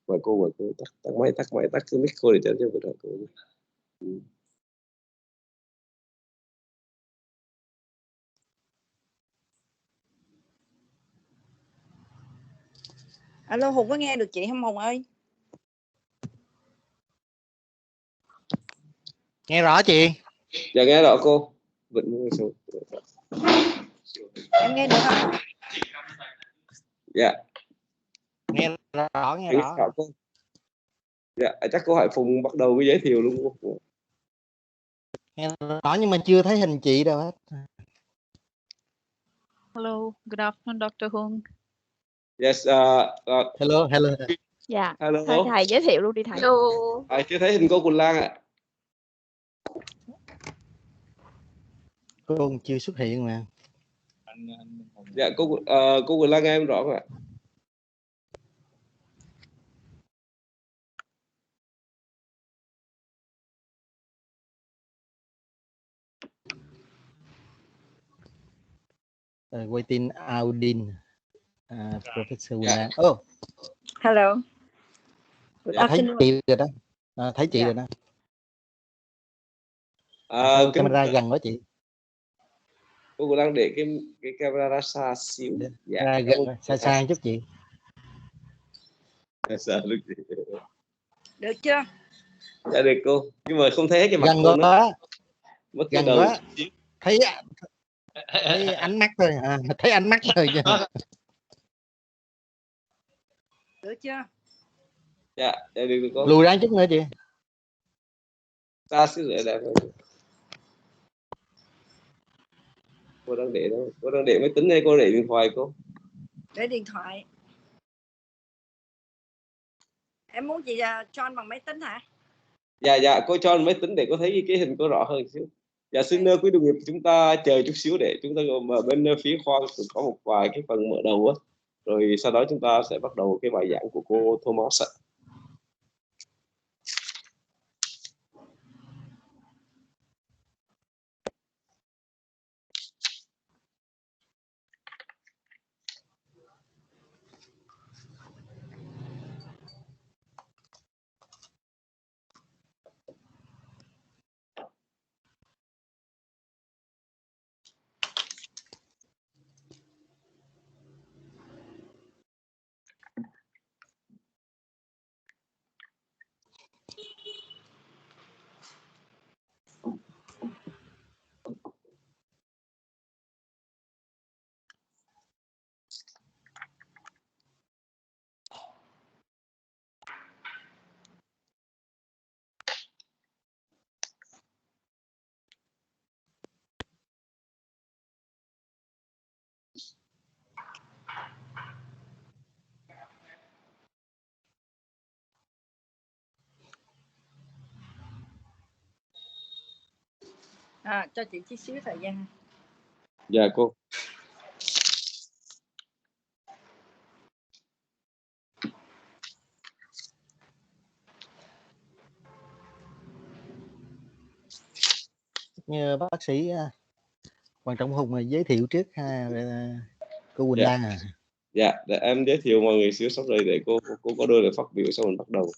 Mời cô tắt máy tắt cái micro để cho cô. Alo, Hùng có nghe được chị không Hùng ơi? Nghe rõ chị? Dạ nghe rõ cô. Vịnh xuống. Em nghe được không? Dạ. Nghe rõ. Cô. Dạ, chắc cô Hải Phùng bắt đầu với giới thiệu luôn cô. Nghe rõ nhưng mà chưa thấy hình chị đâu hết. Hello, good afternoon, Dr. Hung. Yes, hello. Dạ. Hello. Thầy giới thiệu luôn đi thầy. Hello. Chưa thấy hình cô Quỳnh Lan ạ. Cô chưa xuất hiện mà. Dạ cô Quỳnh Lan nghe em rõ không ạ? Waiting Audin, Professor Quỳnh Lan. Hello. Thấy chị rồi đó. Thấy chị rồi đó. Camera gần quá chị. Cô Quỳnh Lan để cái camera xa xíu. Dạ. Gần xa chút chị. Xa được chị. Được chưa? Dạ được cô. Nhưng mà không thấy hết cái mặt gần cô nữa. Gần quá. Thấy ánh mắt thôi. Thấy ánh mắt thôi chứ. Được chưa? Dạ được cô. Lùi ra chút nữa chị. Xa xíu nữa đẹp hơn. Cô đang để máy tính hay cô để điện thoại cô? Để điện thoại. Em muốn chị cho bằng máy tính hả? Dạ cô cho máy tính để cô thấy cái hình cô rõ hơn xíu. Dạ xin quý đồng nghiệp chúng ta chờ chút xíu để chúng ta ở bên phía khoa có một vài cái phần mở đầu á. Rồi sau đó chúng ta sẽ bắt đầu cái bài giảng của cô Thomas ạ. Cho chị chút xíu thời gian. Dạ cô. Như bác sĩ Quan Trọng Hùng giới thiệu trước cô Quỳnh Lan à. Dạ, để em giới thiệu mọi người xíu xong rồi để cô có đôi lời phát biểu sau mình bắt đầu.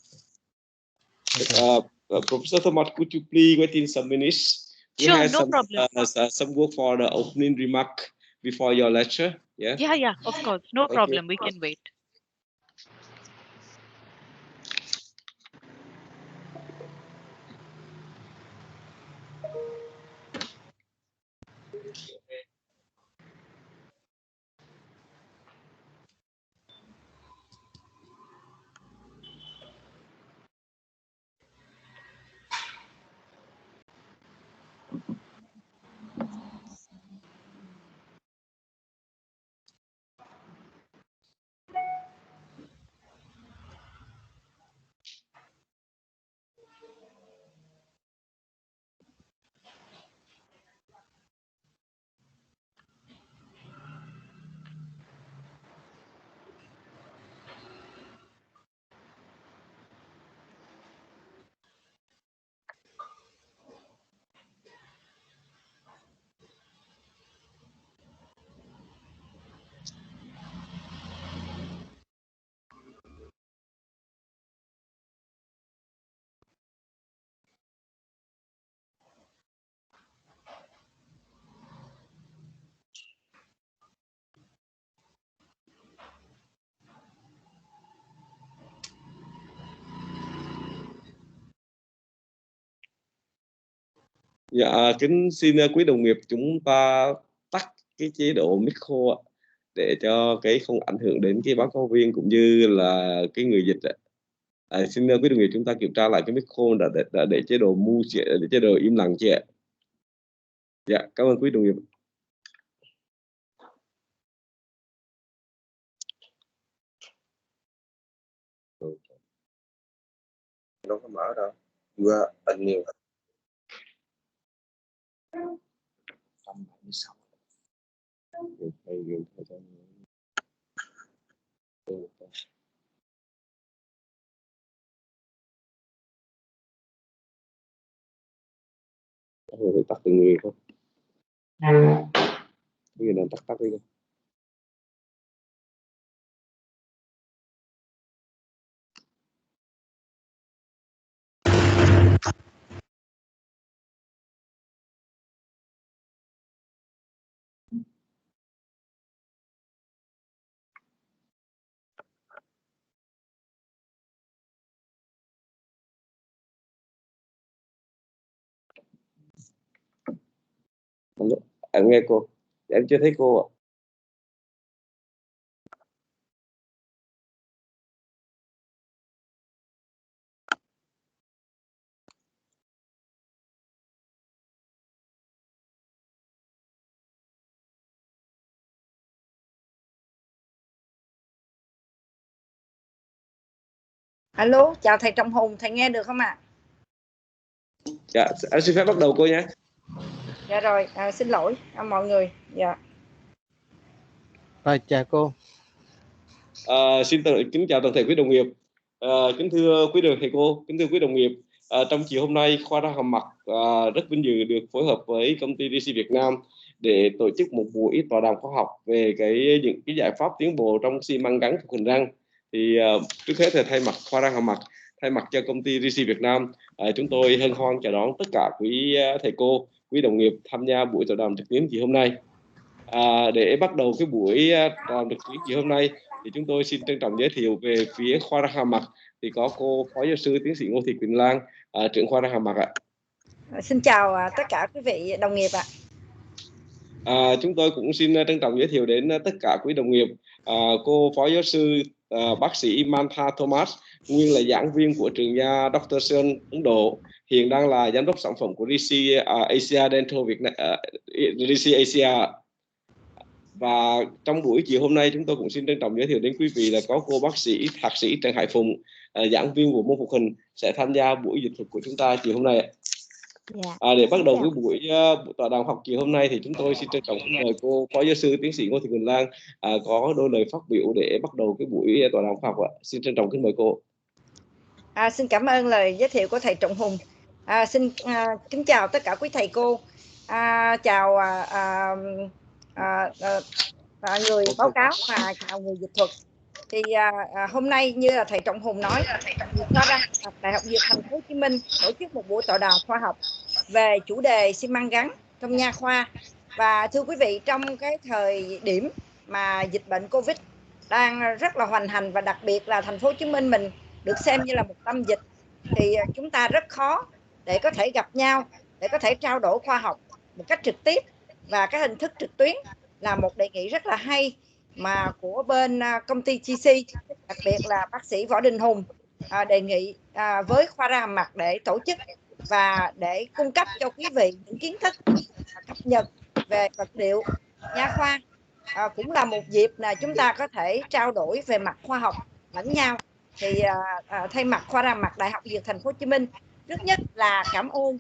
Professor Thomas, could you please wait in some minutes? We Sure, have no problem. Some work for the opening remark before your lecture. Yeah. Yeah, of course, no problem. We can wait. Dạ, kính xin quý đồng nghiệp chúng ta tắt cái chế độ micro ạ, để cho cái không ảnh hưởng đến cái báo cáo viên cũng như là cái người dịch ạ. Xin quý đồng nghiệp chúng ta kiểm tra lại cái micro đã để chế độ mute, để chế độ im lặng chưa ạ? Dạ, cảm ơn quý đồng nghiệp. Đâu có mở đâu. Vừa anh nhiều. 176. Rồi tắt từng người không? Cái gì nào tắt đi không? Anh nghe cô, em chưa thấy cô ạ. Alo, chào thầy Trọng Hùng, thầy nghe được không ạ? Dạ, anh xin phép bắt đầu cô nhé. Dạ rồi, xin lỗi mọi người. Dạ. Rồi, chào cô. Xin kính chào toàn thể quý đồng nghiệp. Kính thưa quý thầy cô, kính thưa quý đồng nghiệp. Trong chiều hôm nay, khoa răng hàm mặt rất vinh dự được phối hợp với công ty DC Việt Nam để tổ chức một buổi tọa đàm khoa học về những cái giải pháp tiến bộ trong xi măng gắn phục hình răng. Thì trước hết là thay mặt khoa răng hàm mặt, thay mặt cho công ty DC Việt Nam, chúng tôi hân hoan chào đón tất cả quý thầy cô, quý đồng nghiệp tham gia buổi tọa đàm trực tuyến chiều hôm nay. Để bắt đầu cái buổi tọa đàm trực tuyến chiều hôm nay thì chúng tôi xin trân trọng giới thiệu về phía khoa răng hàm mặt thì có cô phó giáo sư tiến sĩ Ngô Thị Quỳnh Lan, trưởng khoa răng hàm mặt ạ. Xin chào tất cả quý vị đồng nghiệp ạ. Chúng tôi cũng xin trân trọng giới thiệu đến tất cả quý đồng nghiệp cô phó giáo sư bác sĩ Mantha Thomas, nguyên là giảng viên của trường nha Dr. Sơn Ấn Độ, hiện đang là giám đốc sản phẩm của DC Asia Dental Việt Nam, DC Asia. Và trong buổi chiều hôm nay chúng tôi cũng xin trân trọng giới thiệu đến quý vị là có cô bác sĩ thạc sĩ Trần Hải Phụng, giảng viên của môn phục hình sẽ tham gia buổi dịch thuật của chúng ta chiều hôm nay. Để bắt đầu cái buổi tọa đàm học chiều hôm nay thì chúng tôi xin trân trọng mời cô phó giáo sư tiến sĩ Ngô Thị Quỳnh Lan có đôi lời phát biểu để bắt đầu cái buổi tọa đàm khoa học ạ. Xin trân trọng kính mời cô. Xin cảm ơn lời giới thiệu của thầy Trọng Hùng. Xin kính chào tất cả quý thầy cô. Chào người báo cáo và chào người dịch thuật. Thì hôm nay như là thầy Trọng Hùng nói, khoa răng Đại học Dược Thành phố Hồ Chí Minh tổ chức một buổi tọa đàm khoa học về chủ đề xi măng gắn trong nha khoa. Và thưa quý vị, trong cái thời điểm mà dịch bệnh Covid đang rất là hoành hành và đặc biệt là thành phố Hồ Chí Minh mình được xem như là một tâm dịch, thì chúng ta rất khó để có thể gặp nhau, để có thể trao đổi khoa học một cách trực tiếp, và cái hình thức trực tuyến là một đề nghị rất là hay mà của bên công ty GC, đặc biệt là bác sĩ Võ Đình Hùng đề nghị với khoa răng hàm mặt để tổ chức và để cung cấp cho quý vị những kiến thức cập nhật về vật liệu nha khoa. Cũng là một dịp là chúng ta có thể trao đổi về mặt khoa học lẫn nhau. Thì thay mặt khoa răng hàm mặt Đại học Dược Thành phố Hồ Chí Minh, trước nhất là cảm ơn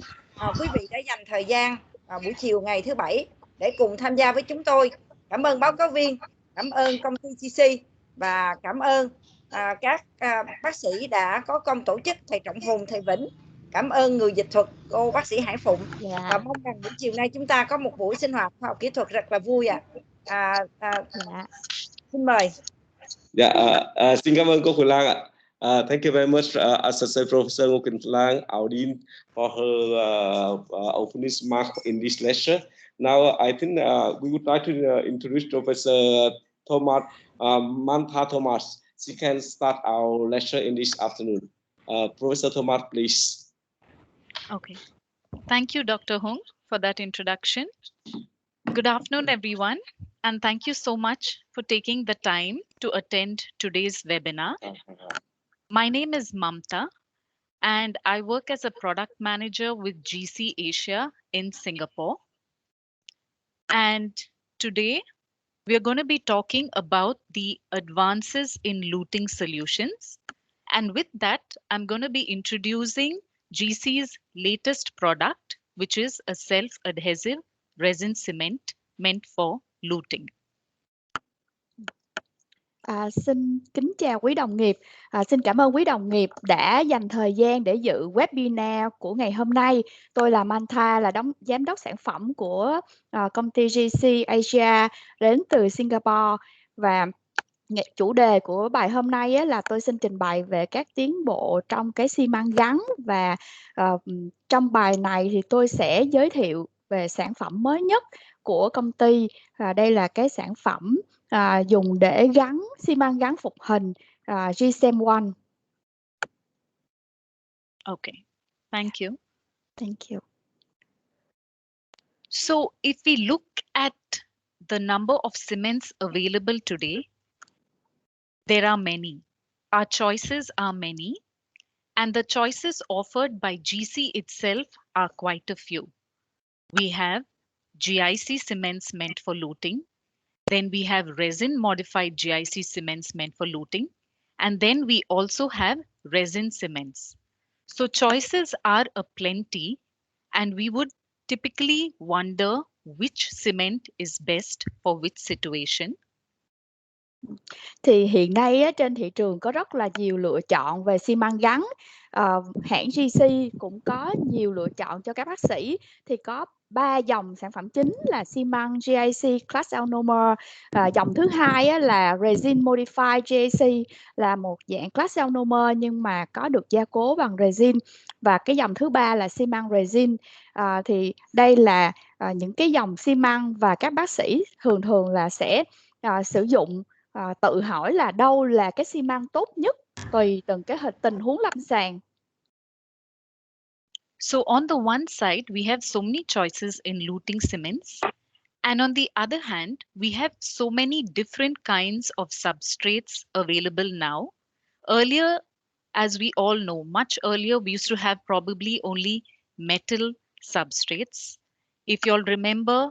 quý vị đã dành thời gian buổi chiều ngày thứ Bảy để cùng tham gia với chúng tôi. Cảm ơn báo cáo viên, cảm ơn công ty GC và cảm ơn các bác sĩ đã có công tổ chức, thầy Trọng Hùng, thầy Vĩnh. Cảm ơn người dịch thuật cô bác sĩ Hải Phụng. Và mong rằng buổi chiều nay chúng ta có một buổi sinh hoạt khoa học kỹ thuật rất là vui ạ. Xin mời. Xin cảm ơn cô Quỳnh Lan ạ. Thank you very much, Associate Professor Ngô Quỳnh Lan, our Dean, for her opening remark in this lecture. Now, I think we would like to introduce Professor Thomas, Mantha Thomas. She can start our lecture in this afternoon. Professor Thomas, please. Okay. Thank you, Dr. Hung, for that introduction. Good afternoon, everyone, and thank you so much for taking the time to attend today's webinar. My name is Mamta, and I work as a product manager with GC Asia in Singapore. And today, we are going to be talking about the advances in luting solutions. And with that, I'm going to be introducing GC's latest product, which is a self-adhesive resin cement meant for luting. Xin kính chào quý đồng nghiệp. Xin cảm ơn quý đồng nghiệp đã dành thời gian để dự webinar của ngày hôm nay. Tôi là Mantha, là giám đốc sản phẩm của công ty GC Asia đến từ Singapore. Và chủ đề của bài hôm nay là tôi xin trình bày về các tiến bộ trong cái xi măng gắn. Và trong bài này thì tôi sẽ giới thiệu về sản phẩm mới nhất của công ty. Đây là cái sản phẩm dùng để gắn xi măng gắn phục hình GSM1. Okay, thank you. Thank you. So if we look at the number of cements available today, there are many. Our choices are many, and the choices offered by GC itself are quite a few. We have GIC cements meant for luting. Then we have resin modified GIC cements meant for luting. And then we also have resin cements. So choices are aplenty, and we would typically wonder which cement is best for which situation. Thì hiện nay trên thị trường có rất là nhiều lựa chọn về xi măng gắn. Hãng GC cũng có nhiều lựa chọn cho các bác sĩ. Thì có 3 dòng sản phẩm chính là xi măng GIC Class L Normal. Dòng thứ hai là Resin Modified GIC, là một dạng Class L Normal nhưng mà có được gia cố bằng resin. Và cái dòng thứ ba là xi măng resin. Thì đây là những cái dòng xi măng và các bác sĩ thường là sẽ sử dụng, tự hỏi là đâu là cái xi măng tốt nhất tùy từng cái tình huống lâm sàng. So on the one side, we have so many choices in luting cements. And on the other hand, we have so many different kinds of substrates available now. Earlier, as we all know, much earlier, we used to have probably only metal substrates. If you all remember,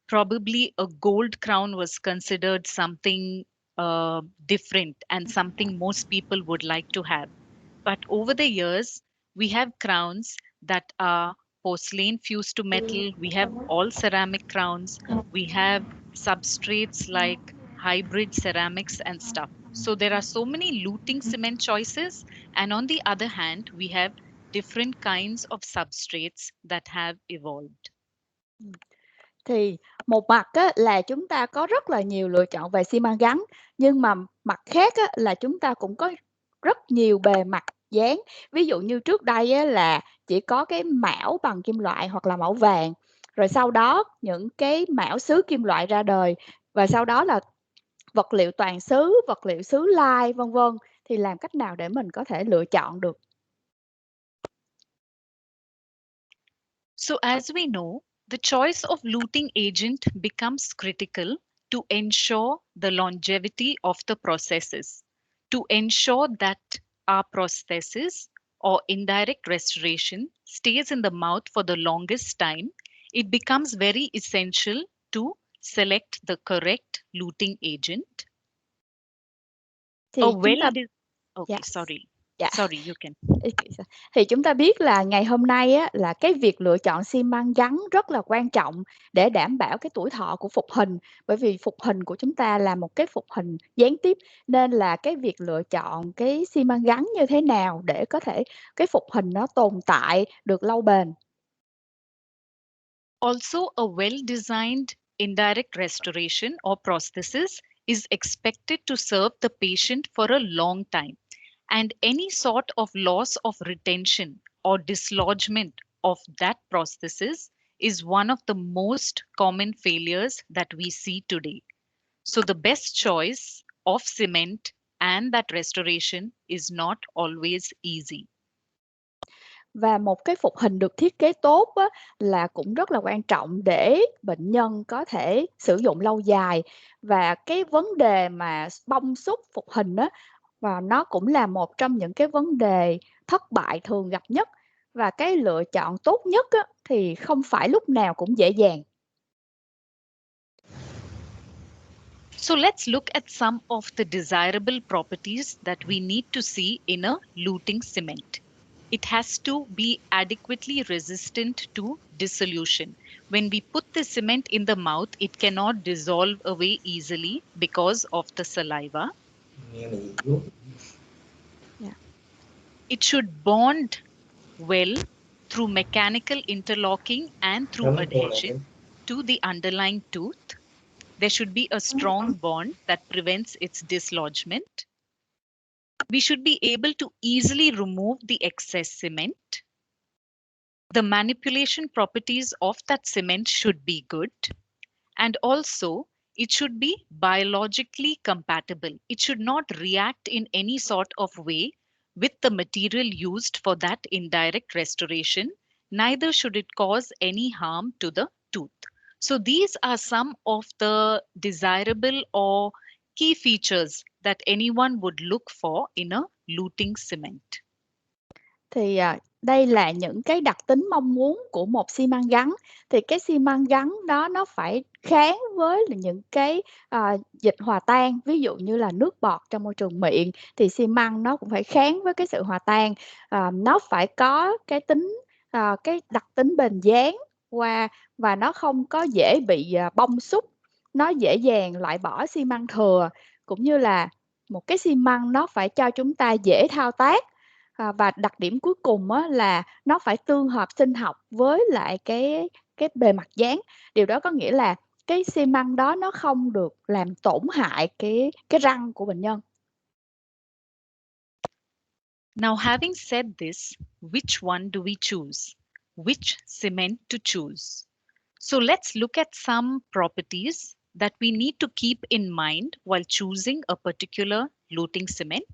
probably a gold crown was considered something different and something most people would like to have. But over the years, we have crowns that are porcelain fused to metal. We have all ceramic crowns. We have substrates like hybrid ceramics and stuff. So there are so many luting cement choices. And on the other hand, we have different kinds of substrates that have evolved. Thì một mặt là chúng ta có rất là nhiều lựa chọn về xi măng gắn, nhưng mà mặt khác là chúng ta cũng có rất nhiều bề mặt dán. Ví dụ như trước đây là chỉ có cái mão bằng kim loại hoặc là mão vàng, rồi sau đó những cái mão xứ kim loại ra đời, và sau đó là vật liệu toàn xứ, vật liệu xứ lai, vân vân. Thì làm cách nào để mình có thể lựa chọn được? So as we know, the choice of luting agent becomes critical to ensure the longevity of the processes, to ensure that our processes or indirect restoration stays in the mouth for the longest time. It becomes very essential to select the correct luting agent. Thì Sorry, you can. Thì chúng ta biết là ngày hôm nay là cái việc lựa chọn xi măng gắn rất là quan trọng để đảm bảo cái tuổi thọ của phục hình, bởi vì phục hình của chúng ta là một cái phục hình gián tiếp, nên là cái việc lựa chọn cái xi măng gắn như thế nào để có thể cái phục hình nó tồn tại được lâu bền. Also, a well-designed indirect restoration or prosthesis is expected to serve the patient for a long time. And any sort of loss of retention or dislodgement of that prosthesis is one of the most common failures that we see today. So the best choice of cement and that restoration is not always easy. Và một cái phục hình được thiết kế tốt á, là cũng rất là quan trọng để bệnh nhân có thể sử dụng lâu dài. Và cái vấn đề mà bong xúc phục hình á, và nó cũng là một trong những cái vấn đề thất bại thường gặp nhất. Và cái lựa chọn tốt nhất á, thì không phải lúc nào cũng dễ dàng. So let's look at some of the desirable properties that we need to see in a luting cement. It has to be adequately resistant to dissolution. When we put the cement in the mouth, it cannot dissolve away easily because of the saliva. It should bond well through mechanical interlocking and through adhesion to the underlying tooth. There should be a strong bond that prevents its dislodgement. We should be able to easily remove the excess cement. The manipulation properties of that cement should be good. And also, it should be biologically compatible. It should not react in any sort of way with the material used for that indirect restoration. Neither should it cause any harm to the tooth. So these are some of the desirable or key features that anyone would look for in a luting cement. Thì đây là những cái đặc tính mong muốn của một xi măng gắn. Thì cái xi măng gắn đó nó phải kháng với những cái dịch hòa tan, ví dụ như là nước bọt trong môi trường miệng, thì xi măng nó cũng phải kháng với cái sự hòa tan. Nó phải có cái tính cái đặc tính bền dán và nó không có dễ bị bong xúc, nó dễ dàng loại bỏ xi măng thừa, cũng như là một cái xi măng nó phải cho chúng ta dễ thao tác. Và đặc điểm cuối cùng á, là nó phải tương hợp sinh học với lại cái bề mặt dán. Điều đó có nghĩa là cái xi măng đó nó không được làm tổn hại cái răng của bệnh nhân. Now, having said this, which one do we choose? Which cement to choose? So let's look at some properties that we need to keep in mind while choosing a particular luting cement.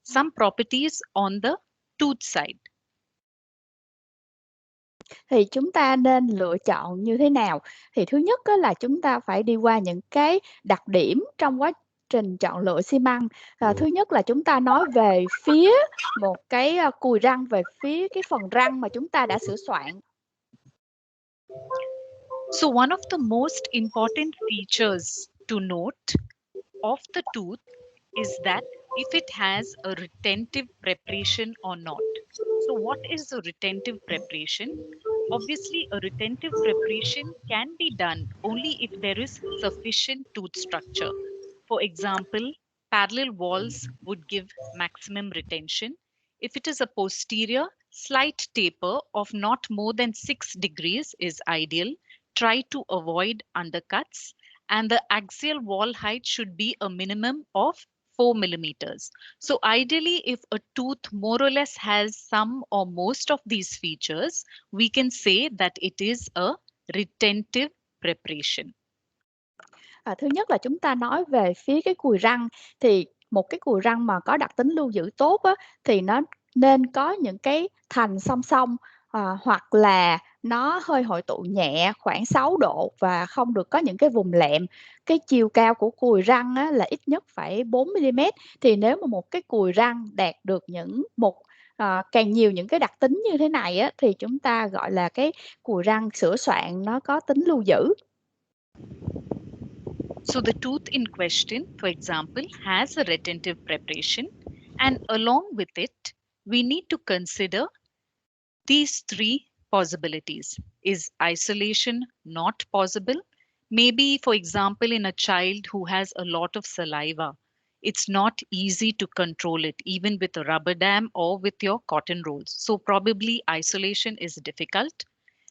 Some properties on the tooth side. Thì chúng ta nên lựa chọn như thế nào? Thì thứ nhất là chúng ta phải đi qua những cái đặc điểm trong quá trình chọn lựa xi măng. Thứ nhất là chúng ta nói về phía một cái cùi răng, về phía cái phần răng mà chúng ta đã sửa soạn. So one of the most important features to note of the tooth is that if it has a retentive preparation or not. So what is a retentive preparation? Obviously, a retentive preparation can be done only if there is sufficient tooth structure. For example, parallel walls would give maximum retention. If it is a posterior, slight taper of not more than 6 degrees is ideal. Try to avoid undercuts, and the axial wall height should be a minimum of 4 millimeters. So ideally, if a tooth more or less has some or most of these features, we can say that it is a retentive preparation. Thứ nhất là chúng ta nói về phía cái cùi răng. Thì một cái cùi răng mà có đặc tính lưu giữ tốt á, thì nó nên có những cái thành song song, hoặc là nó hơi hội tụ nhẹ khoảng 6 độ và không được có những cái vùng lẹm. Cái chiều cao của cùi răng á, là ít nhất phải 4 mm. Thì nếu mà một cái cùi răng đạt được càng nhiều những cái đặc tính như thế này á, thì chúng ta gọi là cái cùi răng sửa soạn nó có tính lưu giữ. So the tooth in question, for example, has a retentive preparation, and along with it, we need to consider these 3 possibilities. Is isolation not possible? Maybe, for example, in a child who has a lot of saliva, it's not easy to control it, even with a rubber dam or with your cotton rolls. So probably isolation is difficult.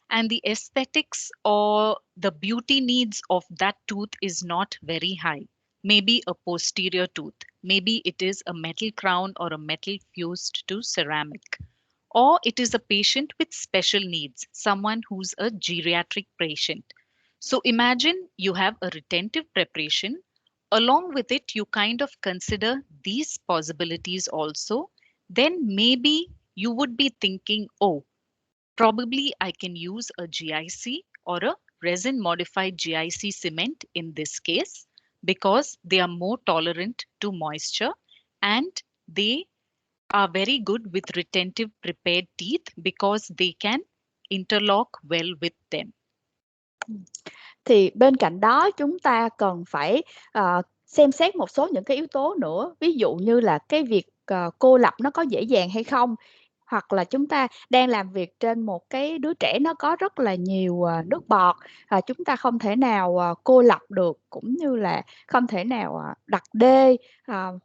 And the aesthetics or the beauty needs of that tooth is not very high. Maybe a posterior tooth, maybe it is a metal crown or a metal fused to ceramic, or it is a patient with special needs, someone who's a geriatric patient. So imagine you have a retentive preparation. Along with it, you kind of consider these possibilities also. Then maybe you would be thinking, oh, Probably I can use a GIC or a resin modified GIC cement in this case because they are more tolerant to moisture and they are very good with retentive prepared teeth because they can interlock well with them. Thì bên cạnh đó chúng ta cần phải xem xét một số những cái yếu tố nữa, ví dụ như là cái việc cô lập nó có dễ dàng hay không, hoặc là chúng ta đang làm việc trên một cái đứa trẻ nó có rất là nhiều nước bọt, chúng ta không thể nào cô lập được, cũng như là không thể nào đặt đê,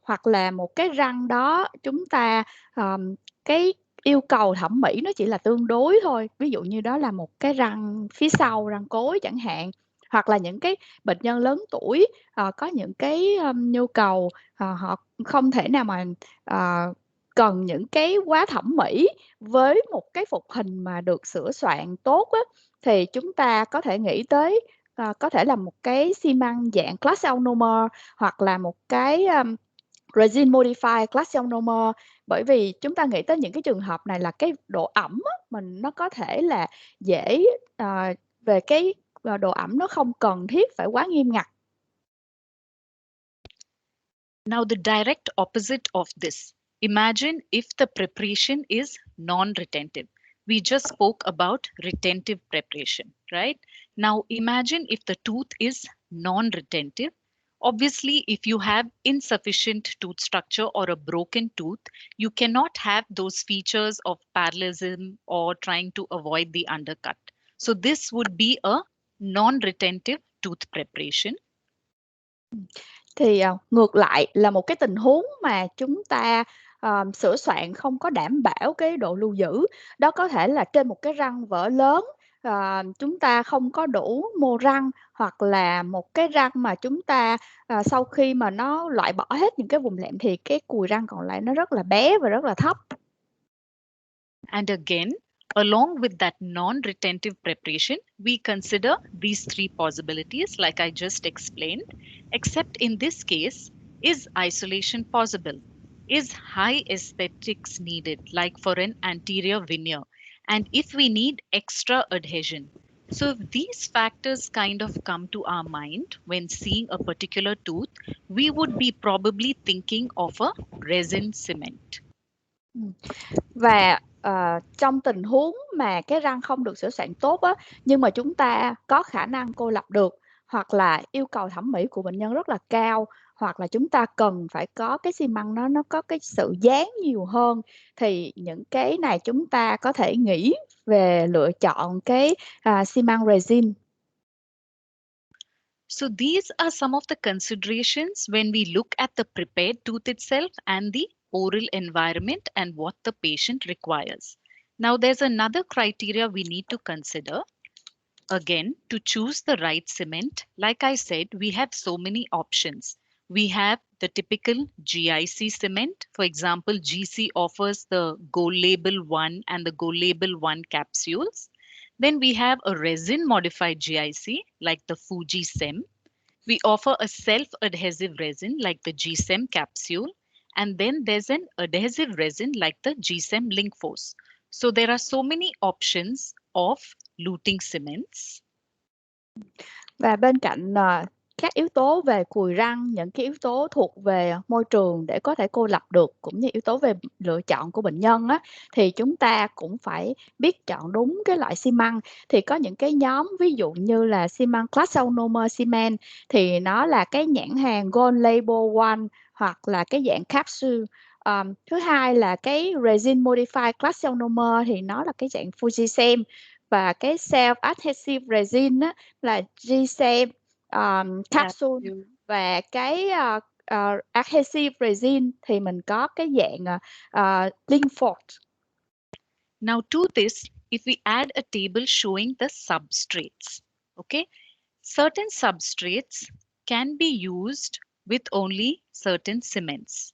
hoặc là một cái răng đó chúng ta cái yêu cầu thẩm mỹ nó chỉ là tương đối thôi, ví dụ như đó là một cái răng phía sau, răng cối chẳng hạn, hoặc là những cái bệnh nhân lớn tuổi có những cái nhu cầu họ không thể nào mà cần những cái quá thẩm mỹ với một cái phục hình mà được sửa soạn tốt á, thì chúng ta có thể nghĩ tới có thể là một cái xi măng dạng glass ionomer hoặc là một cái resin modified glass ionomer, bởi vì chúng ta nghĩ tới những cái trường hợp này là cái độ ẩm á, mình nó có thể là dễ về cái độ ẩm nó không cần thiết phải quá nghiêm ngặt. Now the direct opposite of this. Imagine if the preparation is non-retentive. We just spoke about retentive preparation, right? Now imagine if the tooth is non-retentive. Obviously, if you have insufficient tooth structure or a broken tooth, you cannot have those features of parallelism or trying to avoid the undercut. So this would be a non-retentive tooth preparation. Thì ngược lại là một cái tình huống mà chúng ta sửa soạn không có đảm bảo cái độ lưu giữ. Đó có thể là trên một cái răng vỡ lớn, chúng ta không có đủ mô răng, hoặc là một cái răng mà chúng ta sau khi mà nó loại bỏ hết những cái vùng lẹm thì cái cùi răng còn lại nó rất là bé và rất là thấp. And again, along with that non-retentive preparation, we consider these three possibilities like I just explained, except in this case, is isolation possible? Is high aesthetics needed, like for an anterior veneer? And if we need extra adhesion. So if these factors kind of come to our mind when seeing a particular tooth, we would be probably thinking of a resin cement. Và trong tình huống mà cái răng không được sửa soạn tốt á, nhưng mà chúng ta có khả năng cô lập được, hoặc là yêu cầu thẩm mỹ của bệnh nhân rất là cao, hoặc là chúng ta cần phải có cái xi măng nó có cái sự dán nhiều hơn, thì những cái này chúng ta có thể nghĩ về lựa chọn cái xi măng resin. So these are some of the considerations when we look at the prepared tooth itself and the oral environment and what the patient requires. Now there's another criteria we need to consider. Again, to choose the right cement, like I said, we have so many options. We have the typical GIC cement. For example, GC offers the Gold Label 1 and the Gold Label 1 capsules. Then we have a resin modified GIC like the Fuji SEM. We offer a self-adhesive resin like the GSEM capsule. And then there's an adhesive resin like the GSEM Link Force. So there are so many options of luting cements. Và bên cạnh các yếu tố về cùi răng, những cái yếu tố thuộc về môi trường để có thể cô lập được, cũng như yếu tố về lựa chọn của bệnh nhân á, thì chúng ta cũng phải biết chọn đúng cái loại xi măng. Thì có những cái nhóm ví dụ như là xi măng Glass Ionomer Cement, thì nó là cái nhãn hàng Gold Label 1 hoặc là cái dạng capsule. Thứ hai là cái resin modified glass ionomer, thì nó là cái dạng Fuji SEM, và cái self adhesive resin á, là GSEM capsule, và cái adhesive resin thì mình có cái dạng Link Force. Now to this, if we add a table showing the substrates, okay, certain substrates can be used with only certain cements.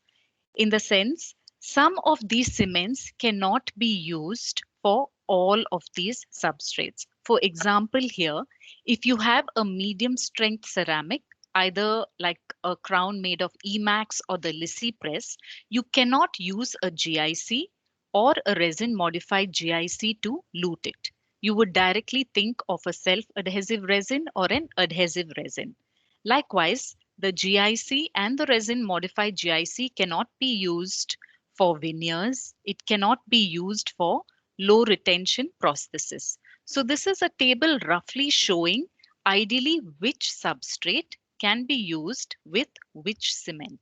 In the sense, some of these cements cannot be used for all of these substrates. For example, here, if you have a medium strength ceramic, either like a crown made of Emax or the Lissy press, you cannot use a GIC or a resin-modified GIC to lute it. You would directly think of a self-adhesive resin or an adhesive resin. Likewise, the GIC and the resin-modified GIC cannot be used for veneers. It cannot be used for low retention prosthesis. So this is a table roughly showing ideally which substrate can be used with which cement.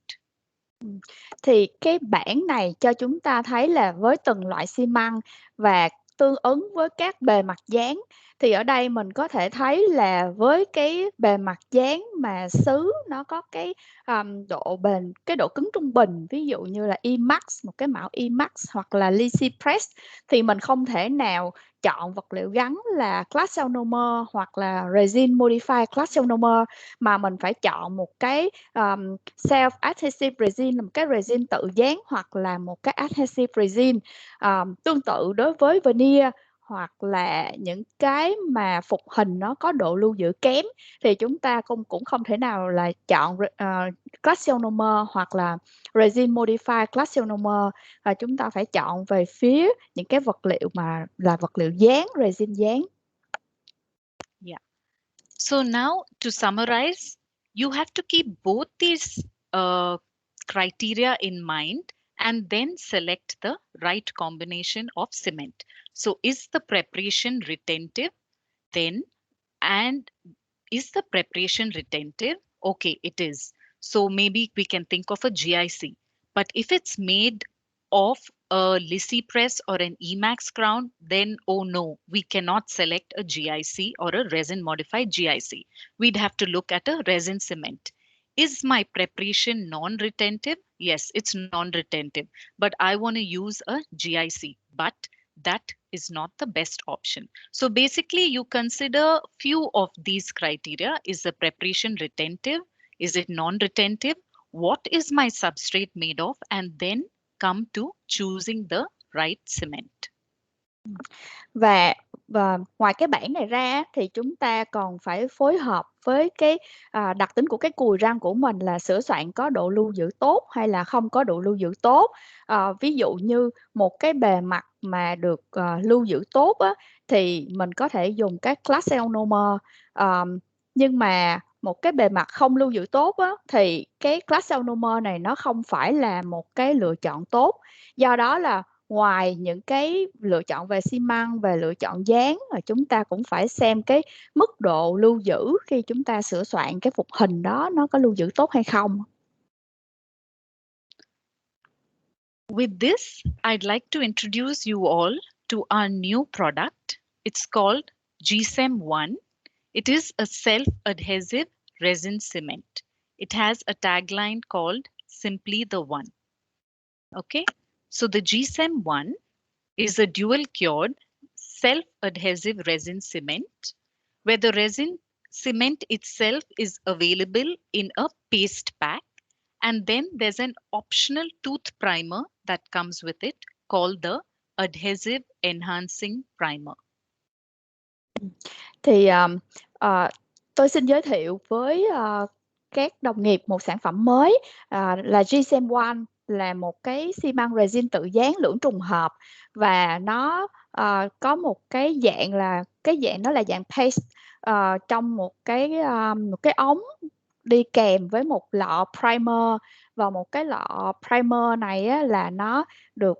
Thì cái bảng này cho chúng ta thấy là với từng loại xi măng và tương ứng với các bề mặt dán. Thì ở đây mình có thể thấy là với cái bề mặt dán mà sứ nó có cái độ bền, cái độ cứng trung bình, ví dụ như là Emax, một cái mẫu Emax hoặc là Lisi Press, thì mình không thể nào chọn vật liệu gắn là Clasionomer hoặc là Resin Modified Clasionomer, mà mình phải chọn một cái self-adhesive resin, là một cái resin tự dán, hoặc là một cái adhesive resin. Tương tự đối với veneer hoặc là những cái mà phục hình nó có độ lưu giữ kém, thì chúng ta cũng không thể nào là chọn Clasionomer hoặc là Resin Modified Clasionomer, và chúng ta phải chọn về phía những cái vật liệu mà là vật liệu dán, resin dán. Yeah. So now to summarize, you have to keep both these criteria in mind and then select the right combination of cement. So is the preparation retentive? Then, and is the preparation retentive? Okay, it is. So maybe we can think of a GIC. But if it's made of a Lisi press or an Emax crown, then oh no, we cannot select a GIC or a resin modified GIC. We'd have to look at a resin cement. Is my preparation non-retentive? Yes, it's non-retentive, but I want to use a GIC, but that is not the best option. So basically you consider few of these criteria. Is the preparation retentive? Is it non-retentive? What is my substrate made of? And then come to choosing the right cement. Và ngoài cái bảng này ra thì chúng ta còn phải phối hợp với cái đặc tính của cái cùi răng của mình, là sửa soạn có độ lưu giữ tốt hay là không có độ lưu giữ tốt. Ví dụ như một cái bề mặt mà được lưu giữ tốt á, thì mình có thể dùng các Clasionomer, nhưng mà một cái bề mặt không lưu giữ tốt á, thì cái Clasionomer này nó không phải là một cái lựa chọn tốt. Do đó là ngoài những cái lựa chọn về xi măng, về lựa chọn dán, và chúng ta cũng phải xem cái mức độ lưu giữ khi chúng ta sửa soạn cái phục hình đó nó có lưu giữ tốt hay không. With this, I'd like to introduce you all to our new product. It's called GSEM1. It is a self-adhesive resin cement. It has a tagline called Simply the One. Okay. So the GSEM1 is a dual-cured self-adhesive resin cement, where the resin cement itself is available in a paste pack, and then there's an optional tooth primer that comes with it called the Adhesive Enhancing Primer. Thì tôi xin giới thiệu với các đồng nghiệp một sản phẩm mới là GSEM1, là một cái xi măng resin tự dán lưỡng trùng hợp, và nó có một cái dạng nó là dạng paste trong một cái ống đi kèm với một lọ primer, và một cái lọ primer này á, là nó được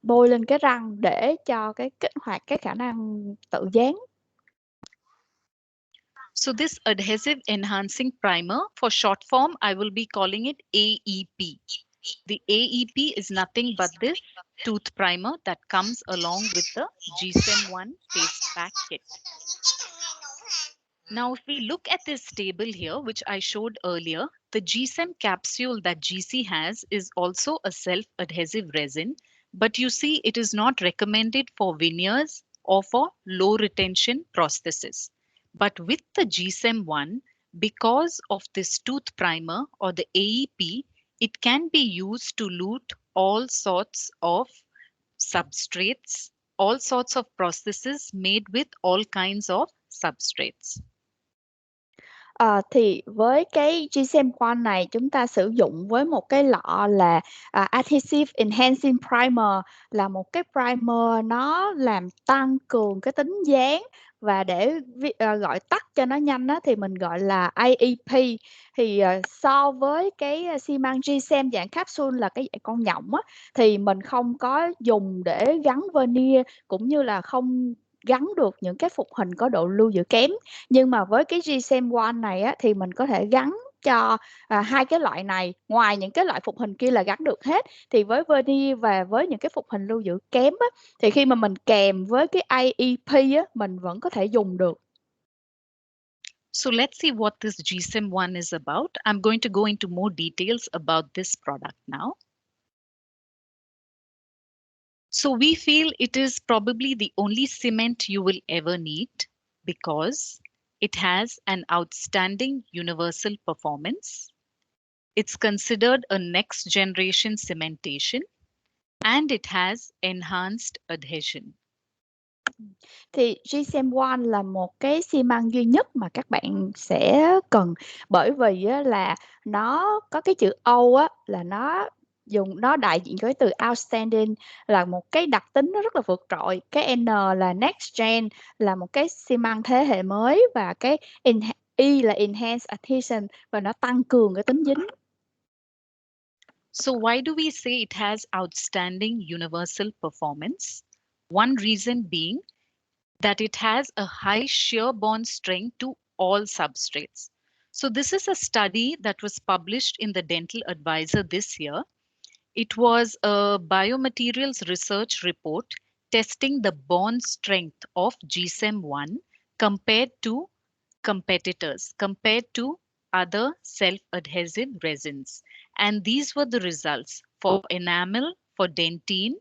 bôi lên cái răng để cho cái kích hoạt cái khả năng tự dán. So this Adhesive Enhancing Primer, for short form, I will be calling it AEP. The AEP is nothing but the tooth primer that comes along with the GSEM1 paste pack kit. Now, if we look at this table here, which I showed earlier, the GSEM capsule that GC has is also a self-adhesive resin, but you see it is not recommended for veneers or for low retention prosthesis. But with the GSEM1, because of this tooth primer or the AEP, it can be used to lute all sorts of substrates, all sorts of prostheses made with all kinds of substrates. Thì với cái GSM-1 này chúng ta sử dụng với một cái lọ là Adhesive Enhancing Primer, là một cái primer nó làm tăng cường cái tính dán, và để gọi tắt cho nó nhanh á, thì mình gọi là AEP. Thì so với cái xi măng GSM dạng capsule là cái dạng con nhộng á, thì mình không có dùng để gắn veneer, cũng như là không gắn được những cái phục hình có độ lưu giữ kém. Nhưng mà với cái GSM-1 này á, thì mình có thể gắn cho hai cái loại này, ngoài những cái loại phục hình kia là gắn được hết. Thì với veneer và với những cái phục hình lưu giữ kém á, thì khi mà mình kèm với cái AEP á, mình vẫn có thể dùng được. So let's see what this GSM-1 is about. I'm going to go into more details about this product now. So we feel it is probably the only cement you will ever need because it has an outstanding universal performance. It's considered a next generation cementation and it has enhanced adhesion. Thì GSM-1 là một cái xi măng duy nhất mà các bạn sẽ cần, bởi vì á, là nó có cái chữ O á, là nó đại diện cho cái từ outstanding, là một cái đặc tính nó rất là vượt trội. Cái N là next gen, là một cái xi măng thế hệ mới, và cái E là enhanced adhesion, và nó tăng cường cái tính dính. So why do we say it has outstanding universal performance? One reason being that it has a high shear bond strength to all substrates. So this is a study that was published in the Dental Advisor this year. It was a biomaterials research report testing the bond strength of GSM-1 compared to competitors, compared to other self-adhesive resins. And these were the results for enamel, for dentine,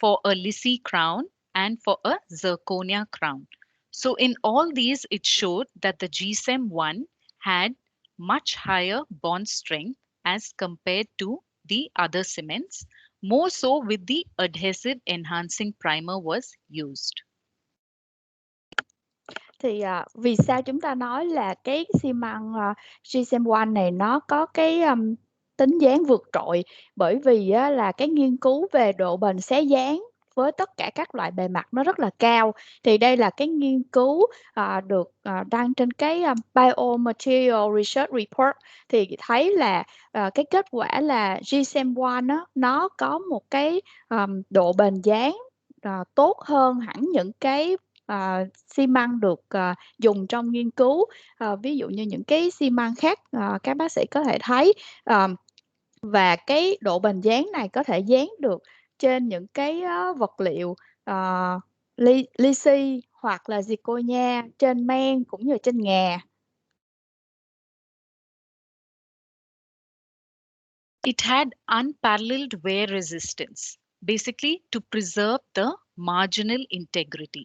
for a Lissy crown, and for a zirconia crown. So in all these, it showed that the GSM-1 had much higher bond strength as compared to the other cements, more so with the adhesive enhancing primer was used. Thì vì sao chúng ta nói là cái xi măng GSM-1 này nó có cái tính dán vượt trội? Bởi vì là cái nghiên cứu về độ bền xé dán với tất cả các loại bề mặt nó rất là cao. Thì đây là cái nghiên cứu được đăng trên cái Biomaterial Research Report, thì thấy là cái kết quả là GSM-1 nó có một cái độ bền dán tốt hơn hẳn những cái xi măng được dùng trong nghiên cứu. Ví dụ như những cái xi măng khác các bác sĩ có thể thấy, và cái độ bền dán này có thể dán được trên những cái vật liệu Lissy hoặc là zirconia, trên men cũng như trên ngà. It had unparalleled wear resistance, basically to preserve the marginal integrity.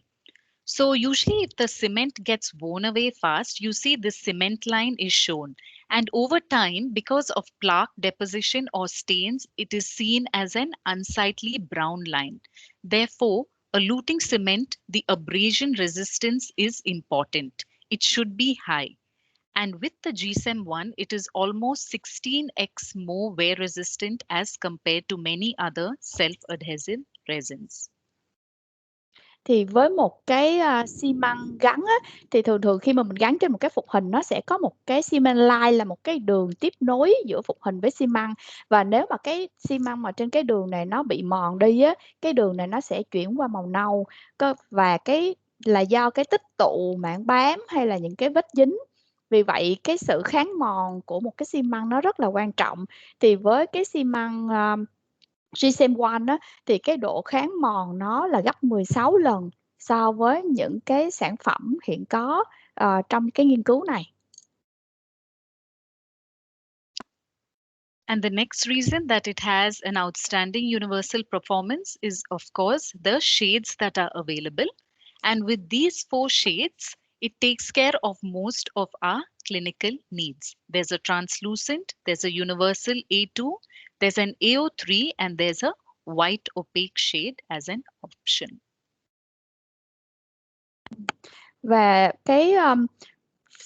So usually if the cement gets worn away fast, you see this cement line is shown. And over time, because of plaque deposition or stains, it is seen as an unsightly brown line. Therefore, a luting cement, the abrasion resistance is important. It should be high. And with the GSM-1, it is almost 16x more wear resistant as compared to many other self-adhesive resins. Thì với một cái xi măng gắn á, thì thường khi mà mình gắn trên một cái phục hình, nó sẽ có một cái xi măng line, là một cái đường tiếp nối giữa phục hình với xi măng. Và nếu mà cái xi măng mà trên cái đường này nó bị mòn đi á, cái đường này nó sẽ chuyển qua màu nâu, và cái là do cái tích tụ mảng bám hay là những cái vết dính. Vì vậy cái sự kháng mòn của một cái xi măng nó rất là quan trọng. Thì với cái xi măng GSM-1 á, thì cái độ kháng mòn nó là gấp 16 lần so với những cái sản phẩm hiện có trong cái nghiên cứu này. And the next reason that it has an outstanding universal performance is, of course, the shades that are available. And with these 4 shades, it takes care of most of our clinical needs. There's a translucent, there's a universal A2, there's an AO3, and there's a white opaque shade as an option. Và cái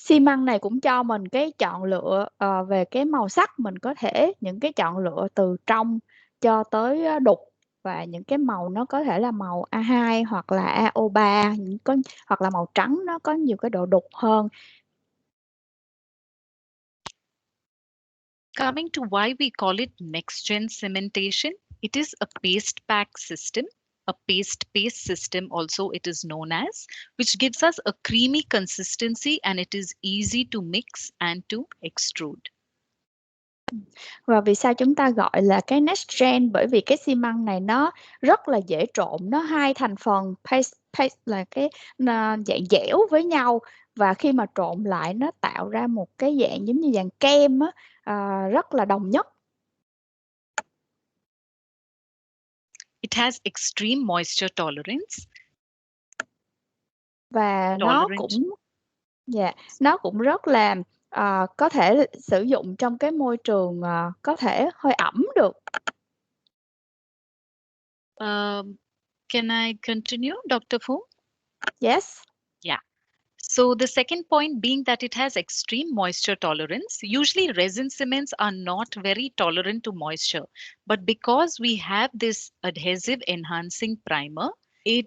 xi măng này cũng cho mình cái chọn lựa về cái màu sắc, mình có thể những cái chọn lựa từ trong cho tới đục, và những cái màu nó có thể là màu A2 hoặc là AO3, hoặc là màu trắng nó có nhiều cái độ đục hơn. Coming to why we call it next-gen cementation, it is a paste pack system, a paste system also it is known as, which gives us a creamy consistency and it is easy to mix and to extrude. Và vì sao chúng ta gọi là cái next gen? Bởi vì cái xi măng này nó rất là dễ trộn, nó hai thành phần paste là cái dạng dẻo với nhau, và khi mà trộn lại nó tạo ra một cái dạng giống như dạng kem á, rất là đồng nhất. It has extreme moisture tolerance. Và nó cũng rất là có thể sử dụng trong cái môi trường có thể hơi ẩm được. Can I continue, Dr. Fu? Yes. Yeah. So the second point being that it has extreme moisture tolerance. Usually resin cements are not very tolerant to moisture, but because we have this adhesive enhancing primer, it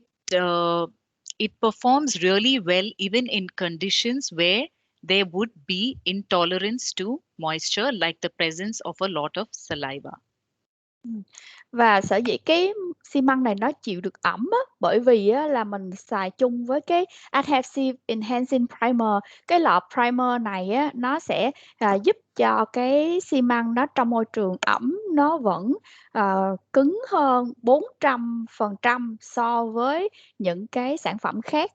performs really well even in conditions where there would be intolerance to moisture, like the presence of a lot of saliva. Và sở dĩ cái xi măng này nó chịu được ẩm á, bởi vì á, là mình xài chung với cái Adhesive Enhancing Primer. Cái lọ primer này á, nó sẽ giúp cho cái xi măng nó trong môi trường ẩm nó vẫn cứng hơn 400% so với những cái sản phẩm khác.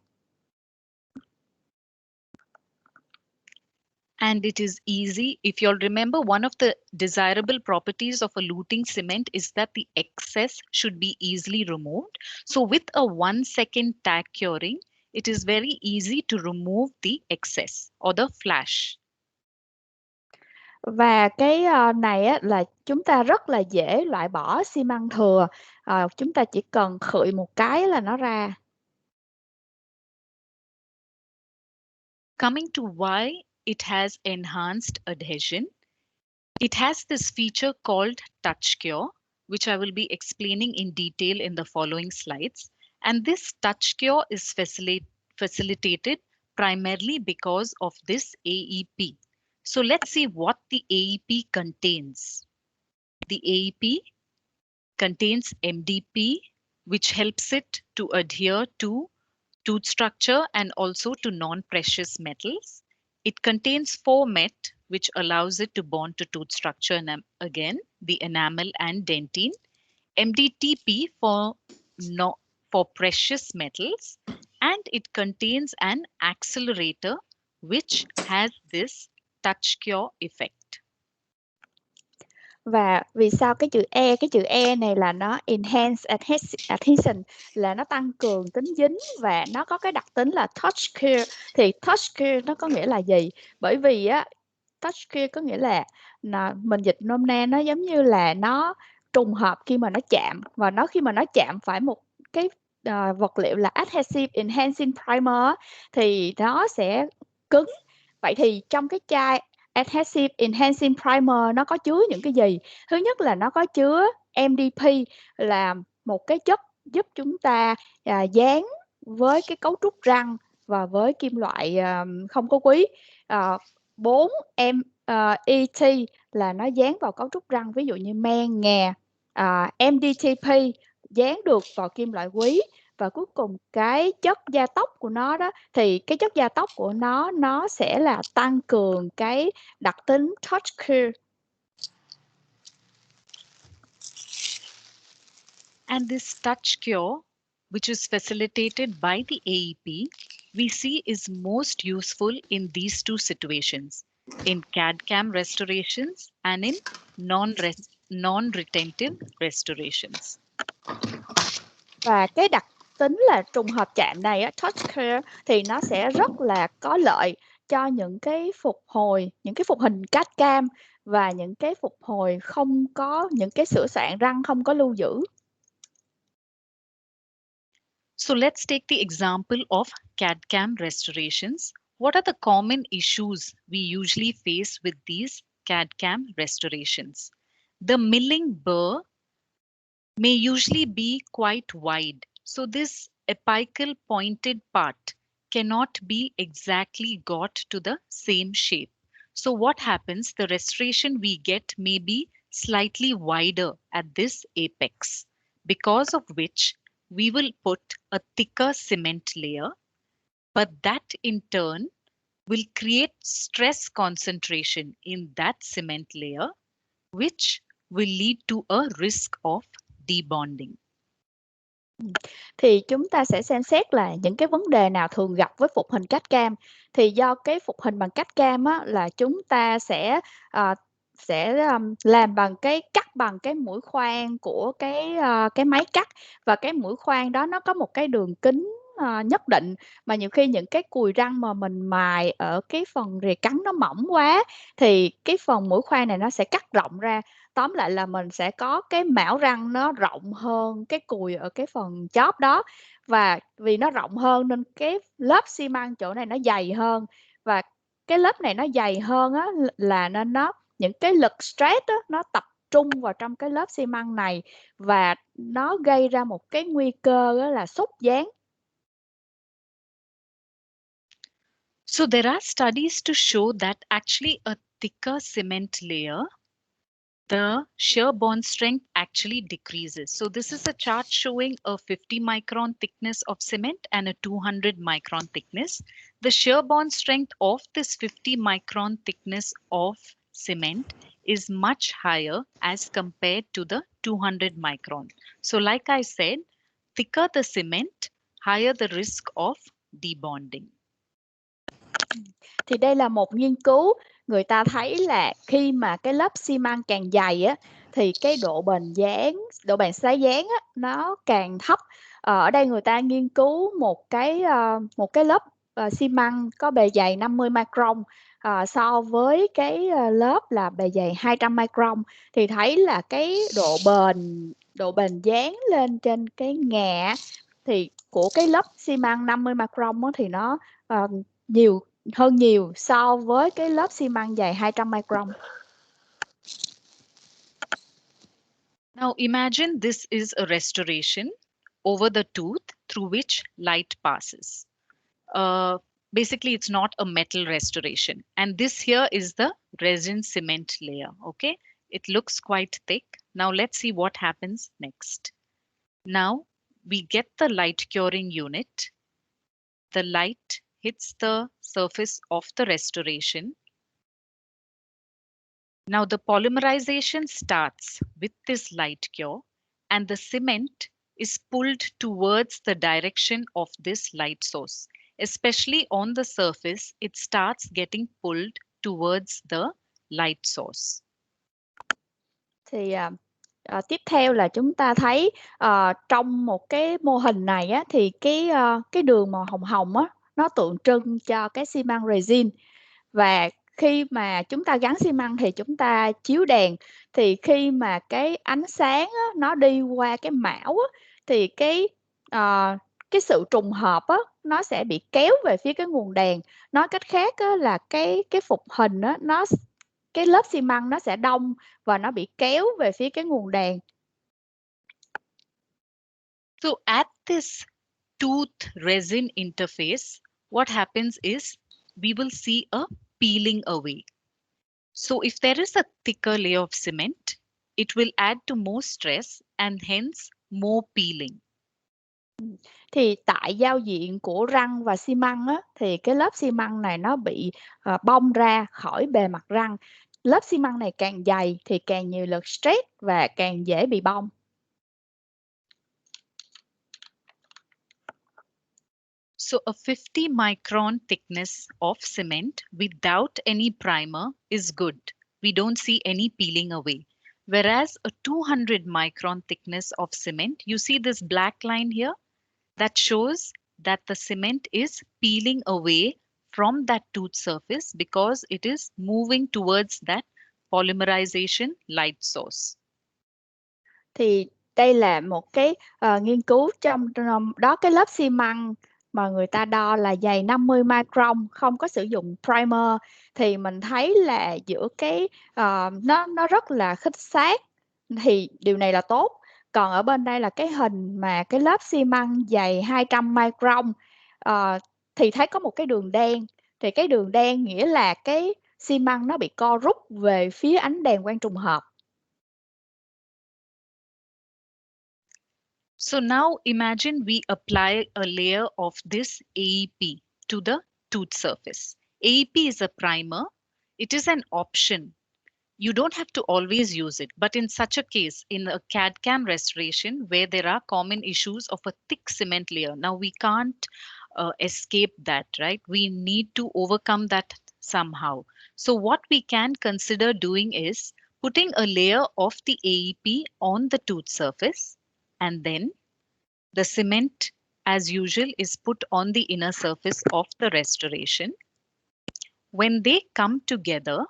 And it is easy. If you all remember, one of the desirable properties of a luting cement is that the excess should be easily removed. So with a 1 second tag curing, it is very easy to remove the excess or the flash. Và cái này á, là chúng ta rất là dễ loại bỏ xi măng thừa. Chúng ta chỉ cần khựi một cái là nó ra. Coming to why it has enhanced adhesion. It has this feature called touch cure, which I will be explaining in detail in the following slides. And this touch cure is facilitated primarily because of this AEP. So let's see what the AEP contains. The AEP contains MDP, which helps it to adhere to tooth structure and also to non-precious metals. It contains 4-met, which allows it to bond to tooth structure and again, the enamel and dentine. MDTP for precious metals, and it contains an accelerator which has this touch cure effect. Và vì sao cái chữ E này là nó enhance adhesion, là nó tăng cường tính dính và nó có cái đặc tính là touch cure. Thì touch cure nó có nghĩa là gì? Bởi vì á, touch cure có nghĩa là mình dịch nôm na nó giống như là nó trùng hợp khi mà nó chạm, và khi mà nó chạm phải một cái vật liệu là adhesive enhancing primer thì nó sẽ cứng. Vậy thì trong cái chai Adhesive Enhancing Primer nó có chứa những cái gì? Thứ nhất là nó có chứa MDP, là một cái chất giúp chúng ta dán với cái cấu trúc răng và với kim loại không có quý. 4 ET là nó dán vào cấu trúc răng, ví dụ như men, nghè. MDTP dán được vào kim loại quý. Và cuối cùng cái chất gia tốc của nó đó, thì cái chất gia tốc của nó sẽ là tăng cường cái đặc tính touch cure. And this touch cure, which is facilitated by the AEP, we see is most useful in these two situations, in CAD/CAM restorations and in non-retentive restorations. Và cái đặc tính là trùng hợp chạm này, touch cure, thì nó sẽ rất là có lợi cho những cái phục hồi, những cái phục hình CAD/CAM và những cái phục hồi không có, những cái sửa soạn răng không có lưu giữ. So let's take the example of CAD/CAM restorations. What are the common issues we usually face with these CAD/CAM restorations? The milling burr may usually be quite wide. So this apical pointed part cannot be exactly got to the same shape. So what happens? The restoration we get may be slightly wider at this apex, because of which we will put a thicker cement layer, but that in turn will create stress concentration in that cement layer, which will lead to a risk of debonding. Thì chúng ta sẽ xem xét là những cái vấn đề nào thường gặp với phục hình CAD/CAM. Thì do cái phục hình bằng CAD/CAM á, là chúng ta sẽ làm bằng cắt bằng cái mũi khoan của cái máy cắt, và cái mũi khoan đó nó có một cái đường kính nhất định, mà nhiều khi những cái cùi răng mà mình mài ở cái phần rìa cắn nó mỏng quá thì cái phần mũi khoan này nó sẽ cắt rộng ra. Tóm lại là mình sẽ có cái mão răng nó rộng hơn cái cùi ở cái phần chóp đó, và vì nó rộng hơn nên cái lớp xi măng chỗ này nó dày hơn, và cái lớp này nó dày hơn á, là nên những cái lực stress á, nó tập trung vào trong cái lớp xi măng này, và nó gây ra một cái nguy cơ đó là xúc dán. So there are studies to show that actually a thicker cement layer, the shear bond strength actually decreases. So this is a chart showing a 50 micron thickness of cement and a 200 micron thickness. The shear bond strength of this 50 micron thickness of cement is much higher as compared to the 200 micron. So like I said, thicker the cement, higher the risk of debonding. Thì đây là một nghiên cứu, người ta thấy là khi mà cái lớp xi măng càng dày á, thì cái độ bền xá dán á, nó càng thấp. Ở đây người ta nghiên cứu một cái lớp xi măng có bề dày 50 micron so với cái lớp là bề dày 200 micron, thì thấy là cái độ bền dán lên trên cái ngà thì của cái lớp xi măng 50 micron thì nó nhiều so với cái lớp xi măng dày 200 micron. Now imagine this is a restoration over the tooth through which light passes. Basically, it's not a metal restoration. And this here is the resin cement layer. Okay, it looks quite thick. Now let's see what happens next. Now we get the light curing unit. The light hits the surface of the restoration. Now the polymerization starts with this light cure, and the cement is pulled towards the direction of this light source. Especially on the surface, it starts getting pulled towards the light source. Thì tiếp theo là chúng ta thấy trong một cái mô hình này á, thì cái đường màu hồng hồng á, nó tượng trưng cho cái xi măng resin. Và khi mà chúng ta gắn xi măng thì chúng ta chiếu đèn, thì khi mà cái ánh sáng á, nó đi qua cái mão á, thì cái sự trùng hợp á, nó sẽ bị kéo về phía cái nguồn đèn. Nói cách khác á, là cái phục hình á, cái lớp xi măng nó sẽ đông và nó bị kéo về phía cái nguồn đèn. So at this tooth resin interface, what happens is we will see a peeling away. So if there is a thicker layer of cement, it will add to more stress and hence more peeling. Thì tại giao diện của răng và xi măng á, thì cái lớp xi măng này nó bị bong ra khỏi bề mặt răng. Lớp xi măng này càng dày thì càng nhiều lực stress và càng dễ bị bong. So a 50 micron thickness of cement without any primer is good. We don't see any peeling away. Whereas a 200 micron thickness of cement, you see this black line here that shows that the cement is peeling away from that tooth surface because it is moving towards that polymerization light source. Thì đây là một cái nghiên cứu trong đó, cái lớp xi măng mà người ta đo là dày 50 micron, không có sử dụng primer, thì mình thấy là giữa cái nó rất là khít sát, thì điều này là tốt. Còn ở bên đây là cái hình mà cái lớp xi măng dày 200 micron thì thấy có một cái đường đen, thì cái đường đen nghĩa là cái xi măng nó bị co rút về phía ánh đèn quang trùng hợp. So now imagine we apply a layer of this AEP to the tooth surface. AEP is a primer. It is an option. You don't have to always use it, but in such a case, in a CAD/CAM restoration where there are common issues of a thick cement layer, now we can't escape that, right? We need to overcome that somehow. So what we can consider doing is putting a layer of the AEP on the tooth surface, and then the cement, as usual, is put on the inner surface of the restoration. When they come together,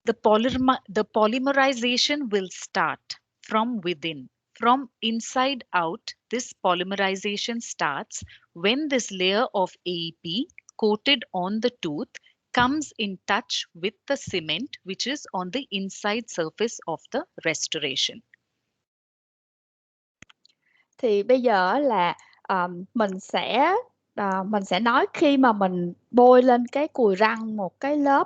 the polymerization will start from within. From inside out, this polymerization starts when this layer of AEP coated on the tooth comes in touch with the cement, which is on the inside surface of the restoration. Thì bây giờ là mình sẽ nói khi mà mình bôi lên cái cùi răng một cái lớp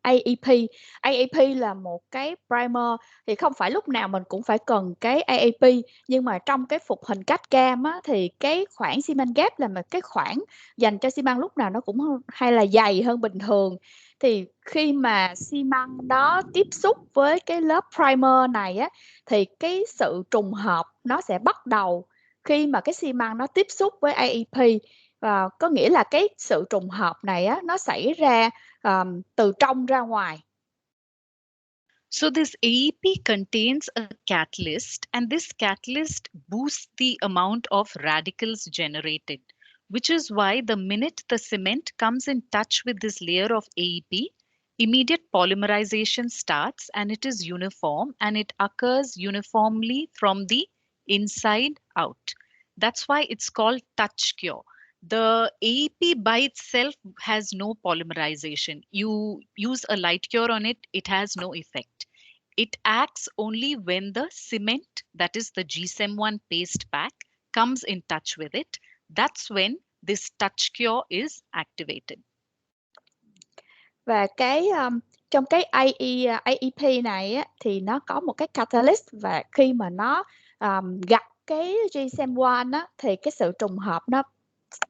AEP. AEP là một cái primer, thì không phải lúc nào mình cũng phải cần cái AEP, nhưng mà trong cái phục hình cách cam á, thì cái khoảng xi măng ghép là một cái khoảng dành cho xi măng lúc nào nó cũng hay là dày hơn bình thường. Thì khi mà xi măng nó tiếp xúc với cái lớp primer này á, thì cái sự trùng hợp nó sẽ bắt đầu khi mà cái xi măng nó tiếp xúc với AEP, và có nghĩa là cái sự trùng hợp này á, nó xảy ra từ trong ra ngoài. So this AEP contains a catalyst, and this catalyst boosts the amount of radicals generated, which is why the minute the cement comes in touch with this layer of AEP, immediate polymerization starts, and it is uniform, and it occurs uniformly from the inside out. That's why it's called touch cure. The AEP by itself has no polymerization. You use a light cure on it, it has no effect. It acts only when the cement, that is the GSEM1 paste pack, comes in touch with it. That's when this touch cure is activated. Và cái trong cái AEP này á, thì nó có một cái catalyst, và khi mà nó gặp cái GSEM1 á, thì cái sự trùng hợp nó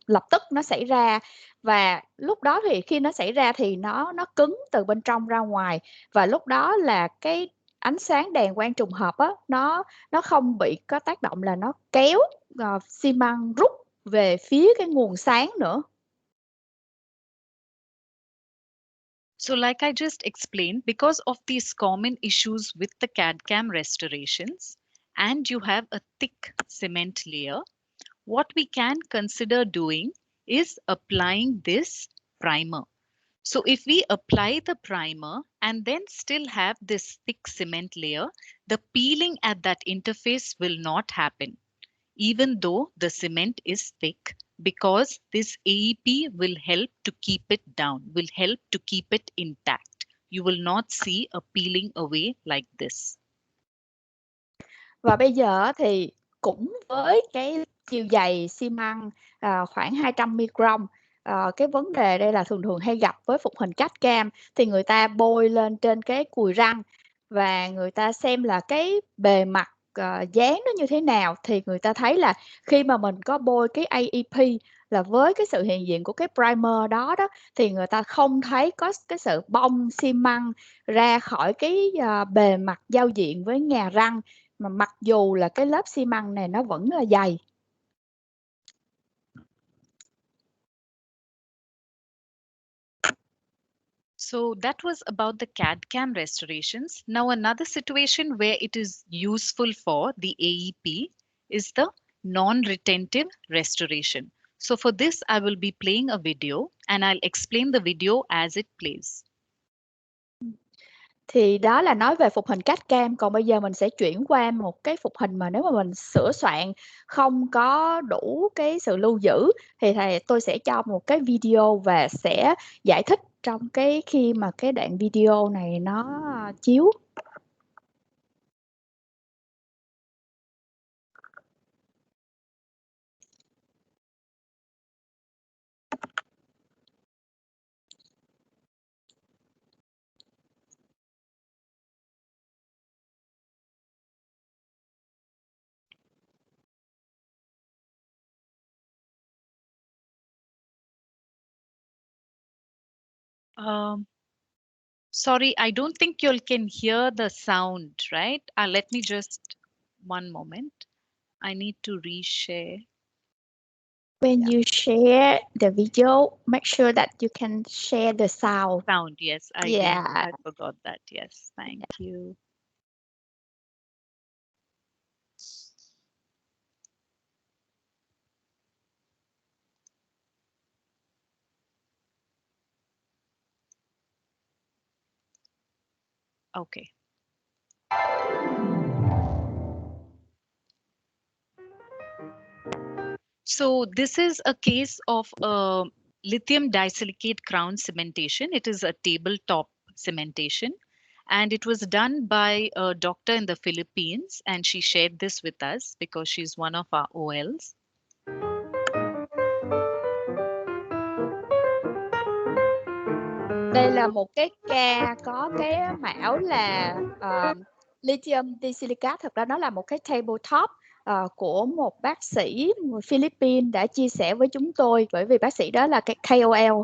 lập tức nó xảy ra, và lúc đó thì khi nó xảy ra thì nó cứng từ bên trong ra ngoài, và lúc đó là cái ánh sáng đèn quang trùng hợp á, nó không bị có tác động là nó kéo xi măng rút về phía cái nguồn sáng nữa. So like I just explained, because of these common issues with the CAD/CAM restorations, and you have a thick cement layer, what we can consider doing is applying this primer. So if we apply the primer and then still have this thick cement layer, the peeling at that interface will not happen, even though the cement is thick, because this AEP will help to keep it down, will help to keep it intact. You will not see a peeling away like this. Và bây giờ thì cũng với cái chiều dày xi măng khoảng 200 micron, cái vấn đề đây là thường hay gặp với phục hình cách cam, thì người ta bôi lên trên cái cùi răng và người ta xem là cái bề mặt dán nó như thế nào, thì người ta thấy là khi mà mình có bôi cái AEP là với cái sự hiện diện của cái primer đó thì người ta không thấy có cái sự bong xi măng ra khỏi cái bề mặt giao diện với nhà răng, mà mặc dù là cái lớp xi măng này nó vẫn là dày. So that was about the CAD/CAM restorations. Now another situation where it is useful for the AEP is the non-retentive restoration. So for this, I will be playing a video and I'll explain the video as it plays. Thì đó là nói về phục hình cắt cam, còn bây giờ mình sẽ chuyển qua một cái phục hình mà nếu mà mình sửa soạn không có đủ cái sự lưu giữ thì tôi sẽ cho một cái video và sẽ giải thích trong khi mà cái đoạn video này nó chiếu. Sorry, I don't think you can hear the sound, right? Let me just, one moment. I need to reshare. When you share the video, make sure that you can share the sound. Sound, yes. I forgot that. Yes, thank you. Okay. So this is a case of lithium disilicate crown cementation. It is a tabletop cementation, and it was done by a doctor in the Philippines, and she shared this with us because she's one of our OLs. Đây là một cái ca có cái mão là lithium disilicate. Thực ra nó là một cái tabletop của một bác sĩ người Philippines đã chia sẻ với chúng tôi, bởi vì bác sĩ đó là cái KOL.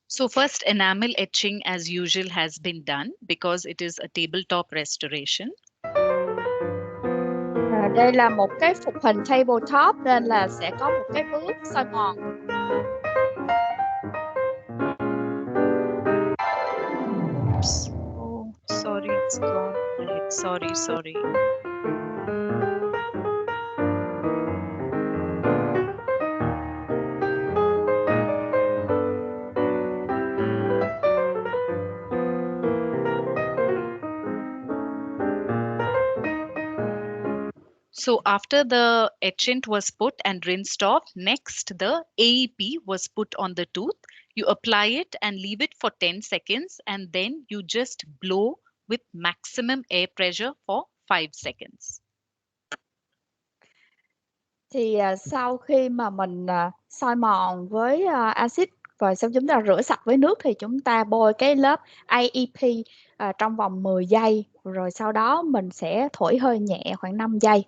So first, enamel etching as usual has been done because it is a tabletop restoration. Đây là một cái phục hình tabletop nên là sẽ có một cái bước soi mòn. Oh, sorry, it's gone. Right. Sorry. So after the etchant was put and rinsed off, next the AEP was put on the tooth. You apply it and leave it for 10 seconds, and then you just blow with maximum air pressure for 5 seconds. Thì sau khi mà mình soi mòn với axit rồi xong chúng ta rửa sạch với nước thì chúng ta bôi cái lớp AEP trong vòng 10 giây, rồi sau đó mình sẽ thổi hơi nhẹ khoảng 5 giây.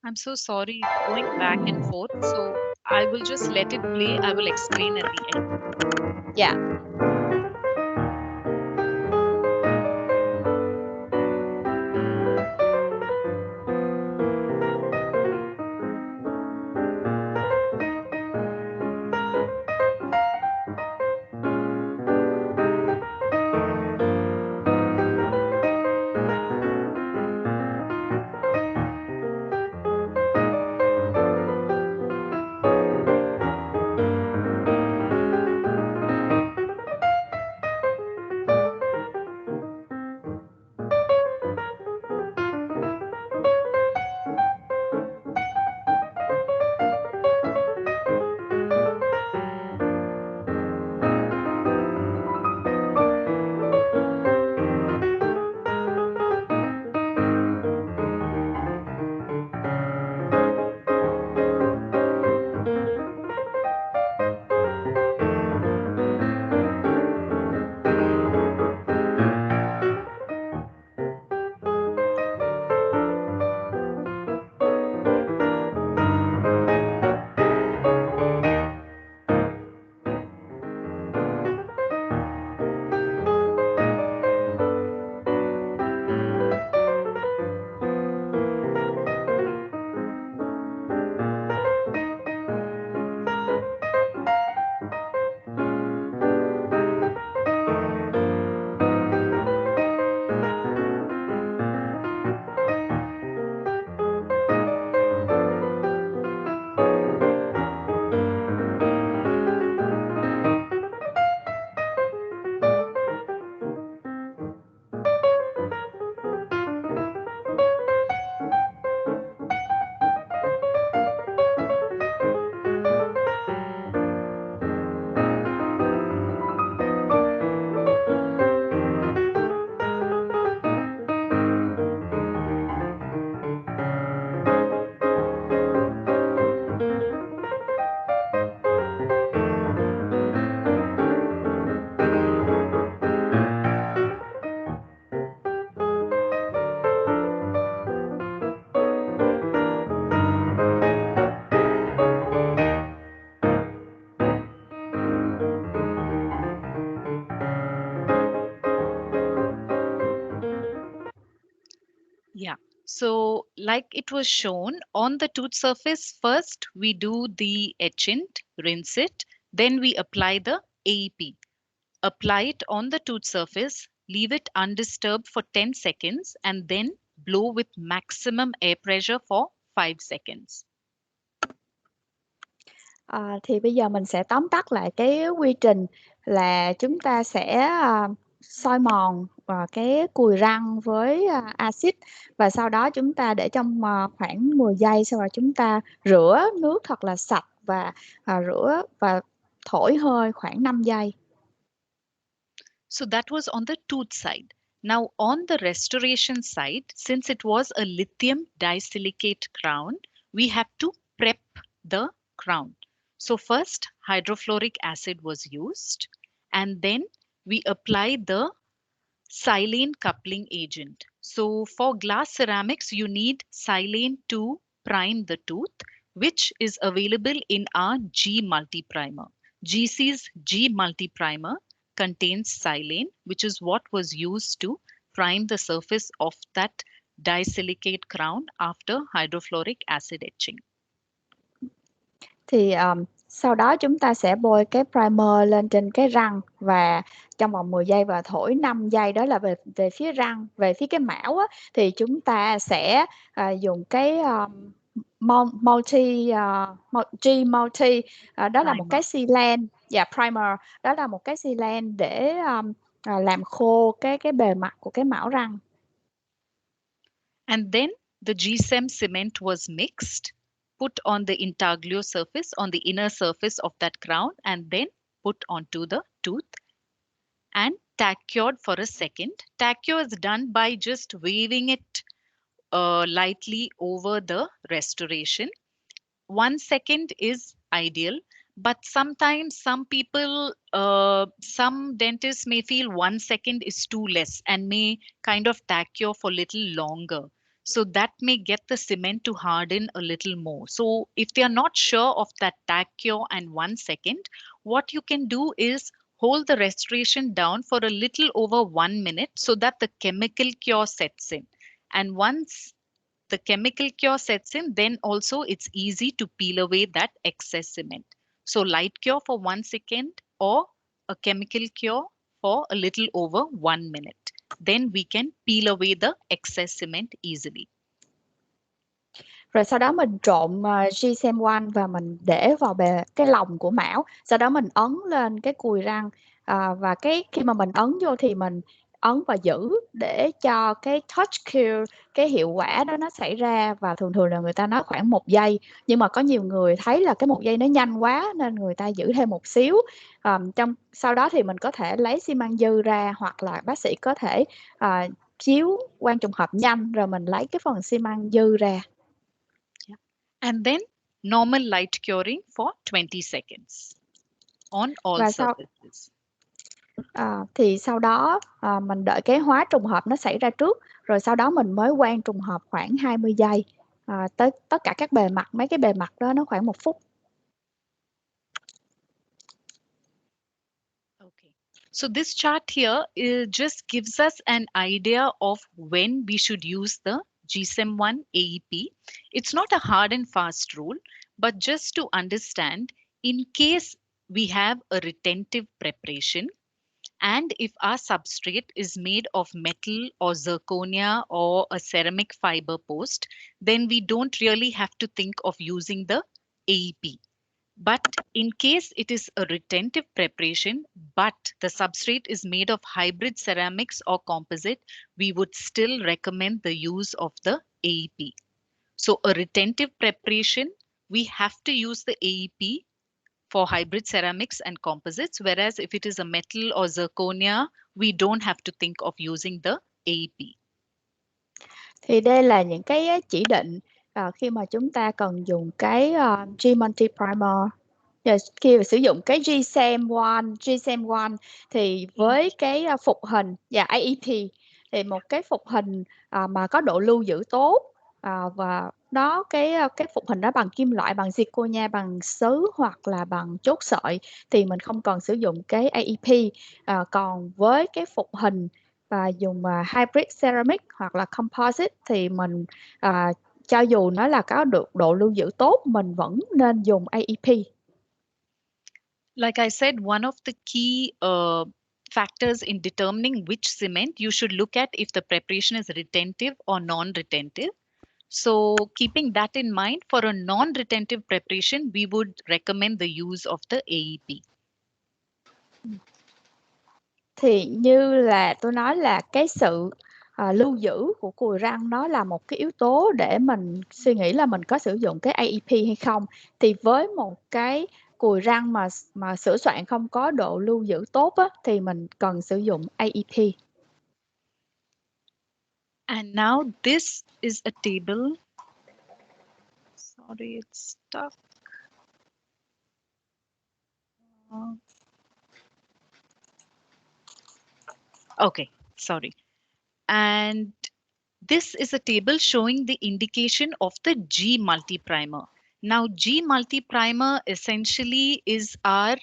I'm so sorry, going back and forth. So I will just let it play. I will explain at the end. Dạ. So, like it was shown on the tooth surface, first we do the etchant, rinse it, then we apply the AEP. Apply it on the tooth surface, leave it undisturbed for 10 seconds, and then blow with maximum air pressure for 5 seconds. Thì bây giờ mình sẽ tóm tắt lại cái quy trình là chúng ta sẽ soi mòn cái cùi răng với axit, và sau đó chúng ta để trong khoảng 10 giây, sau đó chúng ta rửa nước thật là sạch và rửa và thổi hơi khoảng 5 giây. So that was on the tooth side. Now on the restoration side, since it was a lithium disilicate crown, we have to prep the crown. So first hydrofluoric acid was used, and then we applied the silane coupling agent. So for glass ceramics, you need silane to prime the tooth, which is available in our G multi-primer. GC's G multi-primer contains silane, which is what was used to prime the surface of that disilicate crown after hydrofluoric acid etching. Thì sau đó chúng ta sẽ bôi cái primer lên trên cái răng và trong vòng 10 giây và thổi 5 giây, đó là về phía răng. Về phía cái mão á, thì chúng ta sẽ dùng cái multi đó là một cái sealant và primer, đó là một cái sealant để làm khô cái bề mặt của cái mão răng. And then the GSEM cement was mixed, put on the intaglio surface, on the inner surface of that crown, and then put onto the tooth and tack-cured for a second. Tack-cure is done by just waving it lightly over the restoration. 1 second is ideal, but sometimes some people, some dentists may feel 1 second is too less and may kind of tack-cure for a little longer. So that may get the cement to harden a little more. So if they are not sure of that tack-cure and 1 second, what you can do is hold the restoration down for a little over 1 minute so that the chemical cure sets in. And once the chemical cure sets in, then also it's easy to peel away that excess cement. So light cure for 1 second or a chemical cure for a little over 1 minute. Then we can peel away the excess cement easily. Rồi sau đó mình trộn GSEM1 và mình để vào cái lòng của mão. Sau đó mình ấn lên cái cùi răng và khi mà mình ấn vô thì mình ấn và giữ để cho cái touch cure, cái hiệu quả đó nó xảy ra, và thường là người ta nói khoảng 1 giây, nhưng mà có nhiều người thấy là cái 1 giây nó nhanh quá nên người ta giữ thêm một xíu. Sau đó thì mình có thể lấy xi măng dư ra, hoặc là bác sĩ có thể chiếu quang trùng hợp nhanh rồi mình lấy cái phần xi măng dư ra. And then normal light curing for 20 seconds on all surfaces. Thì sau đó mình đợi cái hóa trùng hợp nó xảy ra trước, rồi sau đó mình mới quang trùng hợp khoảng 20 giây. Tất cả các bề mặt, mấy cái bề mặt đó nó khoảng 1 phút. Okay. So this chart here just gives us an idea of when we should use the GSEM1 AEP. It's not a hard and fast rule, but just to understand, in case we have a retentive preparation, and if our substrate is made of metal or zirconia or a ceramic fiber post, then we don't really have to think of using the AEP. But in case it is a retentive preparation, but the substrate is made of hybrid ceramics or composite, we would still recommend the use of the AEP. So a retentive preparation, we have to use the AEP for hybrid ceramics and composites, whereas if it is a metal or zirconia, we don't have to think of using the AEP. Thì đây là những cái chỉ định khi mà chúng ta cần dùng cái G multi primer. Khi mà sử dụng cái GSEM1 thì với cái phục hình và AEP thì một cái phục hình mà có độ lưu giữ tốt, và đó cái phục hình đó bằng kim loại, bằng zirconia, bằng sứ hoặc là bằng chốt sợi, thì mình không cần sử dụng cái AEP. Còn với cái phục hình và dùng hybrid ceramic hoặc là composite thì mình cho dù nó là có được độ lưu giữ tốt, mình vẫn nên dùng AEP. Like I said, one of the key factors in determining which cement you should look at if the preparation is retentive or non-retentive. So keeping that in mind, for a non-retentive preparation, we would recommend the use of the AEP. Thì như là tôi nói là cái sự lưu giữ của cùi răng nó là một cái yếu tố để mình suy nghĩ là mình có sử dụng cái AEP hay không. Thì với một cái cùi răng mà sửa soạn không có độ lưu giữ tốt á, thì mình cần sử dụng AEP. And now this is a table. Sorry, it's stuck. Okay, sorry. And this is a table showing the indication of the G multi-primer. Now, G multi-primer essentially is our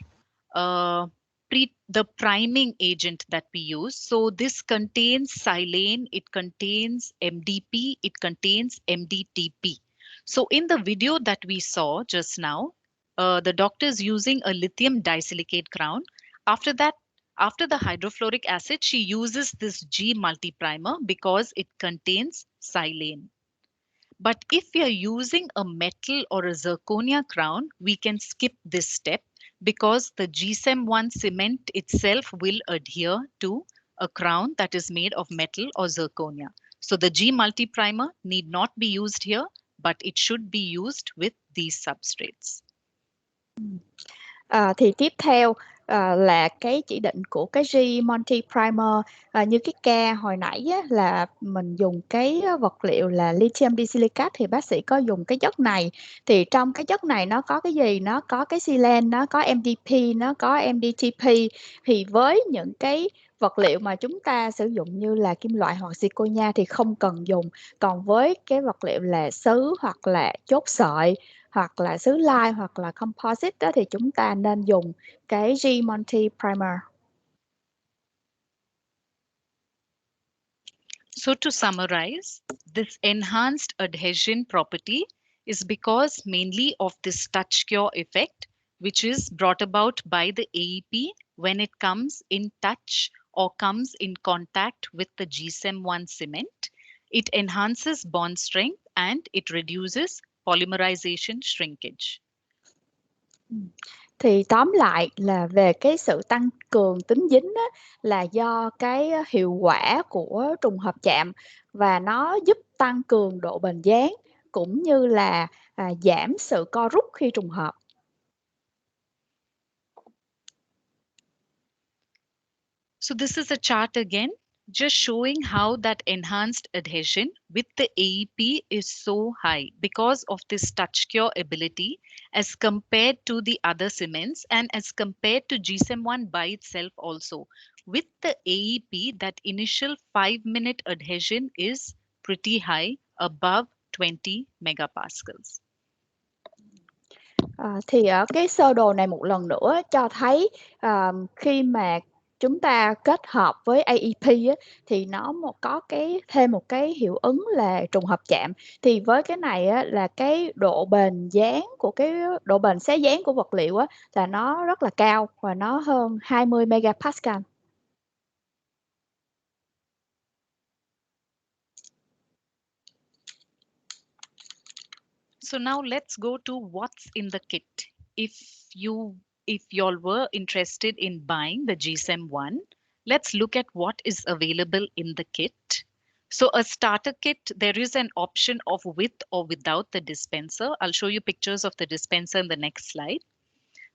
the priming agent that we use. So this contains silane, it contains MDP, it contains MDTP. So in the video that we saw just now, the doctor is using a lithium disilicate crown. After that, after the hydrofluoric acid, she uses this G multi-primer because it contains silane. But if we are using a metal or a zirconia crown, we can skip this step because the GSEM1 cement itself will adhere to a crown that is made of metal or zirconia. So the G multi-primer need not be used here, but it should be used with these substrates. Thì tiếp theo là cái chỉ định của cái G Multi Primer, như cái ca hồi nãy á, là mình dùng cái vật liệu là lithium disilicate, thì bác sĩ có dùng cái chất này. Thì trong cái chất này nó có cái gì? Nó có cái silane, nó có MDP, nó có MDTP. Thì với những cái vật liệu mà chúng ta sử dụng như là kim loại hoặc zirconia thì không cần dùng. Còn với cái vật liệu là sứ hoặc là chốt sợi hoặc là sứ lai hoặc là composite đó, thì chúng ta nên dùng cái G Multi Primer. So to summarize, this enhanced adhesion property is because mainly of this touch cure effect, which is brought about by the AEP when it comes in touch or comes in contact with the GSEM1 cement. It enhances bond strength and it reduces polymerization shrinkage. Thì tóm lại là về cái sự tăng cường tính dính á, là do cái hiệu quả của trùng hợp chạm và nó giúp tăng cường độ bền dán cũng như là giảm sự co rút khi trùng hợp. So this is a chart again, just showing how that enhanced adhesion with the AEP is so high because of this touch cure ability as compared to the other cements and as compared to GSEM1 by itself also. With the AEP, that initial 5-minute adhesion is pretty high, above 20 megapascals. Thì ở cái sơ đồ này một lần nữa cho thấy khi mà chúng ta kết hợp với AEP á, thì nó có thêm một cái hiệu ứng là trùng hợp chạm. Thì với cái này á, là cái độ bền dán của cái độ bền xé dán của vật liệu á, là nó rất là cao và nó hơn 20 megapascal. So now let's go to what's in the kit. If y'all were interested in buying the GSEM1, let's look at what is available in the kit. So a starter kit, there is an option of with or without the dispenser. I'll show you pictures of the dispenser in the next slide.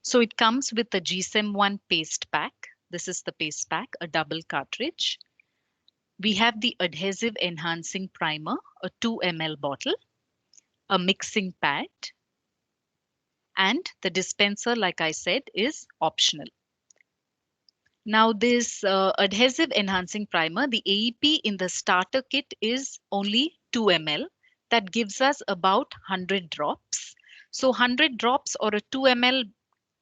So it comes with the GSEM1 paste pack. This is the paste pack, a double cartridge. We have the adhesive enhancing primer, a 2 ml bottle, a mixing pad, and the dispenser, like I said, is optional. Now this adhesive enhancing primer, the AEP in the starter kit is only 2 ml. That gives us about 100 drops. So 100 drops or a 2 ml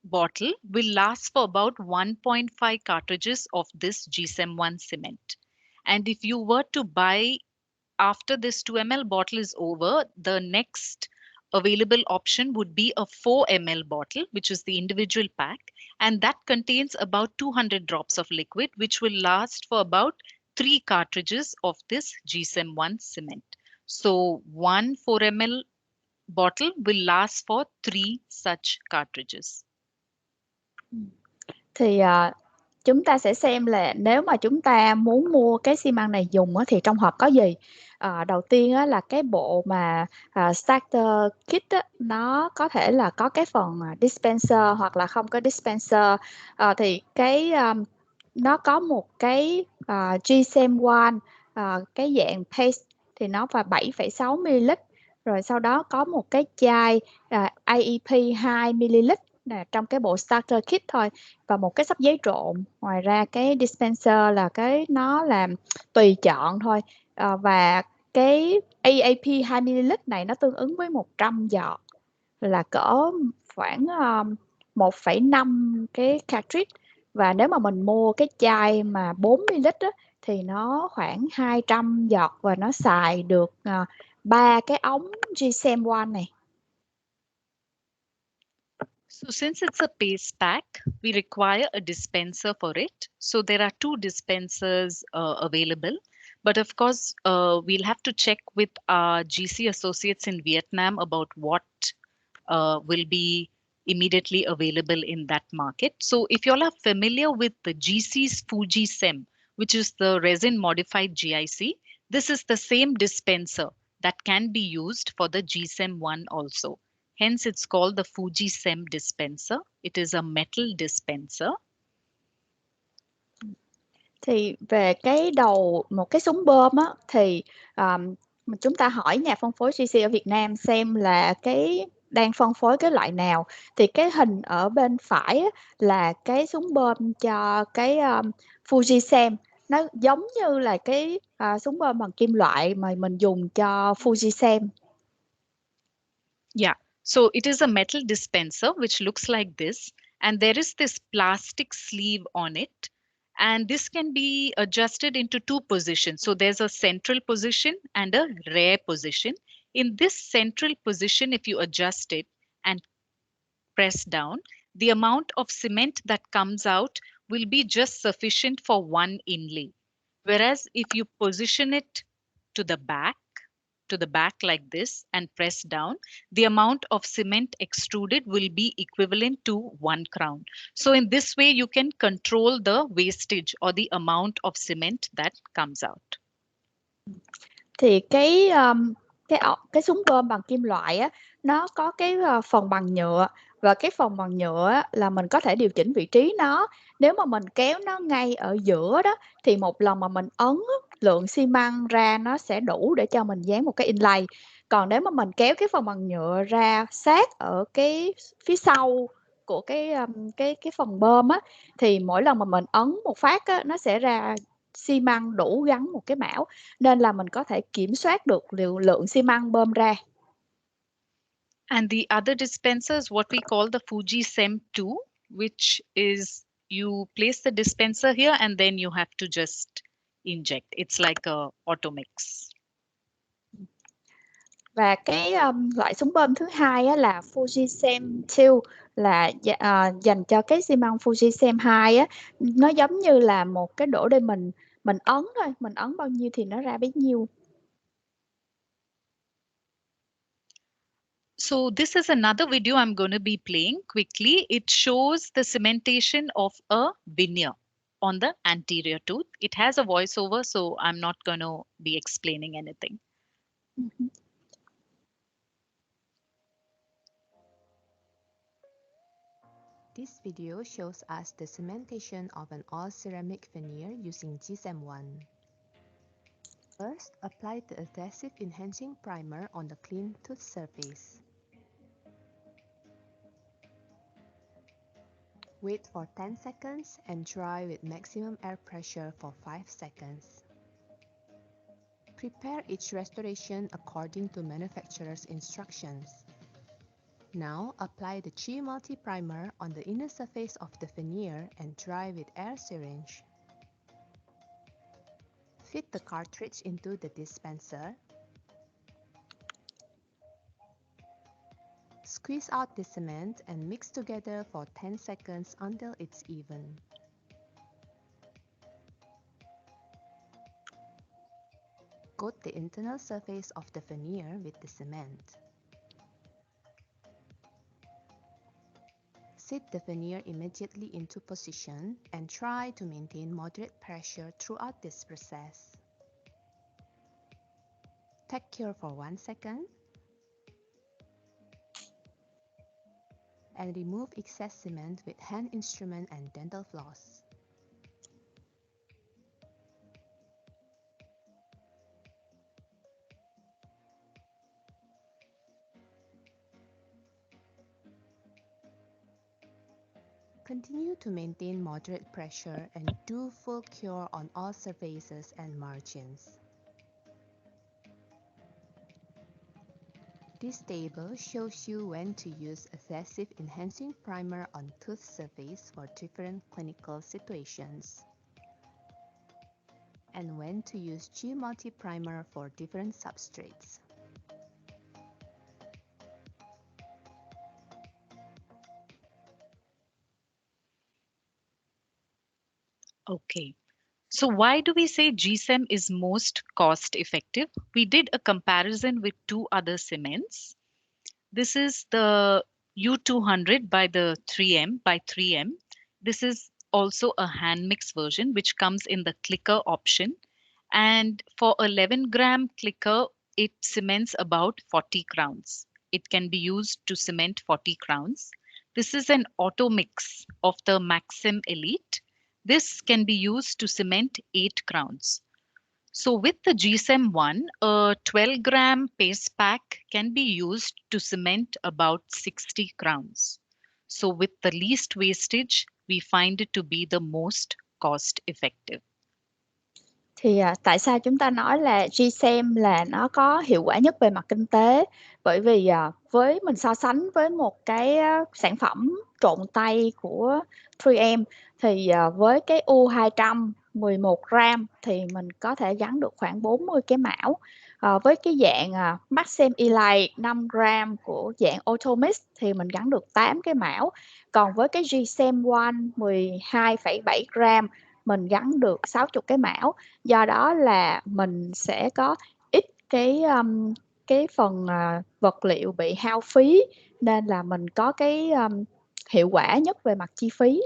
bottle will last for about 1.5 cartridges of this GSEM1 cement. And if you were to buy after this 2 ml bottle is over, the next available option would be a 4 ml bottle, which is the individual pack. And that contains about 200 drops of liquid, which will last for about 3 cartridges of this GSEM1 cement. So one 4 ml bottle will last for 3 such cartridges. Thì chúng ta sẽ xem là nếu mà chúng ta muốn mua cái xi măng này dùng thì trong hộp có gì. Đầu tiên là cái bộ mà starter kit nó có thể là có cái phần dispenser hoặc là không có dispenser. Thì cái nó có một cái GSM1 cái dạng paste thì nó vào 7,6 ml. Rồi sau đó có một cái chai AEP 2 ml trong cái bộ starter kit thôi, và một cái sắp giấy trộn. Ngoài ra cái dispenser là nó làm tùy chọn thôi. Và cái AAP 2 ml này nó tương ứng với 100 giọt, là cỡ khoảng 1,5 cái cartridge. Và nếu mà mình mua cái chai mà 4 ml thì nó khoảng 200 giọt và nó xài được 3 cái ống GSM1 này. So since it's a paste pack, we require a dispenser for it. So there are 2 dispensers available. But of course, we'll have to check with our GC associates in Vietnam about what will be immediately available in that market. So if you all are familiar with the GC's Fuji SEM, which is the resin modified GIC, this is the same dispenser that can be used for the GSEM1 also. Hence, it's called the Fuji SEM dispenser. It is a metal dispenser. Thì về cái đầu một cái súng bơm thì chúng ta hỏi nhà phân phối GC ở Việt Nam xem là cái đang phân phối cái loại nào. Thì cái hình ở bên phải là cái súng bơm cho cái Fuji SEM. Nó giống như là cái súng bơm bằng kim loại mà mình dùng cho Fuji SEM. Yeah, so it is a metal dispenser which looks like this, and there is this plastic sleeve on it. And this can be adjusted into 2 positions. So there's a central position and a rear position. In this central position, if you adjust it and press down, the amount of cement that comes out will be just sufficient for one inlay. Whereas if you position it to the back like this and press down, the amount of cement extruded will be equivalent to 1 crown. So in this way, you can control the wastage or the amount of cement that comes out. Thì cái súng bơm bằng kim loại nó có cái phần bằng nhựa, và cái phần bằng nhựa là mình có thể điều chỉnh vị trí nó. Nếu mà mình kéo nó ngay ở giữa đó thì một lần mà mình ấn lượng xi măng ra nó sẽ đủ để cho mình dán một cái inlay. Còn nếu mà mình kéo cái phần bằng nhựa ra sát ở cái phía sau của cái phần bơm thì mỗi lần mà mình ấn một phát nó sẽ ra xi măng đủ gắn một cái mão, nên là mình có thể kiểm soát được lượng xi măng bơm ra. And the other dispenser is what we call the Fuji SEM 2, which is you place the dispenser here and then you have to just inject. It's like a auto mix. Và cái loại súng bơm thứ hai là Fuji SEM 2, là dành cho cái xi măng Fuji SEM 2 nó giống như là một cái đổ để mình ấn thôi, mình ấn bao nhiêu thì nó ra bấy nhiêu. So this is another video I'm going to be playing quickly. It shows the cementation of a veneer on the anterior tooth. It has a voiceover, so I'm not going to be explaining anything. This video shows us the cementation of an all-ceramic veneer using GSM1. First, apply the adhesive enhancing primer on the clean tooth surface. Wait for 10 seconds and dry with maximum air pressure for 5 seconds. Prepare each restoration according to manufacturer's instructions. Now, apply the G Multi Primer on the inner surface of the veneer and dry with air syringe. Fit the cartridge into the dispenser. Squeeze out the cement and mix together for 10 seconds until it's even. Coat the internal surface of the veneer with the cement. Set the veneer immediately into position and try to maintain moderate pressure throughout this process. Take cure for 1 second and remove excess cement with hand instrument and dental floss. Continue to maintain moderate pressure and do full cure on all surfaces and margins. This table shows you when to use adhesive enhancing primer on tooth surface for different clinical situations, and when to use G multi-primer for different substrates. Okay. So why do we say GSEM is most cost effective? We did a comparison with two other cements. This is the U200 by the 3M. This is also a hand mix version which comes in the clicker option. And for 11-gram clicker, it cements about 40 crowns. It can be used to cement 40 crowns. This is an auto mix of the Maxim Elite. This can be used to cement 8 crowns. So with the GSEM 1, a 12-gram paste pack can be used to cement about 60 crowns. So with the least wastage, we find it to be the most cost effective. Thì tại sao chúng ta nói là GSEM là nó có hiệu quả nhất về mặt kinh tế? Bởi vì với mình so sánh với một cái sản phẩm trộn tay của 3M thì với cái U200 11 gram thì mình có thể gắn được khoảng 40 cái mão. Với cái dạng Maxim Elite 5 gram của dạng Automix thì mình gắn được 8 cái mão. Còn với cái GSEM 1 12,7 gram mình gắn được 60 cái mão. Do đó là mình sẽ có ít cái phần vật liệu bị hao phí, nên là mình có cái hiệu quả nhất về mặt chi phí.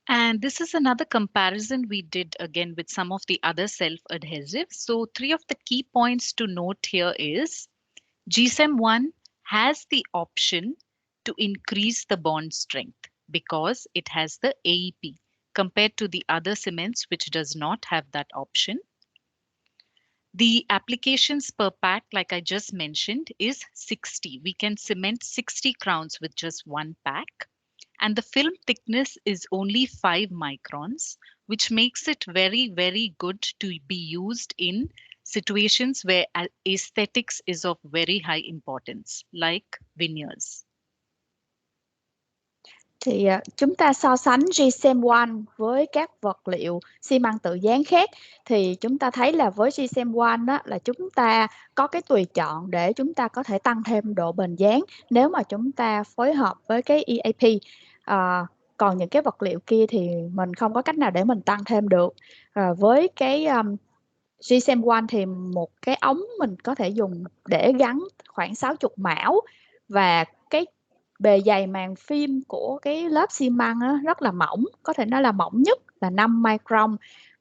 And this is another comparison we did again with some of the other self-adhesives. So 3 of the key points to note here is GSEM 1 has the option to increase the bond strength because it has the AEP compared to the other cements which does not have that option. The applications per pack, like I just mentioned, is 60. We can cement 60 crowns with just one pack. And the film thickness is only 5 microns, which makes it very, very good to be used in situations where aesthetics is of very high importance, like veneers. Thì chúng ta so sánh GSEM 1 với các vật liệu xi măng tự dán khác thì chúng ta thấy là với GSEM 1 đó là chúng ta có cái tùy chọn để chúng ta có thể tăng thêm độ bền dán nếu mà chúng ta phối hợp với cái EAP. Còn những cái vật liệu kia thì mình không có cách nào để mình tăng thêm được. Với cái GSEM 1 thì một cái ống mình có thể dùng để gắn khoảng 60 mão, và cái bề dày màng phim của cái lớp xi măng rất là mỏng, có thể nói là mỏng nhất là 5 micron,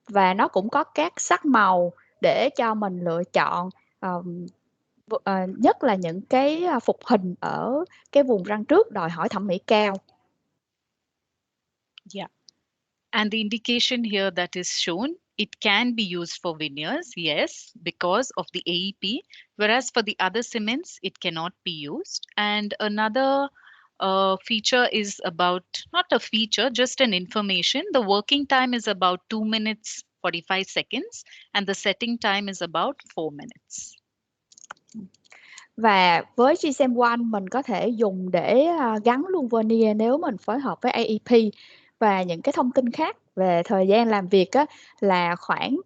và nó cũng có các sắc màu để cho mình lựa chọn, nhất là những cái phục hình ở cái vùng răng trước đòi hỏi thẩm mỹ cao. Yeah. And the indication here that is shown, it can be used for veneers, yes, because of the AEP, whereas for the other cements, it cannot be used. And another feature is about, not a feature, just an information. The working time is about 2 minutes 45 seconds and the setting time is about 4 minutes. Và với GSEM 1 mình có thể dùng để gắn luôn veneer nếu mình phối hợp với AEP. Và những cái thông tin khác về thời gian làm việc á, là khoảng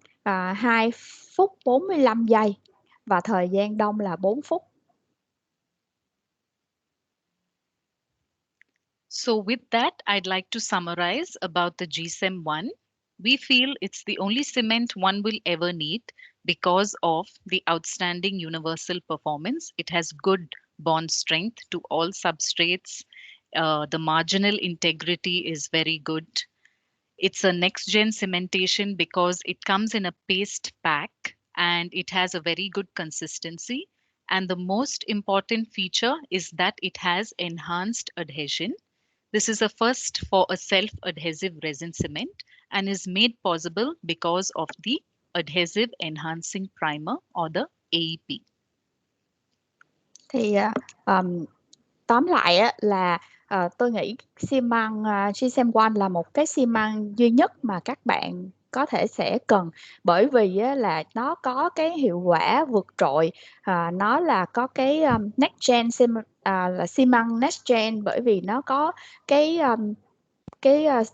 2 phút 45 giây và thời gian đông là 4 phút. So with that, I'd like to summarize about the GSEM1. We feel it's the only cement one will ever need because of the outstanding universal performance. It has good bond strength to all substrates. The marginal integrity is very good. It's a next-gen cementation because it comes in a paste pack and it has a very good consistency. And the most important feature is that it has enhanced adhesion. This is a first for a self-adhesive resin cement and is made possible because of the adhesive enhancing primer or the AEP. Thì tóm lại á, là tôi nghĩ xi măng GSEM1 là một cái xi măng duy nhất mà các bạn có thể sẽ cần, bởi vì á, là nó có cái hiệu quả vượt trội, nó là có cái next gen là xi măng next gen, bởi vì nó có cái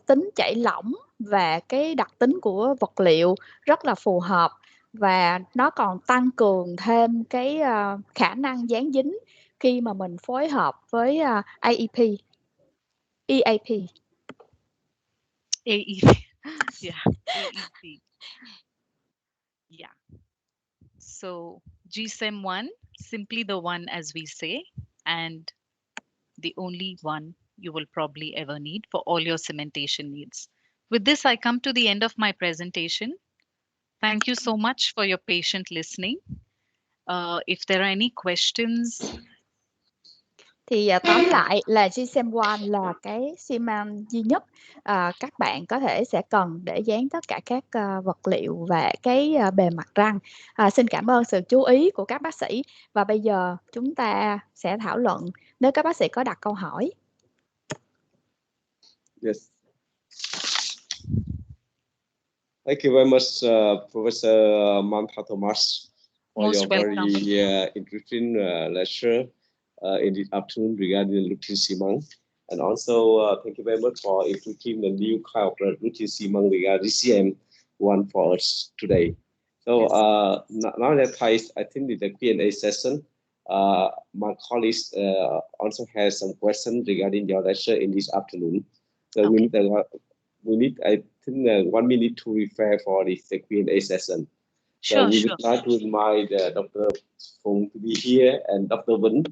tính chảy lỏng và cái đặc tính của vật liệu rất là phù hợp, và nó còn tăng cường thêm cái khả năng dán dính khi mà mình phối hợp với EAP. AEP. Yeah, AEP. Yeah. So GSEM1, simply the one as we say, and the only one you will probably ever need for all your cementation needs. With this, I come to the end of my presentation. Thank you so much for your patient listening. If there are any questions. Thì tóm lại là GSEM1 là cái xi măng duy nhất các bạn có thể sẽ cần để dán tất cả các vật liệu và cái bề mặt răng. Xin cảm ơn sự chú ý của các bác sĩ, và bây giờ chúng ta sẽ thảo luận nếu các bác sĩ có đặt câu hỏi. Yes. Thank you very much, Professor Măng Thomas, for Most your welcome. very interesting lecture in this afternoon regarding routine xi măng. And also, thank you very much for introducing the new kind of routine xi măng regarding GSEM1 for us today. So now that I think the Q&A session, my colleagues also has some questions regarding your lecture in this afternoon. So okay. we need I think 1 minute to refer for this Q&A session. So we would like to invite Dr. Phùng to be here and Dr. Vinh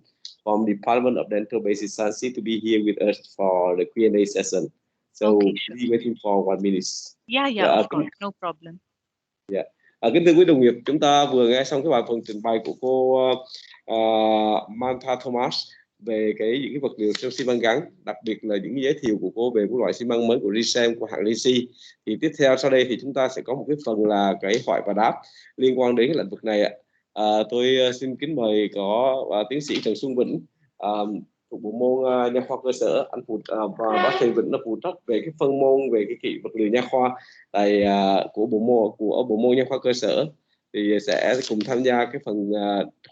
from the Department of Dental Basic Sciences to be here with us for the Q&A session. So be waiting for 1 minute. Yeah, of course, no problem. Yeah. Kính thưa quý đồng nghiệp, chúng ta vừa nghe xong cái bài phần trình bày của cô Măng Thomas về những cái vật liệu trong xi măng gắn, đặc biệt là những giới thiệu của cô về các loại xi măng mới của GSEM của hãng Lisi. Thì tiếp theo sau đây thì chúng ta sẽ có một cái phần là cái hỏi và đáp liên quan đến cái lĩnh vực này ạ. Tôi xin kính mời có tiến sĩ Trần Xuân Vĩnh thuộc bộ môn nha khoa cơ sở, anh và bác sĩ Vĩnh là phụ trách về cái phân môn về cái vật liệu nha khoa của bộ môn nha khoa cơ sở, thì sẽ cùng tham gia cái phần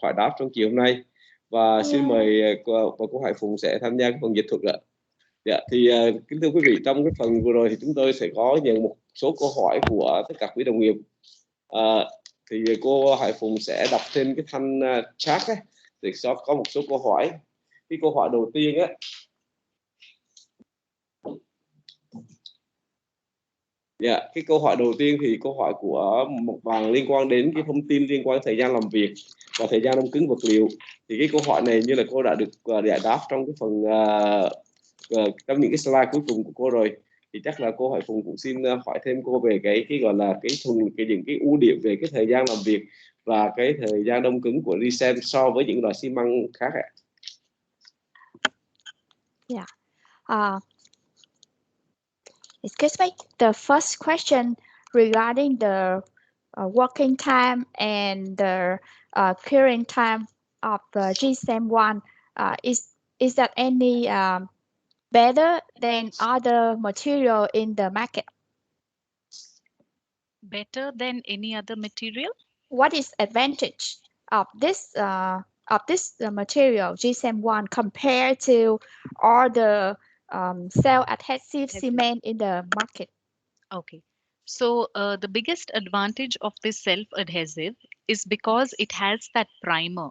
hỏi đáp trong chiều hôm nay. Và xin mời cô Hải Phùng sẽ tham gia cái phần dịch thuật ạ. Dạ, thì kính thưa quý vị, trong cái phần vừa rồi thì chúng tôi sẽ có nhận một số câu hỏi của tất cả quý đồng nghiệp. Thì cô Hải Phùng sẽ đọc trên cái thanh chat ấy, thì có một số câu hỏi. Cái câu hỏi đầu tiên á, cái câu hỏi đầu tiên thì câu hỏi của một bạn liên quan đến cái thông tin liên quan đến thời gian làm việc và thời gian đông cứng vật liệu. Thì cái câu hỏi này như là cô đã được giải đáp trong cái phần trong những cái slide cuối cùng của cô rồi. Thì chắc là cô Hải Phùng cũng xin hỏi thêm cô về cái gọi là những cái ưu điểm về cái thời gian làm việc và cái thời gian đông cứng của GSEM so với những loại xi măng khác ạ. Excuse me, the first question regarding the working time and the curing time of the GSEM1, is that any better than other material in the market? Better than any other material? What is advantage of this material GSEM1 compared to other cell adhesive cement in the market? Okay. So the biggest advantage of this self-adhesive is because it has that primer.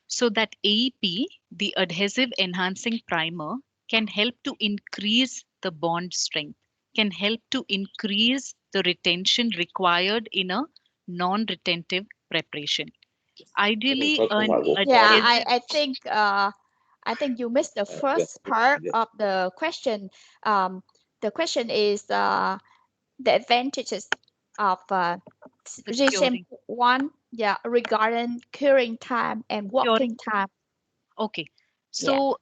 So that AEP, the adhesive enhancing primer, can help to increase the bond strength, can help to increase the retention required in a non-retentive preparation. Ideally, an Yeah, adhesive. I think you missed the first part of the question. The question is the advantages of Curing. GSM1, yeah, regarding curing time and working time. Okay. So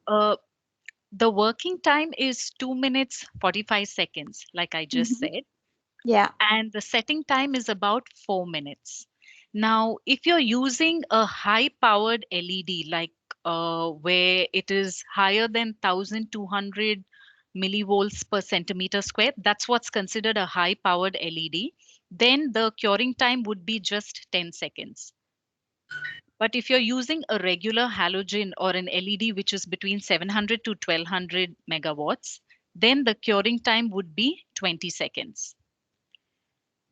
the working time is 2 minutes 45 seconds, like I just said. Yeah. And the setting time is about 4 minutes. Now, if you're using a high powered LED, like where it is higher than 1200 millivolts per centimeter square, that's what's considered a high powered LED, then the curing time would be just 10 seconds. But if you're using a regular halogen or an LED, which is between 700 to 1200 megawatts, then the curing time would be 20 seconds.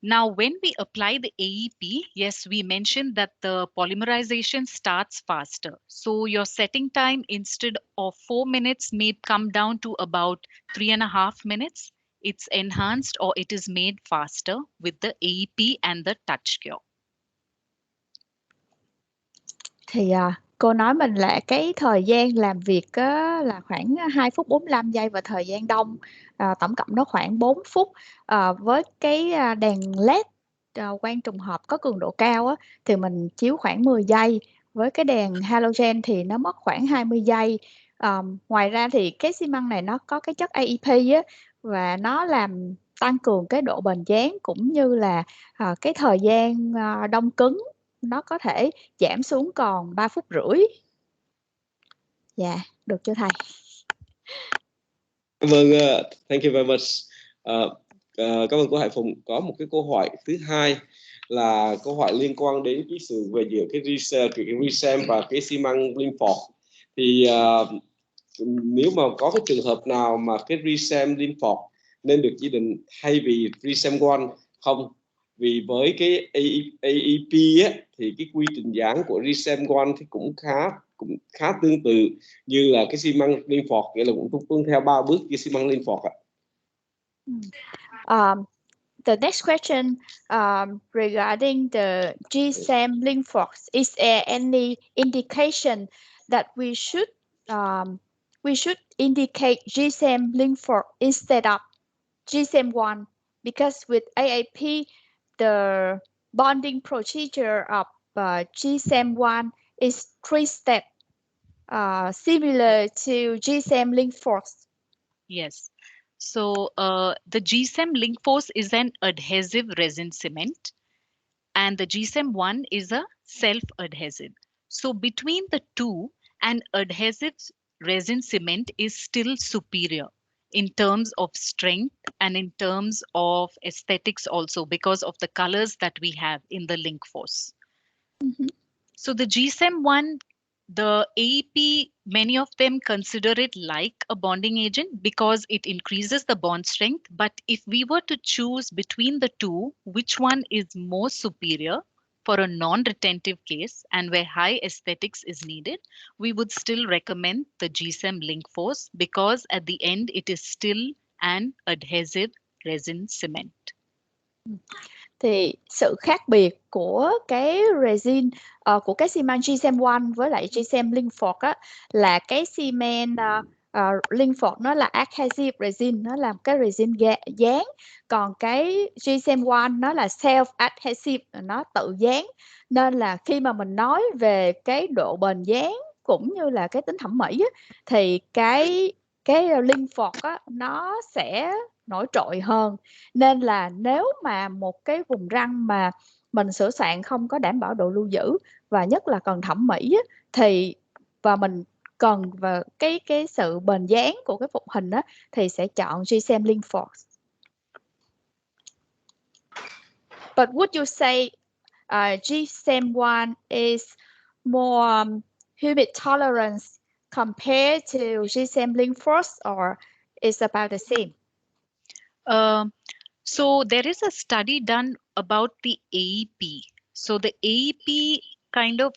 Now, when we apply the AEP, yes, we mentioned that the polymerization starts faster. So your setting time instead of 4 minutes may come down to about 3.5 minutes. It's enhanced or it is made faster with the AEP and the touch cure. Thì cô nói mình là cái thời gian làm việc á, là khoảng 2 phút 45 giây và thời gian đông tổng cộng nó khoảng 4 phút. Với cái đèn LED quang trùng hợp có cường độ cao á, thì mình chiếu khoảng 10 giây. Với cái đèn halogen thì nó mất khoảng 20 giây. Ngoài ra thì cái xi măng này nó có cái chất AEP á, và nó làm tăng cường cái độ bền dán cũng như là cái thời gian đông cứng nó có thể giảm xuống còn 3 phút rưỡi. Dạ, được chưa thầy? Vâng, thank you very much. Cảm ơn cô Hải Phùng. Có một cái câu hỏi thứ hai là câu hỏi liên quan đến cái sự về giữa cái ReSam và cái xi măng Linford. Thì nếu mà có cái trường hợp nào mà cái ReSam Linford nên được chỉ định thay vì ReSam One không? Vì với cái AEP á, thì cái quy trình dán của ReSam One thì cũng khá tương tự như là cái xi măng Linford, nghĩa là cũng tuân theo 3 bước như xi măng Linford ạ. The next question regarding the GSM Linford, is there any indication that we should indicate GSM Linford instead of GSM one? Because with AAP, the bonding procedure of GSM one is 3 steps, similar to GSM Linford. Yes. So the GSM Linkforce is an adhesive resin cement, and the GSM 1 is a self-adhesive. So between the two, an adhesive resin cement is still superior in terms of strength and in terms of aesthetics also, because of the colors that we have in the Linkforce. So the GSM 1, the AEP, many of them consider it like a bonding agent because it increases the bond strength. But if we were to choose between the two, which one is more superior for a non-retentive case and where high aesthetics is needed, we would still recommend the GSM Linkforce because at the end it is still an adhesive resin cement. Thì sự khác biệt của cái resin của cái xi măng GSM One với lại GSM Linford á, là cái xi men Linford nó là adhesive resin, nó là cái resin dán, còn cái GSM One nó là self adhesive, nó tự dán. Nên là khi mà mình nói về cái độ bền dán cũng như là cái tính thẩm mỹ á, thì cái Linford á, nó sẽ nổi trội hơn. Nên là nếu mà một cái vùng răng mà mình sửa soạn không có đảm bảo độ lưu giữ và nhất là cần thẩm mỹ á, thì và mình cần và cái sự bền dán của cái phục hình á, thì sẽ chọn GSM Linford. But would you say GSM One is more humid tolerance compared to GSM Linford, or is about the same? So there is a study done about the AEP. So the AEP kind of,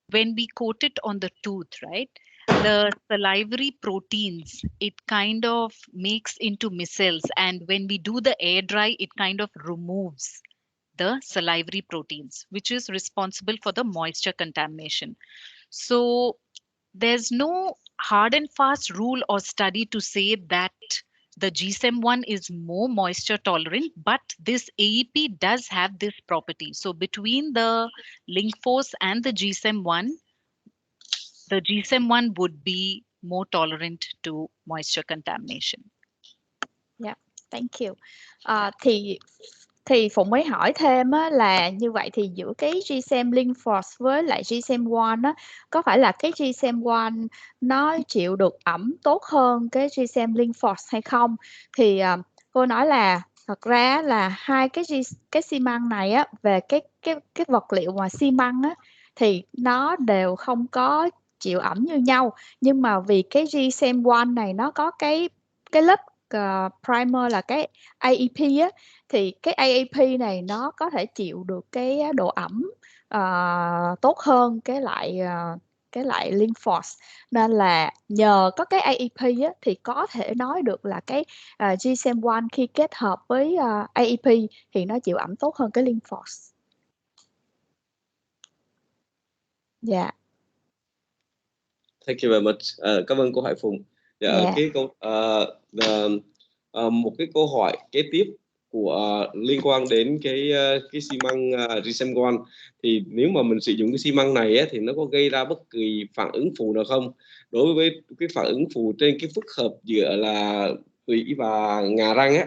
when we coat it on the tooth, right? The salivary proteins, it kind of makes into micelles. And when we do the air dry, it kind of removes the salivary proteins, which is responsible for the moisture contamination. So there's no hard and fast rule or study to say that the GSM1 is more moisture tolerant, but this AEP does have this property. So between the link force and the GSM1 would be more tolerant to moisture contamination. Yeah, thank you. Thì Phụng mới hỏi thêm á, là như vậy thì giữa cái GSM Link Force với lại GSM1 á, có phải là cái GSM1 nó chịu được ẩm tốt hơn cái GSM Link Force hay không? Thì cô nói là thật ra là hai cái xi măng này á, về cái vật liệu mà xi măng á, thì nó đều không có chịu ẩm như nhau, nhưng mà vì cái GSM1 này nó có cái lớp primer là cái AEP á, thì cái AEP này nó có thể chịu được cái độ ẩm tốt hơn cái lại Link Force, nên là nhờ có cái AEP á, thì có thể nói được là cái GSM1 khi kết hợp với AEP thì nó chịu ẩm tốt hơn cái Link Force. Dạ. Thank you very much. Cảm ơn cô Hải Phùng. Cái câu một cái câu hỏi kế tiếp của liên quan đến cái xi măng GSM1, thì nếu mà mình sử dụng cái xi măng này á, thì nó có gây ra bất kỳ phản ứng phụ nào không? Đối với cái phản ứng phụ trên cái phức hợp giữa là tủy và ngà răng á,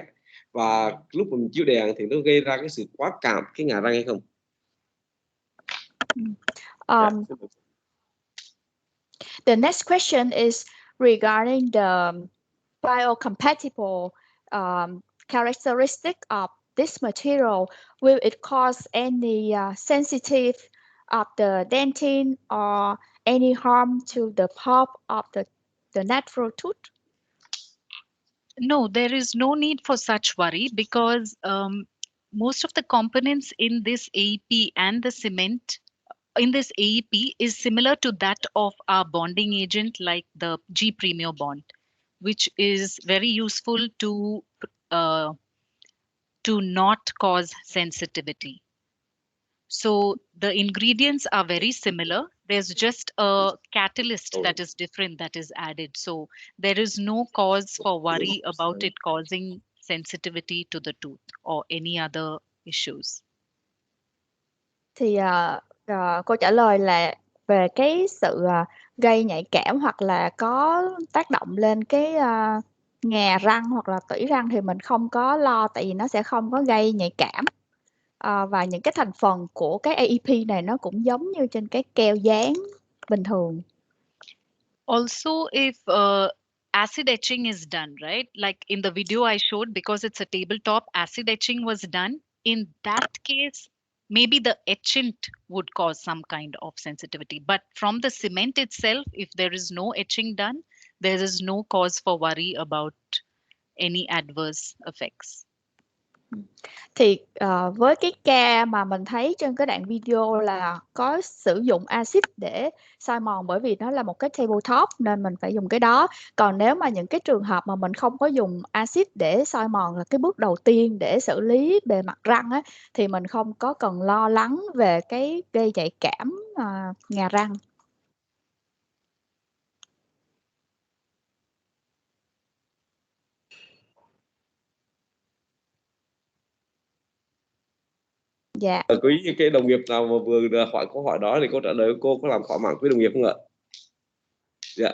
và lúc mình chiếu đèn thì nó gây ra cái sự quá cảm cái ngà răng hay không? The next question is regarding the biocompatible characteristic of this material. Will it cause any sensitive of the dentin or any harm to the pulp of the natural tooth? No, there is no need for such worry, because most of the components in this AEP and the cement in this AEP is similar to that of our bonding agent, like the G Premio bond, which is very useful to not cause sensitivity. So the ingredients are very similar. There's just a catalyst that is different that is added. So there is no cause for worry about it causing sensitivity to the tooth or any other issues. Thì cô trả lời là về cái sự gây nhạy cảm hoặc là có tác động lên cái ngà răng hoặc là tủy răng thì mình không có lo, tại vì nó sẽ không có gây nhạy cảm. Và những cái thành phần của cái AEP này nó cũng giống như trên cái keo dán bình thường. Also, if acid etching is done, right? Like in the video I showed, because it's a tabletop, acid etching was done. In that case, maybe the etchant would cause some kind of sensitivity. But from the cement itself, if there is no etching done, there is no cause for worry about any adverse effects. Thì với cái ca mà mình thấy trên cái đoạn video là có sử dụng axit để soi mòn, bởi vì nó là một cái tabletop nên mình phải dùng cái đó. Còn nếu mà những cái trường hợp mà mình không có dùng axit để soi mòn, là cái bước đầu tiên để xử lý bề mặt răng á, thì mình không có cần lo lắng về cái gây nhạy cảm ngà răng. Dạ. Quý cái đồng nghiệp nào mà vừa hỏi câu hỏi đó thì cô trả lời cô có làm thỏa mãn quý đồng nghiệp không ạ? Dạ,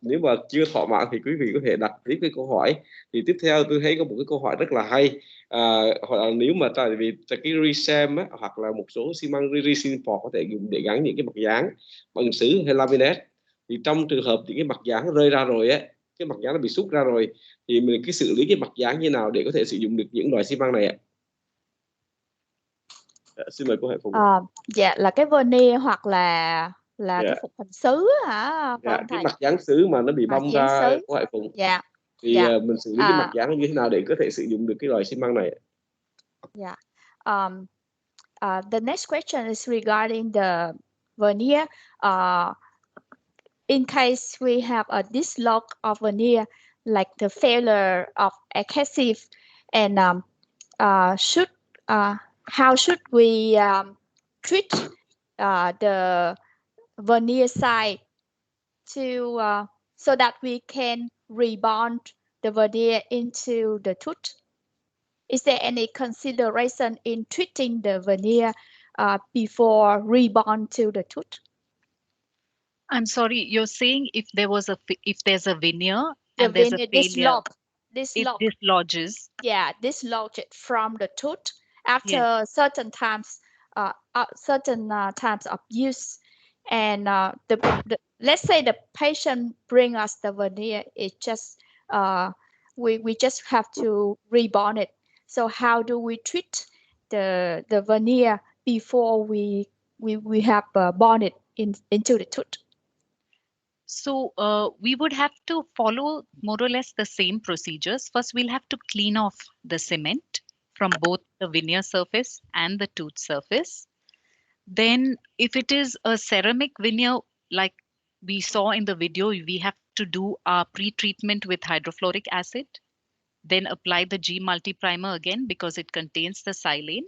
nếu mà chưa thỏa mãn thì quý vị có thể đặt tiếp cái câu hỏi. Thì tiếp theo tôi thấy có một cái câu hỏi rất là hay, hoặc là nếu mà tại vì cái resem á, hoặc là một số xi măng resin có thể dùng để gắn những cái mặt dán bằng sứ hay laminate, thì trong trường hợp những cái mặt dán rơi ra rồi á, cái mặt dán nó bị xúc ra rồi, thì mình cái xử lý cái mặt dán như nào để có thể sử dụng được những loại xi măng này ạ? Xin mời cô Hải Phùng. Dạ, là cái vernier hoặc là cái phục hình sứ hả? Dạ, cái mặt dán sứ mà nó bị bong ra, cô Hải Phùng. Dạ. Thì mình xử lý cái mặt dán như thế nào để có thể sử dụng được cái loại xi măng này? The next question is regarding the veneer. In case we have a dislodge of veneer, like the failure of adhesive, and how should we treat the veneer side to so that we can rebond the veneer into the tooth? Is there any consideration in treating the veneer before rebond to the tooth? I'm sorry, you're saying if there's a veneer the and there's a failure, it dislodges. Yeah, dislodge it from the tooth after certain times, times of use, and let's say the patient bring us the veneer. It just we just have to rebond it. So how do we treat the veneer before we have bond it into the tooth? So we would have to follow more or less the same procedures. First, we'll have to clean off the cement from both the veneer surface and the tooth surface. Then if it is a ceramic veneer, like we saw in the video, we have to do our pre-treatment with hydrofluoric acid, then apply the G multi-primer again because it contains the silane.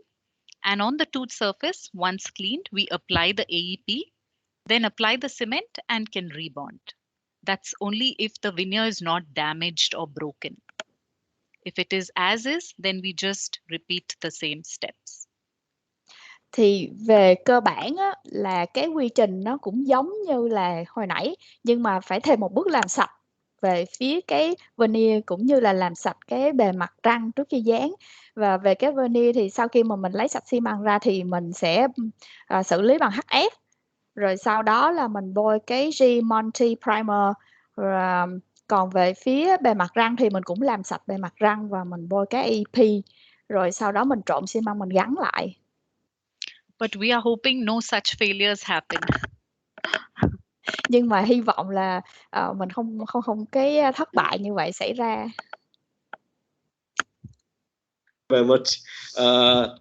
And on the tooth surface, once cleaned, we apply the AEP, then apply the cement and can rebond. That's only if the veneer is not damaged or broken. If it is as is, then we just repeat the same steps. Thì về cơ bản á, là cái quy trình nó cũng giống như là hồi nãy, nhưng mà phải thêm một bước làm sạch về phía cái veneer cũng như là làm sạch cái bề mặt răng trước khi dán. Và về cái veneer thì sau khi mà mình lấy sạch xi măng ra thì mình sẽ xử lý bằng HF, rồi sau đó là mình bôi cái G Multi Primer. Rồi, còn về phía bề mặt răng thì mình cũng làm sạch bề mặt răng và mình bôi cái EP, rồi sau đó mình trộn xi măng mình gắn lại. But we are hoping no such failures happen. Nhưng mà hy vọng là mình không cái thất bại như vậy xảy ra. Very much.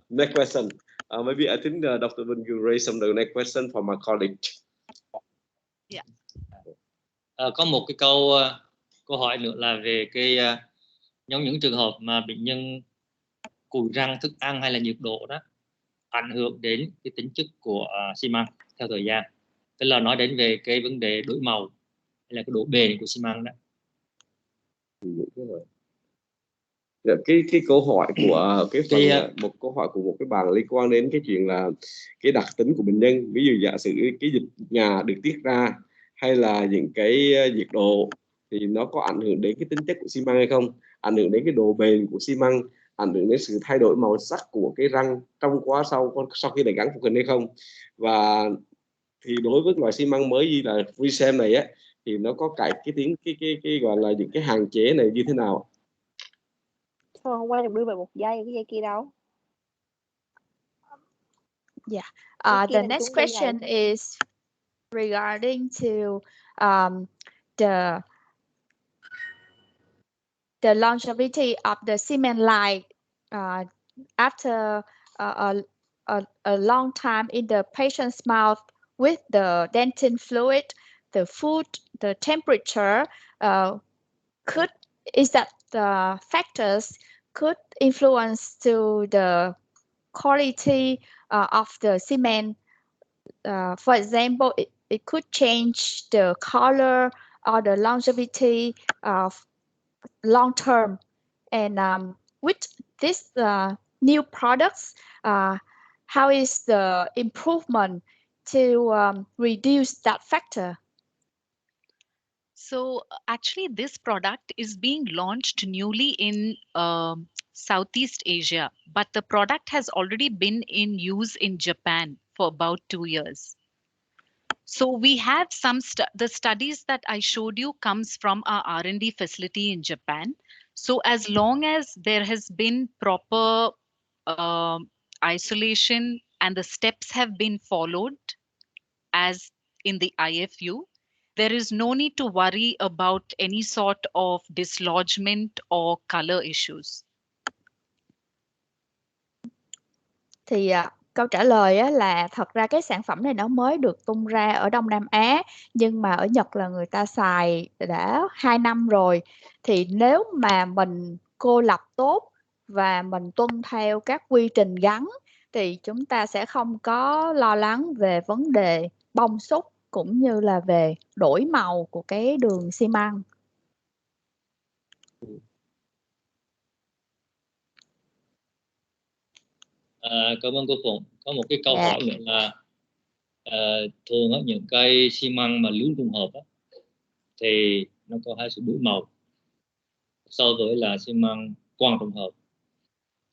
Next question. Maybe I think Dr. Vinh will raise some the next question for my colleague. Yeah. Có một cái câu hỏi nữa là về cái nhóm những trường hợp mà bệnh nhân cùi răng, thức ăn hay là nhiệt độ đó ảnh hưởng đến cái tính chất của xi măng theo thời gian. Tức là nói đến về cái vấn đề đổi màu hay là cái độ bền của xi măng đó. Cái câu hỏi của một câu hỏi của một cái bạn liên quan đến cái chuyện là cái đặc tính của bệnh nhân, ví dụ giả sử cái dịch nhà được tiết ra hay là những cái nhiệt độ thì nó có ảnh hưởng đến cái tính chất của xi măng hay không, ảnh hưởng đến cái độ bền của xi măng, ảnh hưởng đến sự thay đổi màu sắc của cái răng trong quá sau khi đã gắn phục hình hay không. Và thì đối với loại xi măng mới như là FreeSem này á thì nó có cái gọi là những cái hạn chế này như thế nào? Thôi hôm qua được đưa về một dây, cái dây kia đâu? Yeah. The next question is regarding to the longevity of the cement line after a long time in the patient's mouth with the dentin fluid, the food, the temperature. Is that the factors could influence to the quality of the cement? For example, it could change the color or the longevity of long term. And with this new products, how is the improvement to reduce that factor? So actually this product is being launched newly in Southeast Asia, but the product has already been in use in Japan for about 2 years. So we have the studies that I showed you comes from our R&D facility in Japan. So as long as there has been proper isolation and the steps have been followed as in the IFU, there is no need to worry about any sort of dislodgement or color issues. Thì câu trả lời á, là thật ra cái sản phẩm này nó mới được tung ra ở Đông Nam Á, nhưng mà ở Nhật là người ta xài đã 2 năm rồi. Thì nếu mà mình cô lập tốt và mình tuân theo các quy trình gắn thì chúng ta sẽ không có lo lắng về vấn đề bong xúc cũng như là về đổi màu của cái đường xi măng. Cảm ơn cô Phụng. Có một cái câu hỏi nữa là thường những cây xi măng mà lưỡng trùng hợp thì nó có hai sự đổi màu so với là xi măng quang trùng hợp.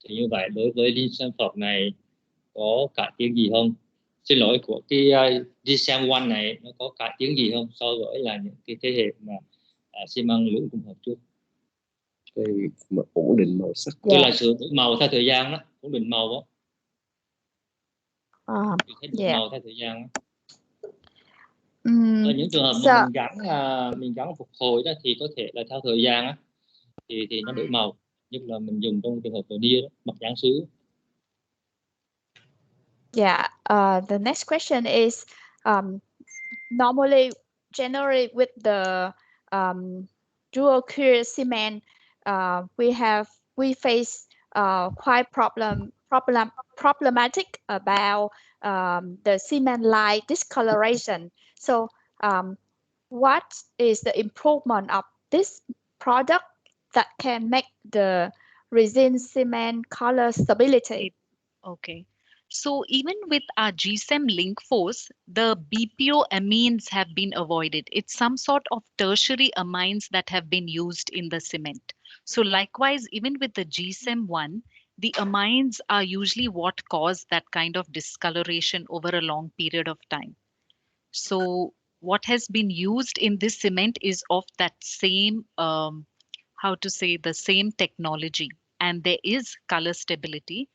Thì như vậy đối với sản phẩm này có cải tiến gì không? Xin lỗi, của cái GSM1 này nó có cải tiến gì không so với là những cái thế hệ mà xi măng lưỡng trùng hợp trước? Cái ổn định màu sắc, tức là sự đổi màu theo thời gian đó, ổn định màu đó. Màu theo thời gian đó. Những trường hợp mà mình gắn phục hồi đó thì có thể là theo thời gian á thì nó đổi màu, nhưng là mình dùng trong trường hợp veneer mặt dán sứ. Yeah, the next question is generally with the dual cure cement, we face quite problematic about the cement line discoloration. So what is the improvement of this product that can make the resin cement color stability? Okay. So even with our GSM link force, the BPO amines have been avoided. It's some sort of tertiary amines that have been used in the cement. So likewise, even with the GSM1, the amines are usually what cause that kind of discoloration over a long period of time. So what has been used in this cement is of that same, the same technology, and there is color stability.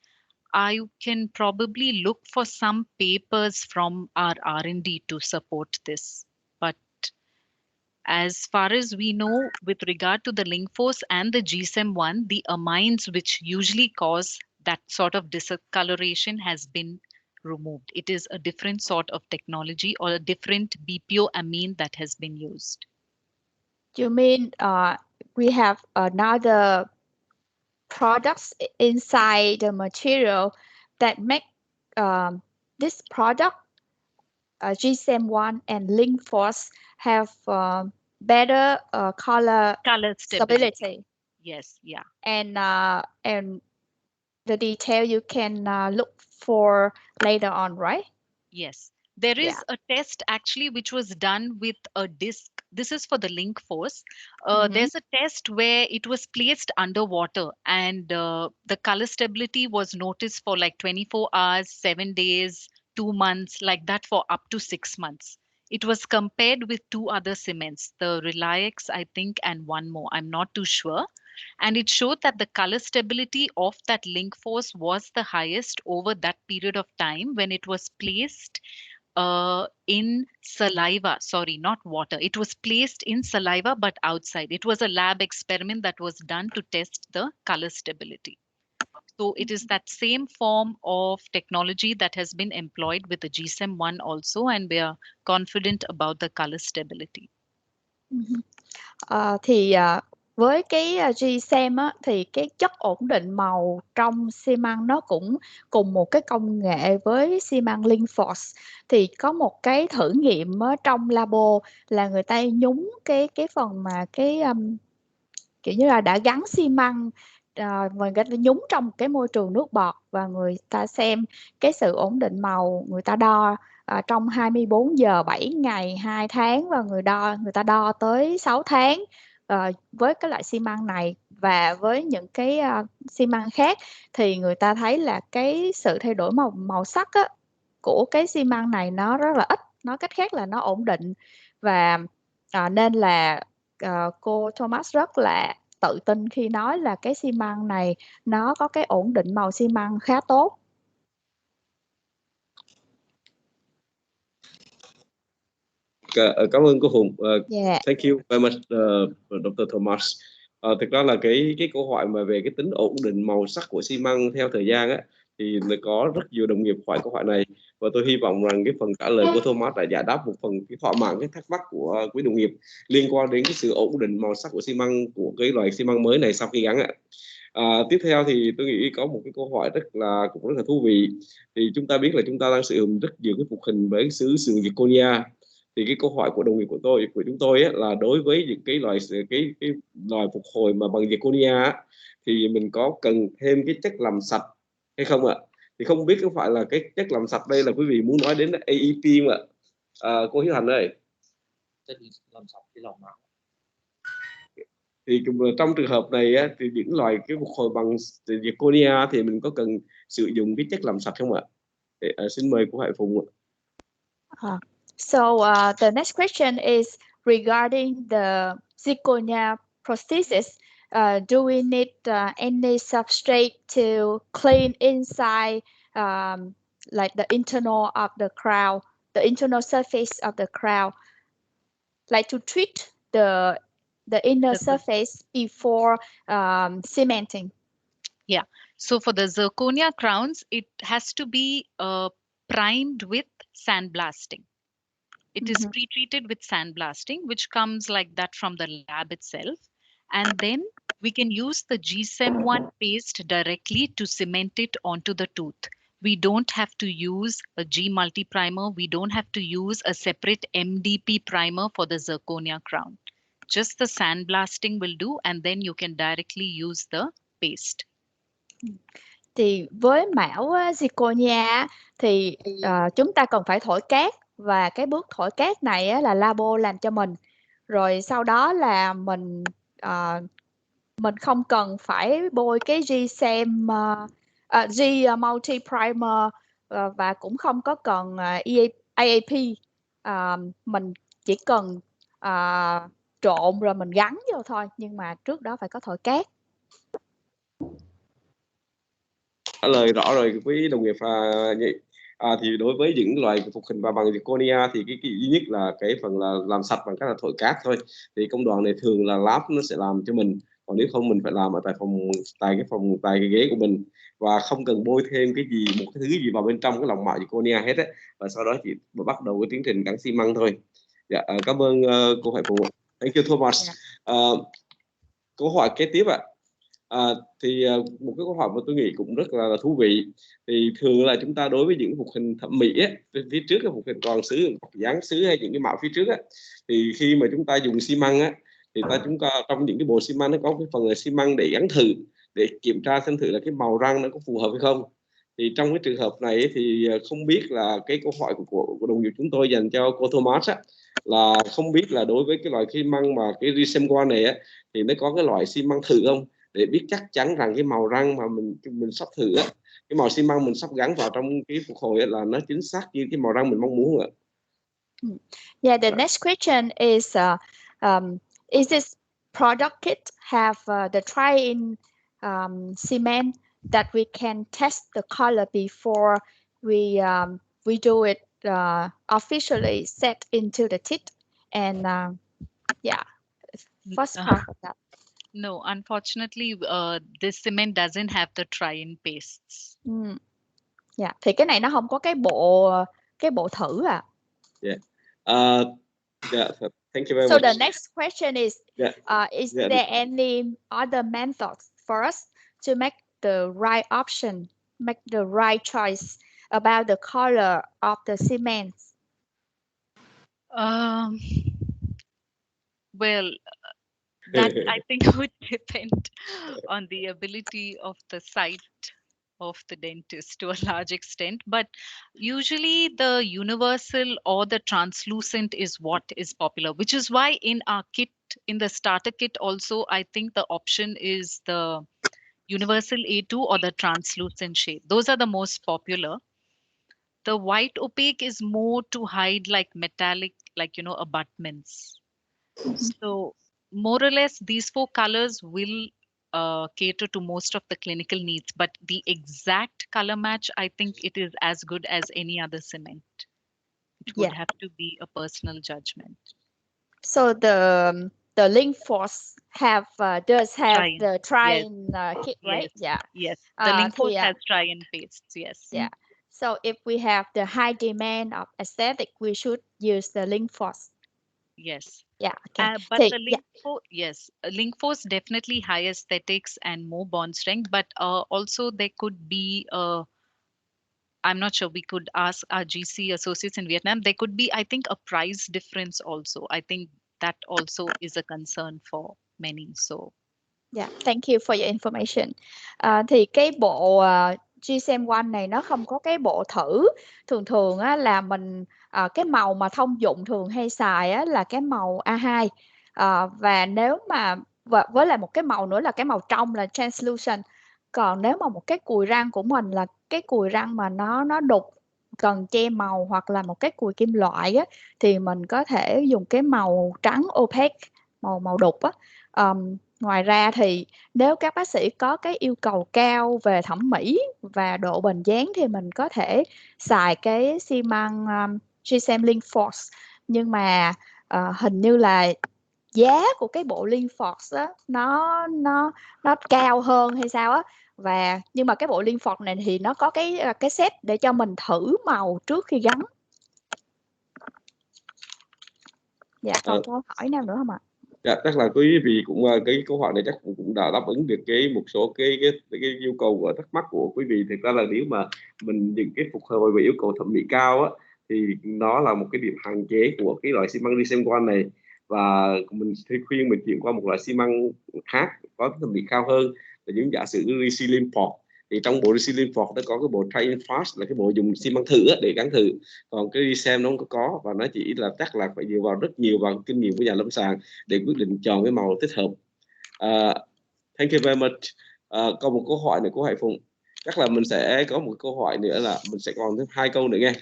I can probably look for some papers from our R&D to support this. But as far as we know, with regard to the link force and the GSM1, the amines which usually cause that sort of discoloration has been removed. It is a different sort of technology or a different BPO amine that has been used. You mean we have another products inside the material that make this product GSM1 and link force have better color stability. Yes, yeah. And the detail you can look for later on, right? Yes. There is a test actually which was done with a disc. This is for the link force. There's a test where it was placed underwater and the color stability was noticed for like 24 hours, 7 days, 2 months, like that for up to 6 months. It was compared with 2 other cements, the Reliax, I think, and one more. I'm not too sure. And it showed that the color stability of that link force was the highest over that period of time when it was placed in saliva. Sorry, not water. It was placed in saliva, but outside. It was a lab experiment that was done to test the color stability. So it is that same form of technology that has been employed with the GSM1 also, and we are confident about the color stability. Với cái GSM á, thì cái chất ổn định màu trong xi măng nó cũng cùng một cái công nghệ với xi măng link force. Thì có một cái thử nghiệm trong labo là người ta nhúng cái phần mà cái kiểu như là đã gắn xi măng và người ta nhúng trong cái môi trường nước bọt và người ta xem cái sự ổn định màu, người ta đo trong 24 giờ, 7 ngày, 2 tháng và người ta đo tới 6 tháng. Với cái loại xi măng này và với những cái xi măng khác thì người ta thấy là cái sự thay đổi màu sắc á, của cái xi măng này nó rất là ít, nói cách khác là nó ổn định. Và nên là cô Thomas rất là tự tin khi nói là cái xi măng này nó có cái ổn định màu xi măng khá tốt. Cảm ơn cô Hùng. Yeah. Thank you very much, Dr. Thomas. Thực ra là cái câu hỏi mà về cái tính ổn định màu sắc của xi măng theo thời gian á, thì có rất nhiều đồng nghiệp hỏi câu hỏi này, và tôi hy vọng rằng cái phần trả lời của Thomas đã giải đáp một phần cái thỏa mãn cái thắc mắc của quý đồng nghiệp liên quan đến cái sự ổn định màu sắc của xi măng của cái loại xi măng mới này sau khi gắn ạ. Tiếp theo thì tôi nghĩ có một cái câu hỏi cũng rất là thú vị. Thì chúng ta biết là chúng ta đang sử dụng rất nhiều cái phục hình với sứ zirconia. Thì cái câu hỏi của đồng nghiệp của chúng tôi ấy, là đối với những cái loại phục hồi mà bằng zirconia á, thì mình có cần thêm cái chất làm sạch hay không ạ? Thì không biết có phải là cái chất làm sạch đây là quý vị muốn nói đến AEP không ạ? Cô Hiếu Thành ơi. Chất làm sạch cái lòng nào? Thì trong trường hợp này á, thì những loại cái phục hồi bằng zirconia thì mình có cần sử dụng cái chất làm sạch không ạ? Xin mời cô Hải Phùng ạ. So the next question is regarding the zirconia prosthesis. Do we need any substrate to clean inside, like the internal of the crown, the internal surface of the crown, like to treat the inner surface before cementing? Yeah. So for the zirconia crowns, it has to be primed with sandblasting. It is pre-treated with sandblasting, which comes like that from the lab itself. And then we can use the GSEM1 paste directly to cement it onto the tooth. We don't have to use a G multi primer. We don't have to use a separate MDP primer for the zirconia crown. Just the sandblasting will do, and then you can directly use the paste. Thì với mão zirconia thì chúng ta cần phải thổi cát, và cái bước thổi cát này là labo làm cho mình. Rồi sau đó là mình không cần phải bôi cái GSEM G multi primer, và cũng không có cần AAP. Mình chỉ cần trộn rồi mình gắn vô thôi, nhưng mà trước đó phải có thổi cát. Trả lời rõ rồi quý đồng nghiệp. Thì đối với những loại phục hình và bằng zirconia thì cái duy nhất là cái phần là làm sạch bằng cách là thổi cát thôi. Thì công đoạn này thường là lab nó sẽ làm cho mình, còn nếu không mình phải làm ở tại cái ghế của mình, và không cần bôi thêm một cái thứ gì vào bên trong cái lòng mạo zirconia hết á, và sau đó chỉ bắt đầu cái tiến trình gắn xi măng thôi. Dạ, cảm ơn cô Hải Phùng. Thank you Thomas. Câu hỏi kế tiếp ạ. Thì một cái câu hỏi mà tôi nghĩ cũng rất là thú vị. Thì thường là chúng ta đối với những phục hình thẩm mỹ á, phía trước cái phục hình toàn sứ, dáng sứ hay những cái mạo phía trước á, thì khi mà chúng ta dùng xi măng á, thì chúng ta trong những cái bộ xi măng nó có cái phần là xi măng để gắn thử, để kiểm tra xem thử là cái màu răng nó có phù hợp hay không. Thì trong cái trường hợp này thì không biết là cái câu hỏi của đồng nghiệp chúng tôi dành cho cô Thomas á, là không biết là đối với cái loại xi măng mà cái GSEM1 này á, thì nó có cái loại xi măng thử không, để biết chắc chắn rằng cái màu răng mà mình sắp thử á, cái màu xi măng mình sắp gắn vào trong cái phục hồi á, là nó chính xác như cái màu răng mình mong muốn ạ. Yeah, the next question is this product kit have the try-in cement that we can test the color before we do it officially set into the teeth? And yeah, first part of that. No, unfortunately, this cement doesn't have the try-in pastes. Yeah, thì cái này nó không có cái bộ thử à. Yeah. Yeah. Thank you very So much. the next question is there any other methods for us to make the right option, make the right choice about the color of the cement? Well, that I think would depend on the ability of the site of the dentist to a large extent, but usually the universal or the translucent is what is popular, which is why in our kit, in the starter kit also, I think the option is the universal A2 or the translucent shade. Those are the most popular. The white opaque is more to hide like metallic, like, abutments. So more or less these four colors will cater to most of the clinical needs, but the exact color match, I think it is as good as any other cement. It would have to be a personal judgment. So the link force does have Try and, the try-in kit, right? Yes. The link force has try and pastes. Yes. Yeah. So if we have the high demand of aesthetic, we should use the link force. Yes. Yeah. Okay. But the link force, yes, link force definitely high aesthetics and more bond strength. But also there could be I'm not sure. We could ask our GC associates in Vietnam. There could be, I think, a price difference also. I think that also is a concern for many. So, yeah, thank you for your information. Thì cái bộ GSM One này nó không có cái bộ thử. Thường thường á, là mình cái màu mà thông dụng thường hay xài á, là cái màu A2. Và nếu mà với lại một cái màu nữa là cái màu trong là translucent. Còn nếu mà một cái cùi răng của mình là cái cùi răng mà nó đục cần che màu hoặc là một cái cùi kim loại á, thì mình có thể dùng cái màu trắng opaque, màu đục á. Ngoài ra thì nếu các bác sĩ có cái yêu cầu cao về thẩm mỹ và độ bền dáng thì mình có thể xài cái xi măng GSM Link Force. Nhưng mà hình như là giá của cái bộ Link Force á, nó cao hơn hay sao á. Nhưng mà cái bộ Link Force này thì nó có cái set để cho mình thử màu trước khi gắn. Dạ, còn câu hỏi nào nữa không ạ? Dạ, chắc là quý vị cũng cái câu hỏi này chắc cũng đã đáp ứng được một số cái yêu cầu và thắc mắc của quý vị. Thực ra là nếu mà mình những cái phục hồi về yêu cầu thẩm mỹ cao á, thì nó là một cái điểm hạn chế của cái loại xi măng GSM One này, và mình sẽ khuyên mình chuyển qua một loại xi măng khác có thẩm mỹ cao hơn, là những giả sử Resilient Port. Thì trong bộ Resilient Port nó có cái bộ Try-in Fast là cái bộ dùng xi măng thử để gắn thử, còn cái GSM nó không có, và nó chỉ là chắc là phải dựa vào rất nhiều vào kinh nghiệm của nhà lâm sàng để quyết định chọn cái màu thích hợp. Thank you very much. Còn một câu hỏi nữa của Hải Phụng, chắc là mình sẽ có một câu hỏi nữa, là mình sẽ còn thêm 2 câu nữa nghe.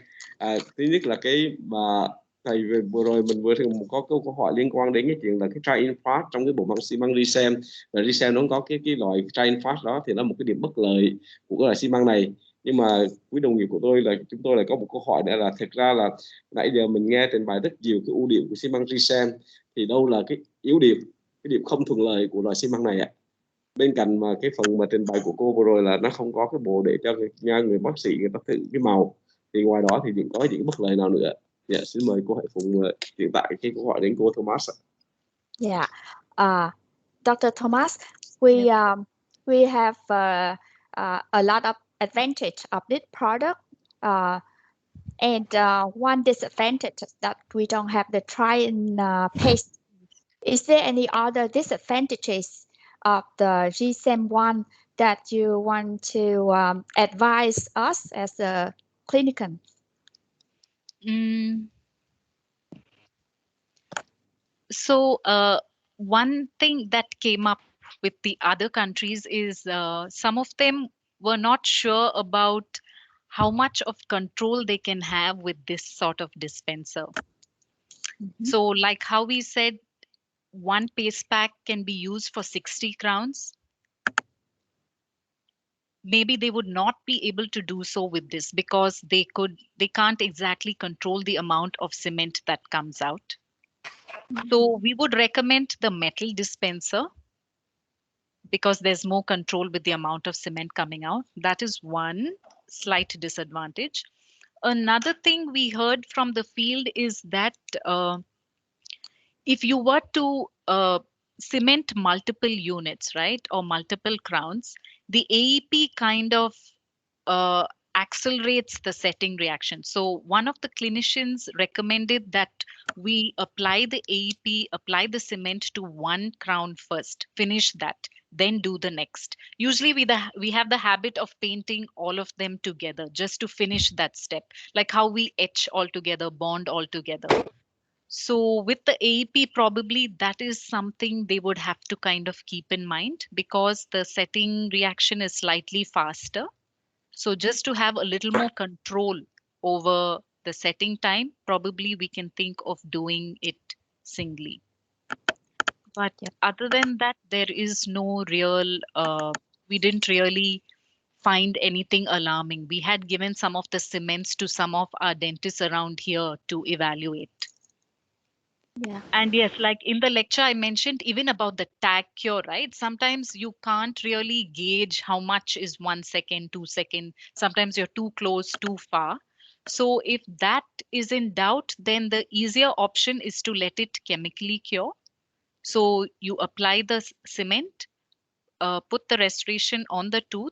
Thứ nhất là cái mà thầy vừa rồi mình vừa có câu hỏi liên quan đến cái chuyện là cái try-in fast trong cái bộ măng xi măng GSM, và GSM nó có cái loại try-in fast đó, thì nó một cái điểm bất lợi của cái loại xi măng này. Nhưng mà quý đồng nghiệp của tôi là chúng tôi lại có một câu hỏi nữa, là thực ra là nãy giờ mình nghe trình bày rất nhiều cái ưu điểm của xi măng GSM, thì đâu là cái yếu điểm, cái điểm không thuận lợi của loại xi măng này ạ? Bên cạnh mà cái phần mà trình bày của cô vừa rồi là nó không có cái bộ để cho người bác sĩ người ta thử cái màu, thì ngoài đó thì có những bất lợi nào nữa? Dạ, xin mời cô Hải Phụng chuyển tải cái câu hỏi đến cô Thomas ạ. Yeah, Dr. Thomas, we have a lot of advantage of this product, and one disadvantage that we don't have the try-in paste. Is there any other disadvantages of the GSM One that you want to advise us as a clinician? So one thing that came up with the other countries is some of them were not sure about how much of control they can have with this sort of dispenser. So like how we said, one paste pack can be used for 60 crowns. Maybe they would not be able to do so with this because they can't exactly control the amount of cement that comes out. So we would recommend the metal dispenser because there's more control with the amount of cement coming out. That is one slight disadvantage. Another thing we heard from the field is that if you were to cement multiple units, right, or multiple crowns, the AEP kind of accelerates the setting reaction. So one of the clinicians recommended that we apply the AEP, apply the cement to one crown first, finish that, then do the next. Usually we have the habit of painting all of them together just to finish that step, like how we etch all together, bond all together. So with the AEP, probably that is something they would have to kind of keep in mind because the setting reaction is slightly faster. So just to have a little more control over the setting time, probably we can think of doing it singly. But other than that, there is no real, we didn't really find anything alarming. We had given some of the cements to some of our dentists around here to evaluate. Yeah. And yes, like in the lecture, I mentioned even about the tag cure, right? Sometimes you can't really gauge how much is 1 second, 2 seconds. Sometimes you're too close, too far. So if that is in doubt, then the easier option is to let it chemically cure. So you apply the cement, put the restoration on the tooth,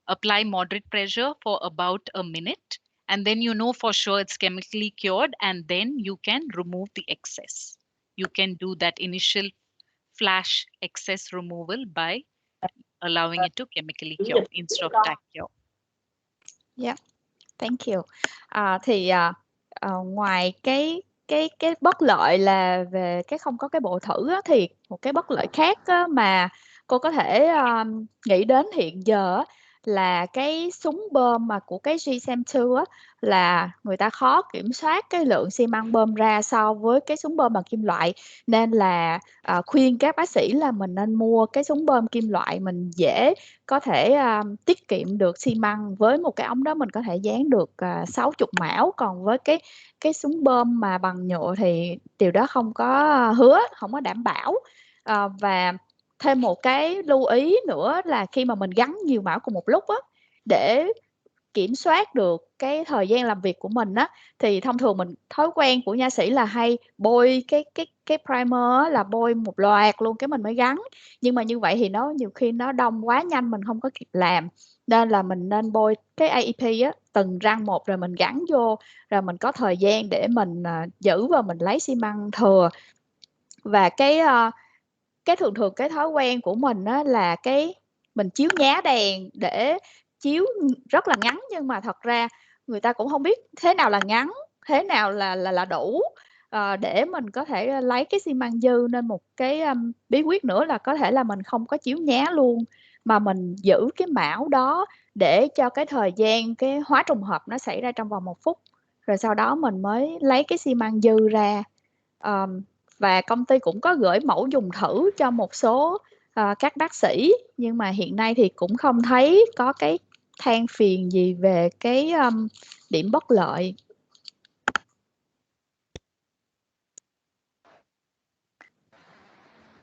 apply moderate pressure for about a minute, and then you know for sure it's chemically cured, and then you can remove the excess. You can do that initial flash excess removal by allowing it to chemically cure instead of tag cure. Yeah, thank you. Ngoài cái bất lợi là về cái không có cái bộ thử á, thì một cái bất lợi khác á, mà cô có thể nghĩ đến hiện giờ á, là cái súng bơm mà của cái GSM2 á, là người ta khó kiểm soát cái lượng xi măng bơm ra so với cái súng bơm bằng kim loại, nên là khuyên các bác sĩ là mình nên mua cái súng bơm kim loại, mình dễ có thể tiết kiệm được xi măng. Với một cái ống đó mình có thể dán được 60 mão, còn với cái súng bơm mà bằng nhựa thì điều đó không có hứa, không có đảm bảo. Và thêm một cái lưu ý nữa là khi mà mình gắn nhiều mão cùng một lúc á, để kiểm soát được cái thời gian làm việc của mình á, thì thông thường thói quen của nha sĩ là hay bôi cái primer á, là bôi một loạt luôn cái mình mới gắn, nhưng mà như vậy thì nó nhiều khi nó đông quá nhanh mình không có kịp làm, nên là mình nên bôi cái AEP á, từng răng một rồi mình gắn vô, rồi mình có thời gian để mình giữ và mình lấy xi măng thừa. Và cái thường cái thói quen của mình á, là mình chiếu nhá đèn để chiếu rất là ngắn, nhưng mà thật ra người ta cũng không biết thế nào là ngắn, thế nào là đủ để mình có thể lấy cái xi măng dư. Nên một cái bí quyết nữa là có thể là mình không có chiếu nhá luôn, mà mình giữ cái mão đó để cho cái thời gian cái hóa trùng hợp nó xảy ra trong vòng 1 phút, rồi sau đó mình mới lấy cái xi măng dư ra. Và công ty cũng có gửi mẫu dùng thử cho một số các bác sĩ, nhưng mà hiện nay thì cũng không thấy có cái than phiền gì về cái điểm bất lợi.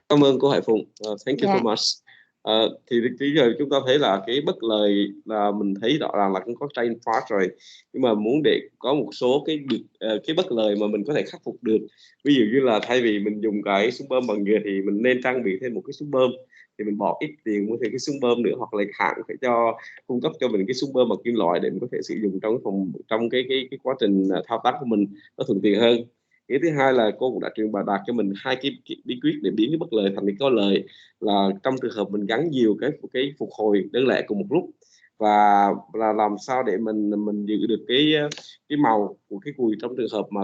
Cảm ơn cô Hải Phụng. Thank you so much. Thì bây giờ chúng ta thấy là cái bất lợi là mình thấy rõ ràng là cũng có tranh part rồi, nhưng mà muốn để có một số cái bất lợi mà mình có thể khắc phục được, ví dụ như là thay vì mình dùng cái súng bơm bằng nhựa thì mình nên trang bị thêm một cái súng bơm, thì mình bỏ ít tiền mua thêm cái súng bơm nữa, hoặc là hãng phải cung cấp cho mình cái súng bơm bằng kim loại để mình có thể sử dụng trong cái quá trình thao tác của mình nó thuận tiện hơn. Cái thứ hai là cô cũng đã truyền đạt cho mình 2 cái bí quyết để biến cái bất lợi thành cái có lợi, là trong trường hợp mình gắn nhiều cái phục hồi đơn lẻ cùng một lúc, và là làm sao để mình giữ được cái màu của cái cùi trong trường hợp mà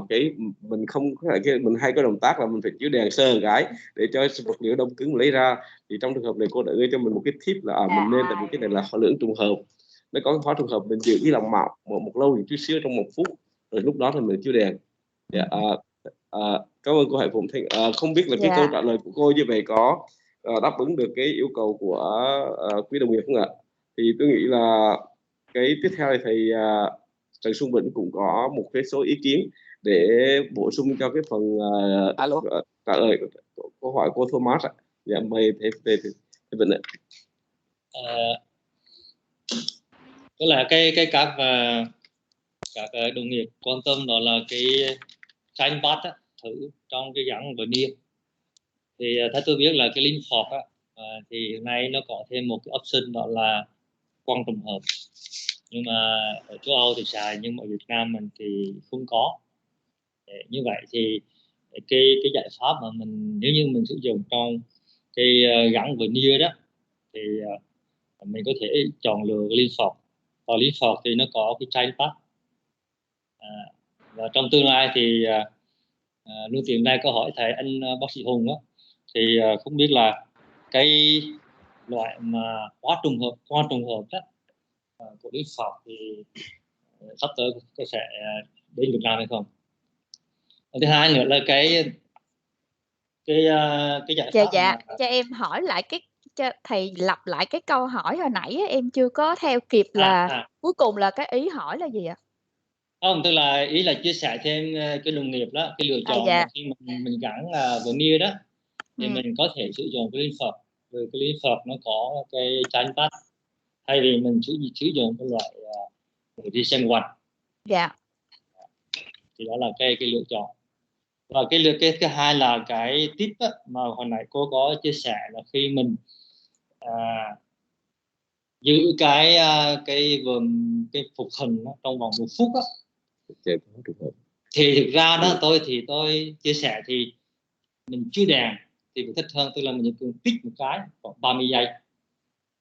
mình không có thể mình hay có động tác là mình phải chiếu đèn sơ cái để cho vật liệu đông cứng lấy ra. Thì trong trường hợp này cô đã đưa cho mình một cái tip là mình nên, tại vì cái này là lượng trùng hợp, nó có hóa trùng hợp, mình giữ cái lòng mạo một lâu một chút xíu trong 1 phút, rồi lúc đó thì mình chiếu đèn. Cảm ơn cô Hải Phụng. Không biết là cái câu trả lời của cô như vậy có đáp ứng được cái yêu cầu của quý đồng nghiệp không ạ? Thì tôi nghĩ là cái tiếp theo thì thầy Trần Xuân Vĩnh cũng có một cái số ý kiến để bổ sung cho cái phần trả lời câu hỏi của Thomas ạ. Dạ, mời thầy Vĩnh ạ. Đó là cái các đồng nghiệp quan tâm, đó là cái tranh bắt thử trong cái gắn veneer. Thì theo tôi biết là cái linh Phục thì hiện nay nó có thêm một cái option, đó là quang trùng hợp, nhưng mà ở châu Âu thì xài, nhưng mà ở Việt Nam mình thì không có. Như vậy thì cái giải pháp mà nếu như mình sử dụng trong cái gắn veneer đó, thì mình có thể chọn lựa cái linh Phục. Và linh Phục thì nó có cái tranh bắt, và trong tương lai thì luôn tiện đây câu hỏi thầy anh bác sĩ Hùng đó, thì không biết là cái loại mà hóa trùng hợp đó của linh Phục thì sắp tới có sẽ đến Việt Nam hay không? Thứ hai nữa là cái giải pháp cho em hỏi lại cho thầy lặp lại cái câu hỏi hồi nãy em chưa có theo kịp là cuối cùng là cái ý hỏi là gì ạ? Không, tức là ý là chia sẻ thêm cái đồng nghiệp đó, cái lựa chọn mà khi mình gắn veneer đó thì mình có thể sử dụng cái liên phật, rồi cái liên phật nó có cái chanh tắt, thay vì mình sử dụng cái loại Risen One. Dạ. Thì đó là cái lựa chọn. Và cái hai là cái tip á, mà hồi nãy cô có chia sẻ là khi mình giữ cái phục hình đó, trong vòng 1 phút á, thì thực ra đó tôi chia sẻ thì mình chưa đèn thì thích hơn, tức là mình chỉ cần tích một cái khoảng 30 giây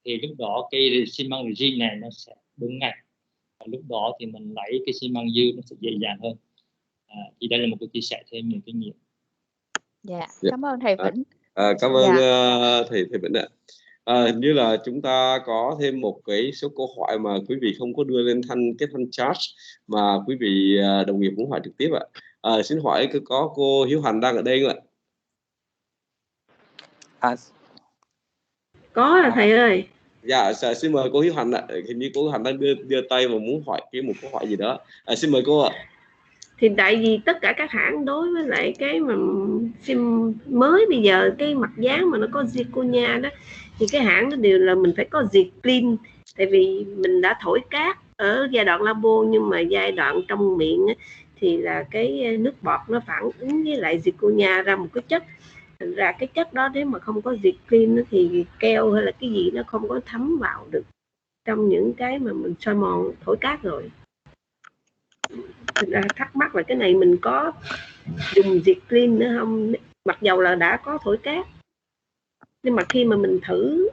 thì lúc đó cái xi măng resin này nó sẽ đúng ngay, và lúc đó thì mình lấy cái xi măng dư nó sẽ dễ dàng hơn. Thì đây là một cái chia sẻ thêm những kinh nghiệm. Dạ, cảm ơn thầy Vĩnh. Cảm ơn thầy Vĩnh ạ. Hình như là chúng ta có thêm một cái số câu hỏi mà quý vị không có đưa lên cái thanh chat mà quý vị đồng nghiệp muốn hỏi trực tiếp ạ. Xin hỏi có cô Hiếu Hành đang ở đây không ạ? Có thầy ơi. Dạ, xin mời cô Hiếu Hành ạ. Hình như cô Hiếu Hành đang đưa tay mà muốn hỏi một câu hỏi gì đó. Xin mời cô ạ. Thì tại vì tất cả các hãng đối với lại cái mà sim mới bây giờ, cái mặt dán mà nó có zirconia đó, thì cái hãng đó đều là mình phải có diệt clean. Tại vì mình đã thổi cát ở giai đoạn labo, nhưng mà giai đoạn trong miệng thì là cái nước bọt nó phản ứng với lại zirconia ra một cái chất. Thành ra cái chất đó nếu mà không có diệt clean thì keo hay là cái gì nó không có thấm vào được trong những cái mà mình soi mòn thổi cát rồi. Thực ra thắc mắc là cái này mình có dùng diệt clean nữa không, mặc dầu là đã có thổi cát, nhưng mà khi mà mình thử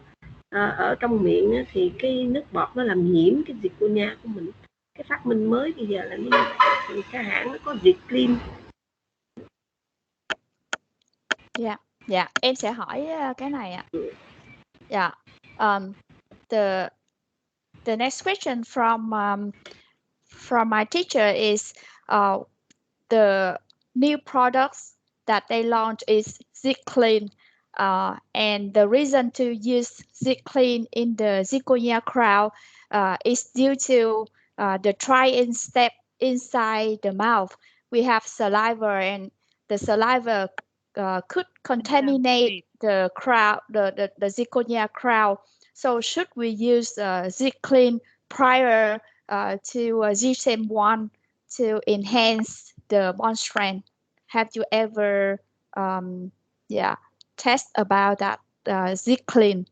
ở trong miệng thì cái nước bọt nó làm nhiễm cái zirconia của mình. Cái phát minh mới bây giờ là như vậy, thì cái hãng nó có diệt clean. Dạ, em sẽ hỏi cái này ạ. Dạ, the next question from my teacher is the new products that they launch is ZClean, and the reason to use ZClean in the zirconia crown is due to the drying step inside the mouth. We have saliva, and the saliva could contaminate the crown, the zirconia crown. So should we use ZClean prior to GSM1 to enhance the bond strength? Have you ever test about that ZClean?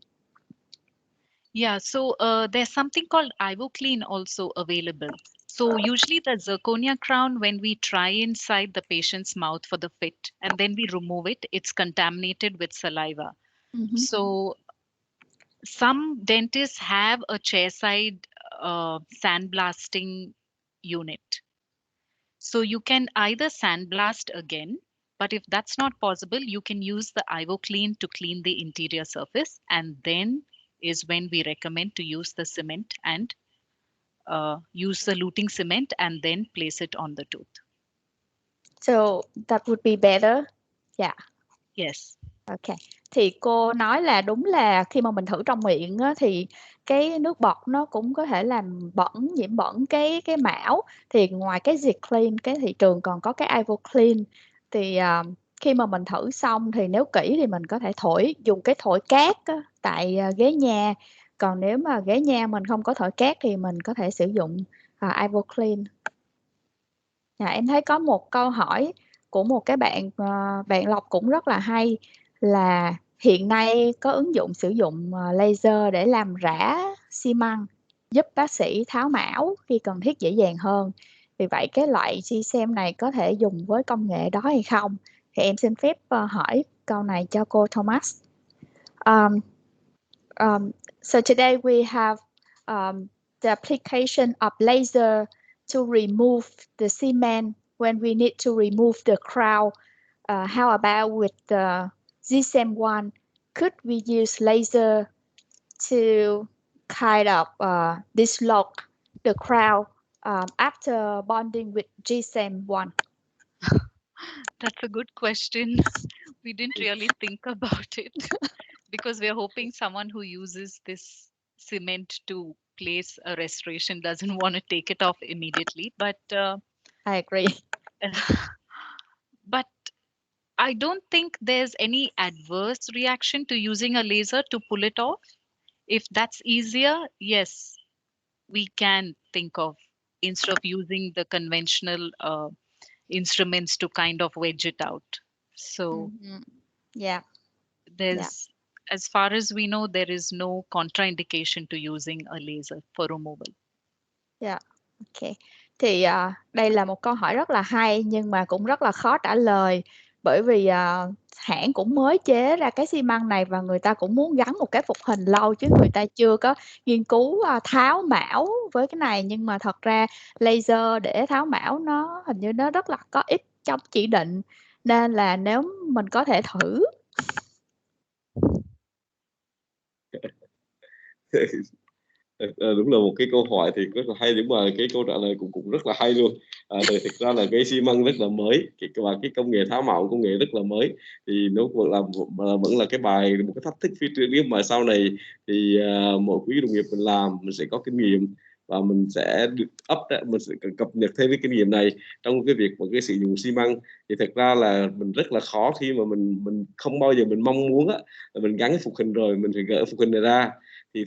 Yeah, so there's something called IvoClean also available. So usually the zirconia crown, when we try inside the patient's mouth for the fit and then we remove it, it's contaminated with saliva. Mm-hmm. So some dentists have a chairside sandblasting unit. So you can either sandblast again, but if that's not possible, you can use the IvoClean to clean the interior surface, and then is when we recommend to use the cement and use the luting cement and then place it on the tooth. So that would be better. Yeah. Yes. Okay. Thì cô nói là đúng là khi mà mình thử trong miệng á, thì cái nước bọt nó cũng có thể làm nhiễm bẩn cái mão. Thì ngoài cái ZClean, cái thị trường còn có cái IvoClean. Thì khi mà mình thử xong thì nếu kỹ thì mình có thể dùng cái thổi cát á, tại ghế nhà. Còn nếu mà ghế nhà mình không có thổi cát thì mình có thể sử dụng IvoClean. Em thấy có một câu hỏi của một cái bạn Lộc cũng rất là hay, là hiện nay có ứng dụng sử dụng laser để làm rã xi măng, giúp bác sĩ tháo mão khi cần thiết dễ dàng hơn. Vì vậy cái loại GSM này có thể dùng với công nghệ đó hay không? Thì em xin phép hỏi câu này cho cô Thomas. So today we have the application of laser to remove the cement when we need to remove the crown. How about with the GSM1? Could we use laser to kind of dislodge the crown after bonding with GSM1? That's a good question. We didn't really think about it. Because we are hoping someone who uses this cement to place a restoration doesn't want to take it off immediately. But I agree. but I don't think there's any adverse reaction to using a laser to pull it off. If that's easier, yes, we can think of, instead of using the conventional instruments to kind of wedge it out. So Yeah. there's, as far as we know, there is no contraindication to using a laser for removal. Yeah. Ok. Thì đây là một câu hỏi rất là hay nhưng mà cũng rất là khó trả lời, bởi vì hãng cũng mới chế ra cái xi măng này và người ta cũng muốn gắn một cái phục hình lâu chứ người ta chưa có nghiên cứu tháo mão với cái này. Nhưng mà thật ra laser để tháo mão nó hình như nó rất là có ít trong chỉ định, nên là nếu mình có thể thử. Đúng là một cái câu hỏi thì rất là hay, nhưng mà cái câu trả lời cũng rất là hay luôn. Thì thực ra là cái xi măng rất là mới, và cái công nghệ tháo mạo công nghệ rất là mới, thì nó vẫn là cái bài, một cái thách thức phía trước. Nếu mà sau này thì mỗi quý đồng nghiệp mình làm, mình sẽ có kinh nghiệm và mình sẽ được mình sẽ cập nhật thêm cái kinh nghiệm này trong cái việc mà cái sử dụng xi măng. Thì thật ra là mình rất là khó khi mà mình không bao giờ mình mong muốn là mình gắn cái phục hình rồi mình phải gỡ phục hình này ra. Thì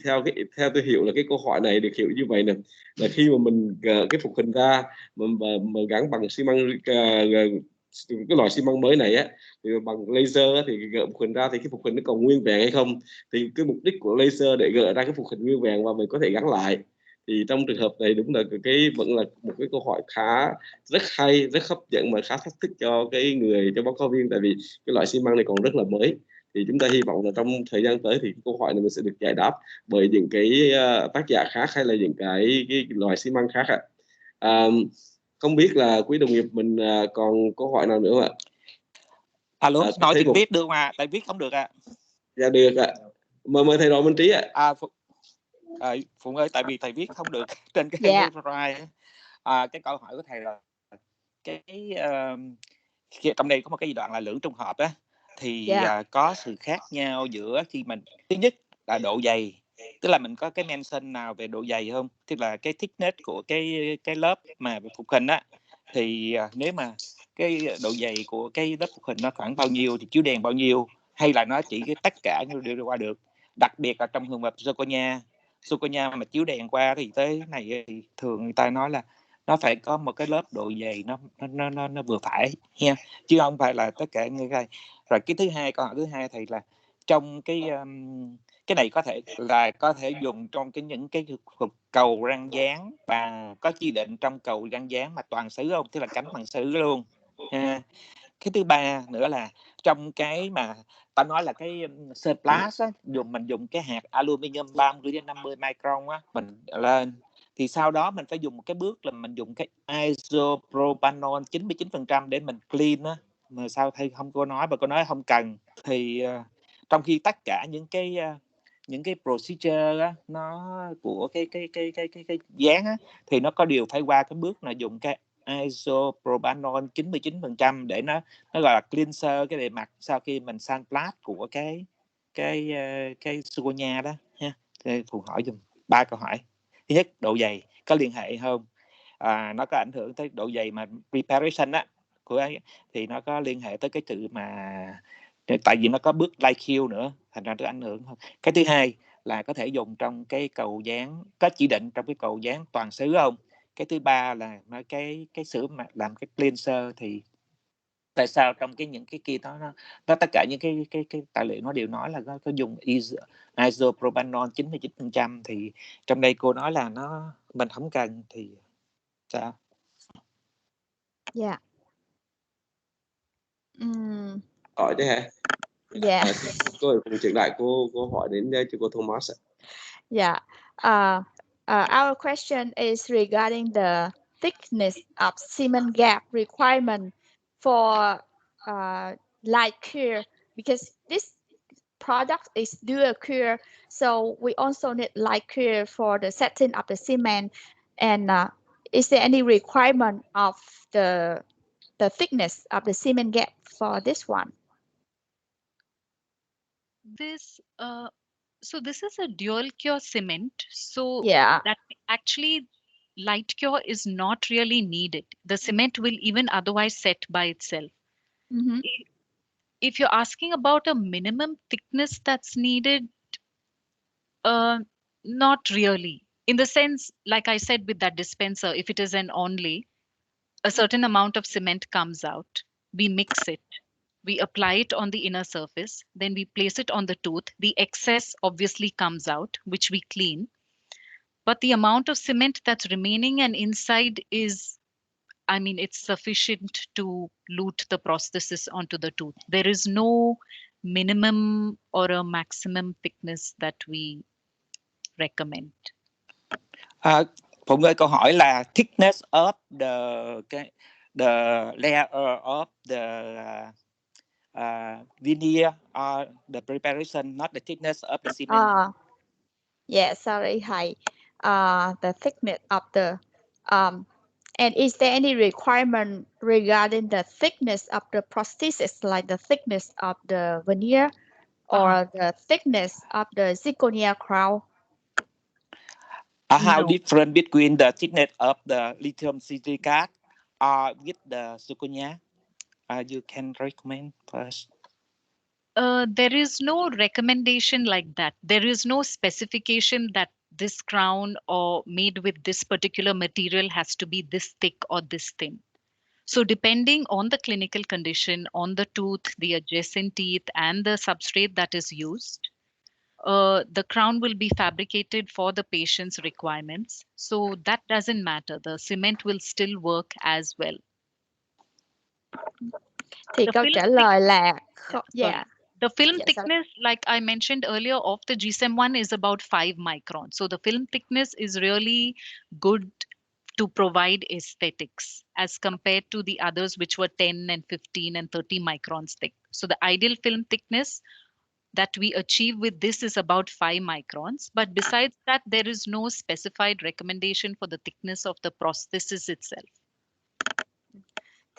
theo tôi hiểu là cái câu hỏi này được hiểu như vậy nè, là khi mà mình gỡ cái phục hình ra mà gắn bằng xi măng, cái loại xi măng mới này á, thì bằng laser á, thì gỡ phục hình ra thì cái phục hình nó còn nguyên vẹn hay không. Thì cái mục đích của laser để gỡ ra cái phục hình nguyên vẹn và mình có thể gắn lại. Thì trong trường hợp này đúng là vẫn là một cái câu hỏi rất hay, rất hấp dẫn mà khá thách thức cho cho báo cáo viên, tại vì cái loại xi măng này còn rất là mới. Thì chúng ta hy vọng là trong thời gian tới thì câu hỏi này mình sẽ được giải đáp bởi những cái tác giả khác hay là những cái loại xi măng khác ạ. Không biết là quý đồng nghiệp mình còn câu hỏi nào nữa không ạ? Alo, nói tiếng viết được mà, tại viết không được ạ. Dạ được ạ. Mời thầy Đỗ Minh Trí ạ. Phụng ơi, tại vì thầy viết không được trên cái slide. Cái câu hỏi của thầy là trong đây có một cái giai đoạn là lưỡng trùng hợp á, thì có sự khác nhau giữa khi mình, thứ nhất là độ dày, tức là mình có cái mention nào về độ dày không, tức là cái thickness của cái lớp mà phục hình á, thì nếu mà cái độ dày của cái lớp phục hình nó khoảng bao nhiêu thì chiếu đèn bao nhiêu, hay là nó chỉ tất cả đều qua được. Đặc biệt là trong trường hợp zirconia mà chiếu đèn qua thì tới này thì thường người ta nói là nó phải có một cái lớp độ dày nó vừa phải nha, chứ không phải là tất cả như vậy. Rồi cái thứ hai, câu hỏi thứ hai thầy là trong cái này có thể dùng trong những cái cầu răng dán và có chỉ định trong cầu răng dán mà toàn sứ không, tức là cánh bằng sứ luôn ha. Cái thứ ba nữa là trong cái mà ta nói là cái surplus á, mình dùng cái hạt aluminium 30-50 micron á, mình lên thì sau đó mình phải dùng một cái bước là mình dùng cái isopropanol 99% để mình clean á, mà sao thầy không có nói, mà cô nói không cần. Thì trong khi tất cả những cái procedure á, nó của cái dán á, thì nó có điều phải qua cái bước là dùng cái isopropanol 99% để nó gọi là cleanser cái bề mặt sau khi mình sandblast của cái zirconia đó ha. Thì Phù hỏi dùm 3 câu hỏi. Thứ nhất, độ dày có liên hệ không? Nó có ảnh hưởng tới độ dày mà preparation á của ấy, thì nó có liên hệ tới cái sự mà tại vì nó có bước light kill nữa, thành ra nó ảnh hưởng không? Cái thứ hai là có thể dùng trong cái cầu dán, có chỉ định trong cái cầu dán toàn sứ không? Cái thứ ba là cái sữa mà làm cái cleanser thì tại sao trong những cái kia nó tất cả những cái tài liệu nó đều nói là có dùng isopropanol 99%, thì trong đây cô nói là mình không cần thì sao? Dạ. Hỏi đấy hả? Dạ. Cô cùng chuyển lại cô hỏi đến cho cô Thomas. Yeah. Our question is regarding the thickness of cement gap requirement for light cure, because this product is dual cure, so we also need light cure for the setting of the cement. And is there any requirement of the thickness of the cement gap for this one? This so this is a dual cure cement. So Dạ. that actually light cure is not really needed. The cement will even otherwise set by itself. If you're asking about a minimum thickness that's needed, not really. In the sense, like I said with that dispenser, if it is an onlay, a certain amount of cement comes out. We mix it. We apply it on the inner surface. Then we place it on the tooth. The excess obviously comes out, which we clean. But the amount of cement that's remaining and inside is, I mean, it's sufficient to loot the prosthesis onto the tooth. There is no minimum or a maximum thickness that we recommend. Phụng ơi, câu hỏi là thickness of the layer of the veneer or the preparation, not the thickness of the cement. Yeah, sorry, thầy. The thickness of the and is there any requirement regarding the thickness of the prosthesis, like the thickness of the veneer or the thickness of the zirconia crown? How No. different between the thickness of the lithium silicate with the zirconia? You can recommend first. There is no recommendation like that. There is no specification that this crown or made with this particular material has to be this thick or this thin. So depending on the clinical condition, on the tooth, the adjacent teeth, and the substrate that is used, the crown will be fabricated for the patient's requirements. So that doesn't matter. The cement will still work as well. Thì câu trả lời là The film thickness, like I mentioned earlier, of the GSM1 is about 5 microns. So the film thickness is really good to provide aesthetics as compared to the others, which were 10 and 15 and 30 microns thick. So the ideal film thickness that we achieve with this is about 5 microns. But besides that, there is no specified recommendation for the thickness of the prosthesis itself.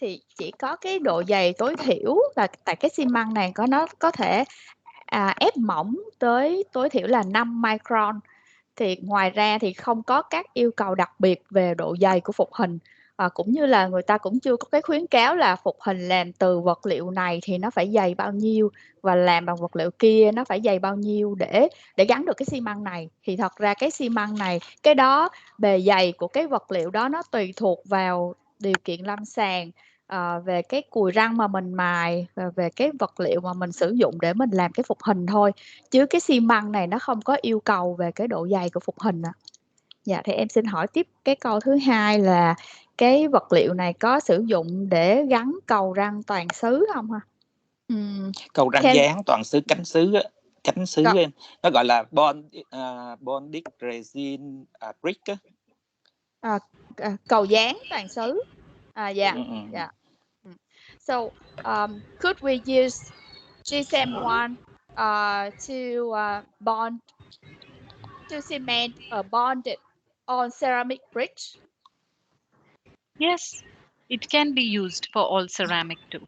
Thì chỉ có cái độ dày tối thiểu là tại cái xi măng này nó có thể ép mỏng tới tối thiểu là 5 micron. Thì ngoài ra thì không có các yêu cầu đặc biệt về độ dày của phục hình. Cũng như là người ta cũng chưa có cái khuyến cáo là phục hình làm từ vật liệu này thì nó phải dày bao nhiêu và làm bằng vật liệu kia nó phải dày bao nhiêu để gắn được cái xi măng này. Thì thật ra cái xi măng này, cái đó bề dày của cái vật liệu đó nó tùy thuộc vào điều kiện lâm sàng, về cái cùi răng mà mình mài và về cái vật liệu mà mình sử dụng để mình làm cái phục hình thôi, chứ cái xi măng này nó không có yêu cầu về cái độ dày của phục hình. Dạ, thì em xin hỏi tiếp cái câu thứ hai là cái vật liệu này có sử dụng để gắn cầu răng toàn xứ không ha? Cầu răng dán toàn xứ, cánh xứ em, nó gọi là bonded resin brick á. Cầu dán toàn xứ. So could we use GSM1 to cement a bonded on ceramic bridge? Yes, it can be used for all ceramic too.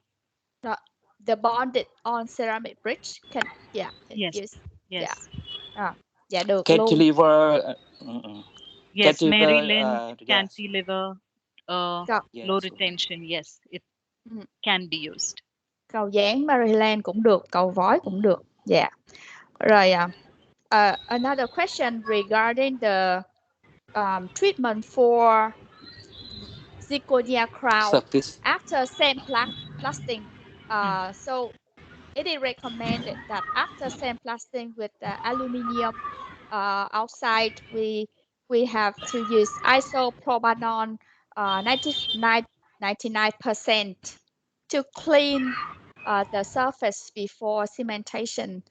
The bonded on ceramic bridge can, yes. Dạ được Cantilever, yes, Maryland, cantilever, low retention, yes, it can be used. Cầu dán Maryland cũng được, cầu vói cũng được. Dạ. Rồi another question regarding the treatment for zirconia crown surface after sandblasting. So it is recommended that after sandblasting with the aluminium outside, we have to use isopropanol 99% to clean the surface before cementation.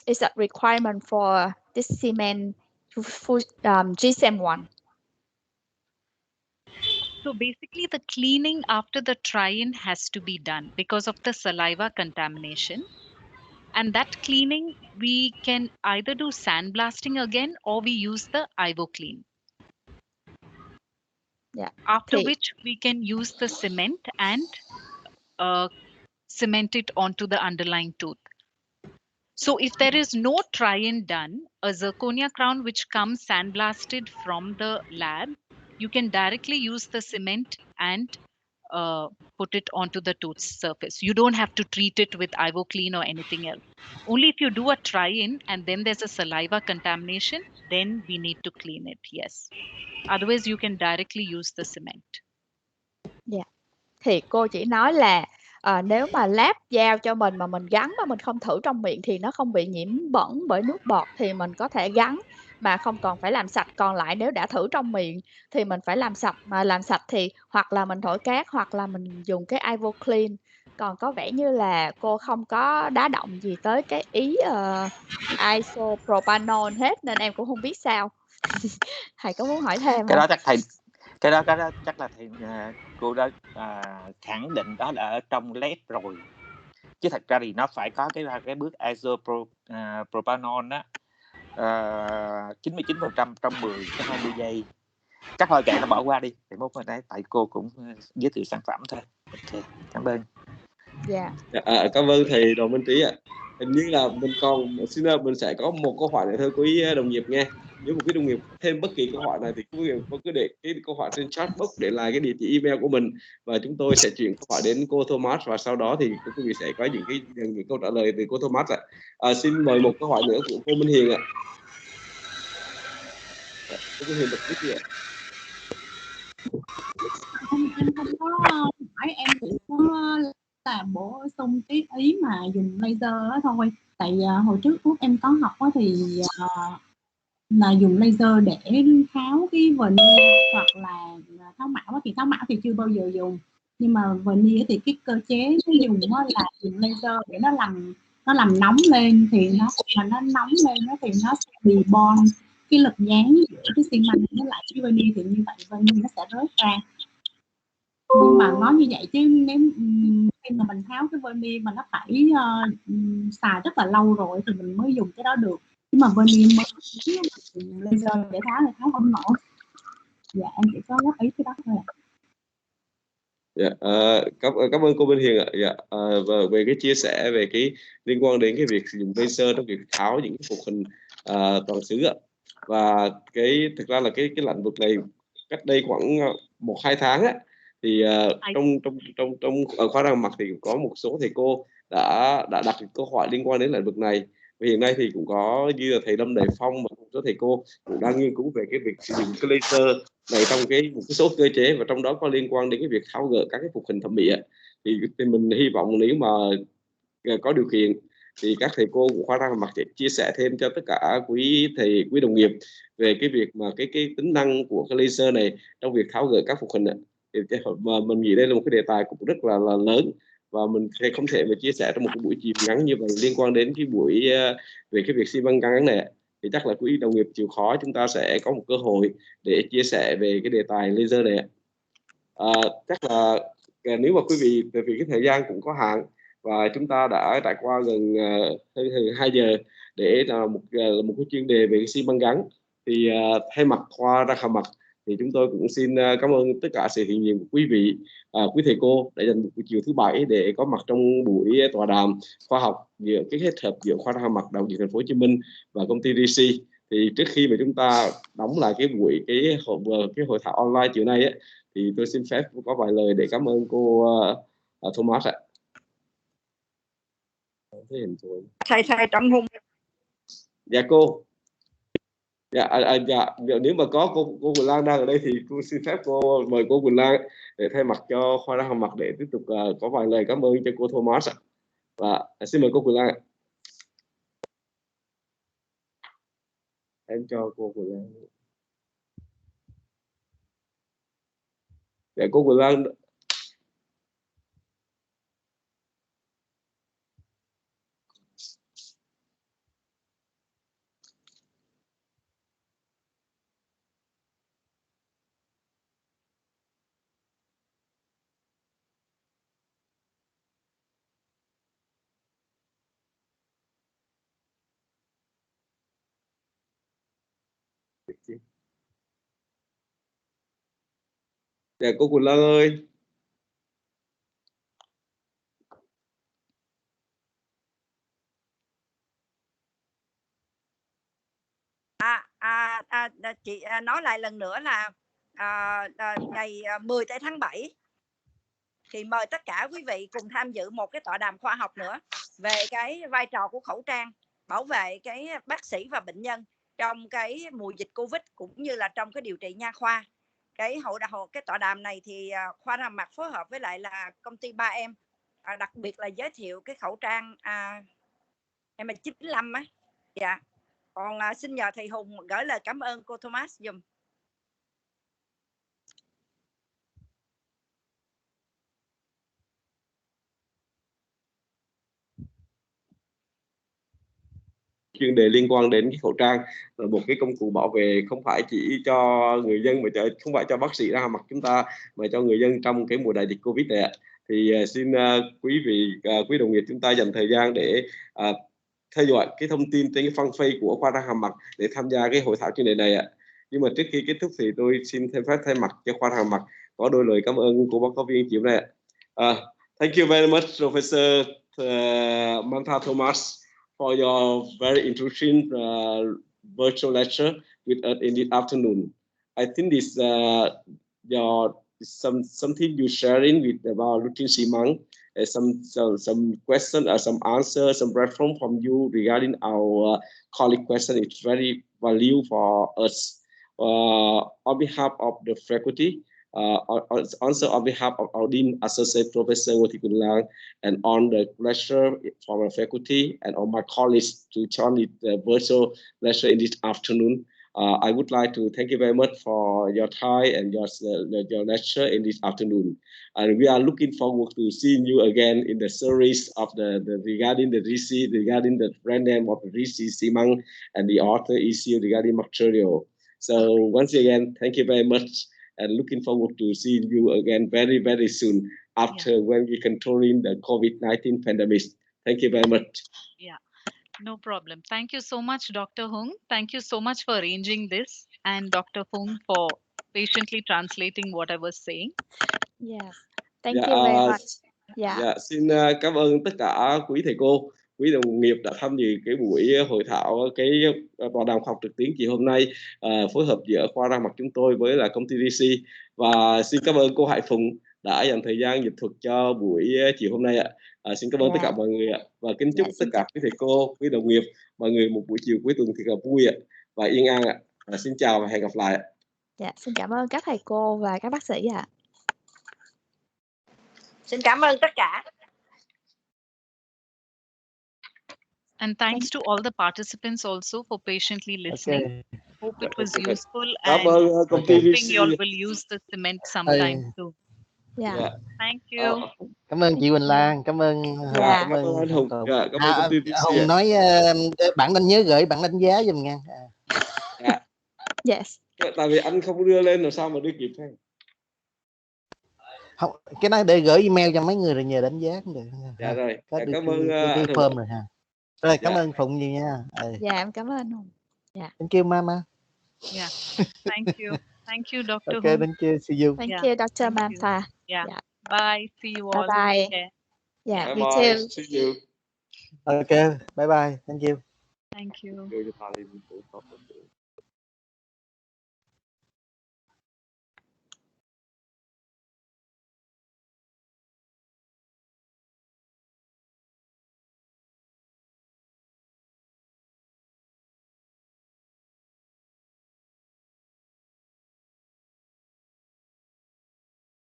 Is a requirement for this cement GSM1. So basically the cleaning after the try-in has to be done because of the saliva contamination. And that cleaning, we can either do sandblasting again or we use the IvoClean. Yeah. After which we can use the cement and cement it onto the underlying tooth. So if there is no try-in done, a zirconia crown which comes sandblasted from the lab, you can directly use the cement and put it onto the tooth surface. You don't have to treat it with IvoClean or anything else. Only if you do a try-in and then there's a saliva contamination, then we need to clean it, yes. Otherwise, you can directly use the cement. Yeah. Thì cô chỉ nói là nếu mà lab giao cho mình mà mình gắn mà mình không thử trong miệng thì nó không bị nhiễm bẩn bởi nước bọt thì mình có thể gắn mà không còn phải làm sạch. Còn lại nếu đã thử trong miệng thì mình phải làm sạch, mà làm sạch thì hoặc là mình thổi cát hoặc là mình dùng cái IvoClean. Còn có vẻ như là cô không có đá động gì tới cái ý isopropanol hết nên em cũng không biết sao. Thầy có muốn hỏi thêm cái không? đó chắc thầy cái đó chắc là thầy cô đã khẳng định đó là ở trong lab rồi, chứ thật ra thì nó phải có cái bước isopropanol đó 99% trong 10 đến 20 giây. Chắc thôi kệ nó bỏ qua đi, thì mốt mình đấy, tại cô cũng giới thiệu sản phẩm thôi. Ok, cảm ơn. Dạ. Cảm ơn thầy Đoàn Minh Trí ạ. Hình như là mình sẽ có một câu hỏi này thôi quý đồng nghiệp nghe. Nếu một quý đồng nghiệp thêm bất kỳ câu hỏi này thì quý vị cứ để cái câu hỏi trên chat box, để lại cái địa chỉ email của mình và chúng tôi sẽ chuyển câu hỏi đến cô Thomas, và sau đó thì quý vị sẽ có những câu trả lời từ cô Thomas ạ. Xin mời một câu hỏi nữa của cô Minh Hiền ạ. Cô Minh Hiền bật mic đi ạ. Em không có hỏi, em chỉ có là bổ sung cái ý mà dùng laser đó thôi. Tại hồi trước lúc em có học thì là dùng laser để tháo cái veneer hoặc là tháo mão, thì tháo mão thì chưa bao giờ dùng, nhưng mà veneer thì cái cơ chế nó dùng đó là dùng laser để nó làm nóng lên, thì nó nóng lên nó thì nó sẽ bị bond cái lực dán giữa cái xi măng với lại cái veneer, thì như vậy veneer nó sẽ rớt ra. Nhưng mà nói như vậy chứ nếu khi mà mình tháo cái veneer mà nó phải xài rất là lâu rồi thì mình mới dùng cái đó được, nhưng mà veneer mới laser để tháo thì tháo không nổi. Dạ em chỉ có góp ý cái đó thôi ạ. Dạ, cảm ơn cô Minh Hiền ạ. Dạ, và về cái chia sẻ về cái liên quan đến cái việc sử dụng laser trong việc tháo những cái phục hình toàn xứ ạ. Và thực ra là cái lĩnh vực này cách đây khoảng 1-2 tháng á, thì trong ở khoa răng mặt thì có một số thầy cô đã đặt câu hỏi liên quan đến lĩnh vực này. Và hiện nay thì cũng có như là thầy Lâm Đại Phong và một số thầy cô cũng đang nghiên cứu về cái việc sử dụng cái laser này trong một cái số cơ chế, và trong đó có liên quan đến cái việc tháo gỡ các cái phục hình thẩm mỹ ạ. Thì mình hy vọng nếu mà có điều kiện thì các thầy cô của khoa răng mặt sẽ chia sẻ thêm cho tất cả quý đồng nghiệp về cái việc mà cái tính năng của cái laser này trong việc tháo gỡ các phục hình ạ. Thì mà mình nghĩ đây là một cái đề tài cũng rất là lớn, và mình sẽ không thể mà chia sẻ trong một cái buổi chiều ngắn như vậy liên quan đến cái buổi về cái việc xi măng gắn này. Thì chắc là quý đồng nghiệp chịu khó chúng ta sẽ có một cơ hội để chia sẻ về cái đề tài laser này. Chắc là nếu mà quý vị, vì cái thời gian cũng có hạn và chúng ta đã trải qua gần hơn 2 giờ để là một cái chuyên đề về cái xi măng gắn, thì thay mặt khoa răng hàm mặt thì chúng tôi cũng xin cảm ơn tất cả sự hiện diện của quý vị, quý thầy cô đã dành một buổi chiều thứ Bảy để có mặt trong buổi tọa đàm khoa học giữa cái kết hợp giữa khoa răng hàm mặt Đại học Thành phố Hồ Chí Minh và công ty RC. Thì trước khi mà chúng ta đóng lại cái buổi cái hội thảo online chiều nay ấy, thì tôi xin phép có vài lời để cảm ơn cô Thomas ạ. Thầy Trọng Hùng. Dạ cô. Dạ, nếu mà có cô Quỳnh Lan đang ở đây thì cô xin phép mời cô Quỳnh Lan để thay mặt cho khoa răng hàm mặt để tiếp tục có vài lời cảm ơn cho cô Thomas ạ. Và xin mời cô Quỳnh Lan ạ. Em cho cô Quỳnh Lan. Dạ cô Quỳnh Lan. Dạ cô Quỳnh Lan ơi. chị nói lại lần nữa là ngày 10 tháng 7 thì mời tất cả quý vị cùng tham dự một cái tọa đàm khoa học nữa về cái vai trò của khẩu trang bảo vệ cái bác sĩ và bệnh nhân trong cái mùa dịch Covid cũng như là trong cái điều trị nha khoa. Cái tọa đàm này thì khoa răng mặt phối hợp với lại là công ty 3M đặc biệt là giới thiệu cái khẩu trang M95 á. Dạ. Còn xin nhờ thầy Hùng gửi lời cảm ơn cô Thomas dùm. Chuyên đề liên quan đến cái khẩu trang là một cái công cụ bảo vệ không phải chỉ cho người dân mà không phải cho bác sĩ ra mặt chúng ta mà cho người dân trong cái mùa đại dịch Covid này ạ. Thì xin quý vị quý đồng nghiệp chúng ta dành thời gian để theo dõi cái thông tin trên cái fanpage của khoa răng hàm mặt để tham gia cái hội thảo chuyên đề này ạ. Nhưng mà trước khi kết thúc thì tôi xin thêm phép thay mặt cho khoa răng hàm mặt có đôi lời cảm ơn của báo cáo viên chiều nay ạ. Thank you very much, Professor Manta Thomas, for your very interesting virtual lecture with us in this afternoon. I think this something you sharing with about routine Măng, some question or some answer, some reference from you regarding our colleague question is very valuable for us. On behalf of the faculty, also on behalf of our Dean Associate Professor Ngô Thị Quỳnh Lan, and on the lecture from our faculty and all my colleagues to join the virtual lecture in this afternoon. I would like to thank you very much for your time and your lecture in this afternoon. And we are looking forward to seeing you again in the series of the regarding the RISI, regarding the brand name of the RISI Măng and the author issue regarding material. So once again, thank you very much. And looking forward to seeing you again very, very soon after when we're controlling the COVID-19 pandemic. Thank you very much. Yeah, no problem. Thank you so much, Dr. Hung. Thank you so much for arranging this, and Dr. Hung for patiently translating what I was saying. Yeah, thank you very much. Xin cảm ơn tất cả quý thầy cô, quý đồng nghiệp đã tham dự cái buổi hội thảo, cái tọa đàm khoa học trực tuyến chiều hôm nay, phối hợp giữa khoa răng mặt chúng tôi với là công ty RISI. Và xin cảm ơn cô Hải Phùng đã dành thời gian dịch thuật cho buổi chiều hôm nay ạ. Xin cảm ơn tất cả mọi người ạ, và kính chúc tất cả quý thầy cô, quý đồng nghiệp, mọi người một buổi chiều cuối tuần thật là vui ạ và yên an ạ. Xin chào và hẹn gặp lại ạ. Xin cảm ơn các thầy cô và các bác sĩ ạ. Xin cảm ơn tất cả. And thanks to all the participants also for patiently listening. Hope it was useful and hoping you all will use the cement sometime soon. Thank you. Cảm ơn chị Quỳnh Lan, cảm ơn cảm ơn anh Hùng. Cảm ơn công ty Hùng nói bạn đánh nhớ gửi bạn đánh giá giùm nha. Yes. Tại vì anh không đưa lên làm sao mà đưa kịp hay. Không, cái này để gửi email cho mấy người rồi nhờ đánh giá cũng được. Dạ rồi. Cảm ơn cái form rồi ha. Rồi cảm ơn Phụng nhiều nha. Dạ em cảm ơn anh Hùng. Thank you Mama. Yeah. Thank you. Thank you Dr. Hùng. Okay, thank you. See you. Thank you Dr. Manta. Bye. See you all. Bye bye. Bye You bye. too. See you. Okay, bye bye. Thank you. Thank you.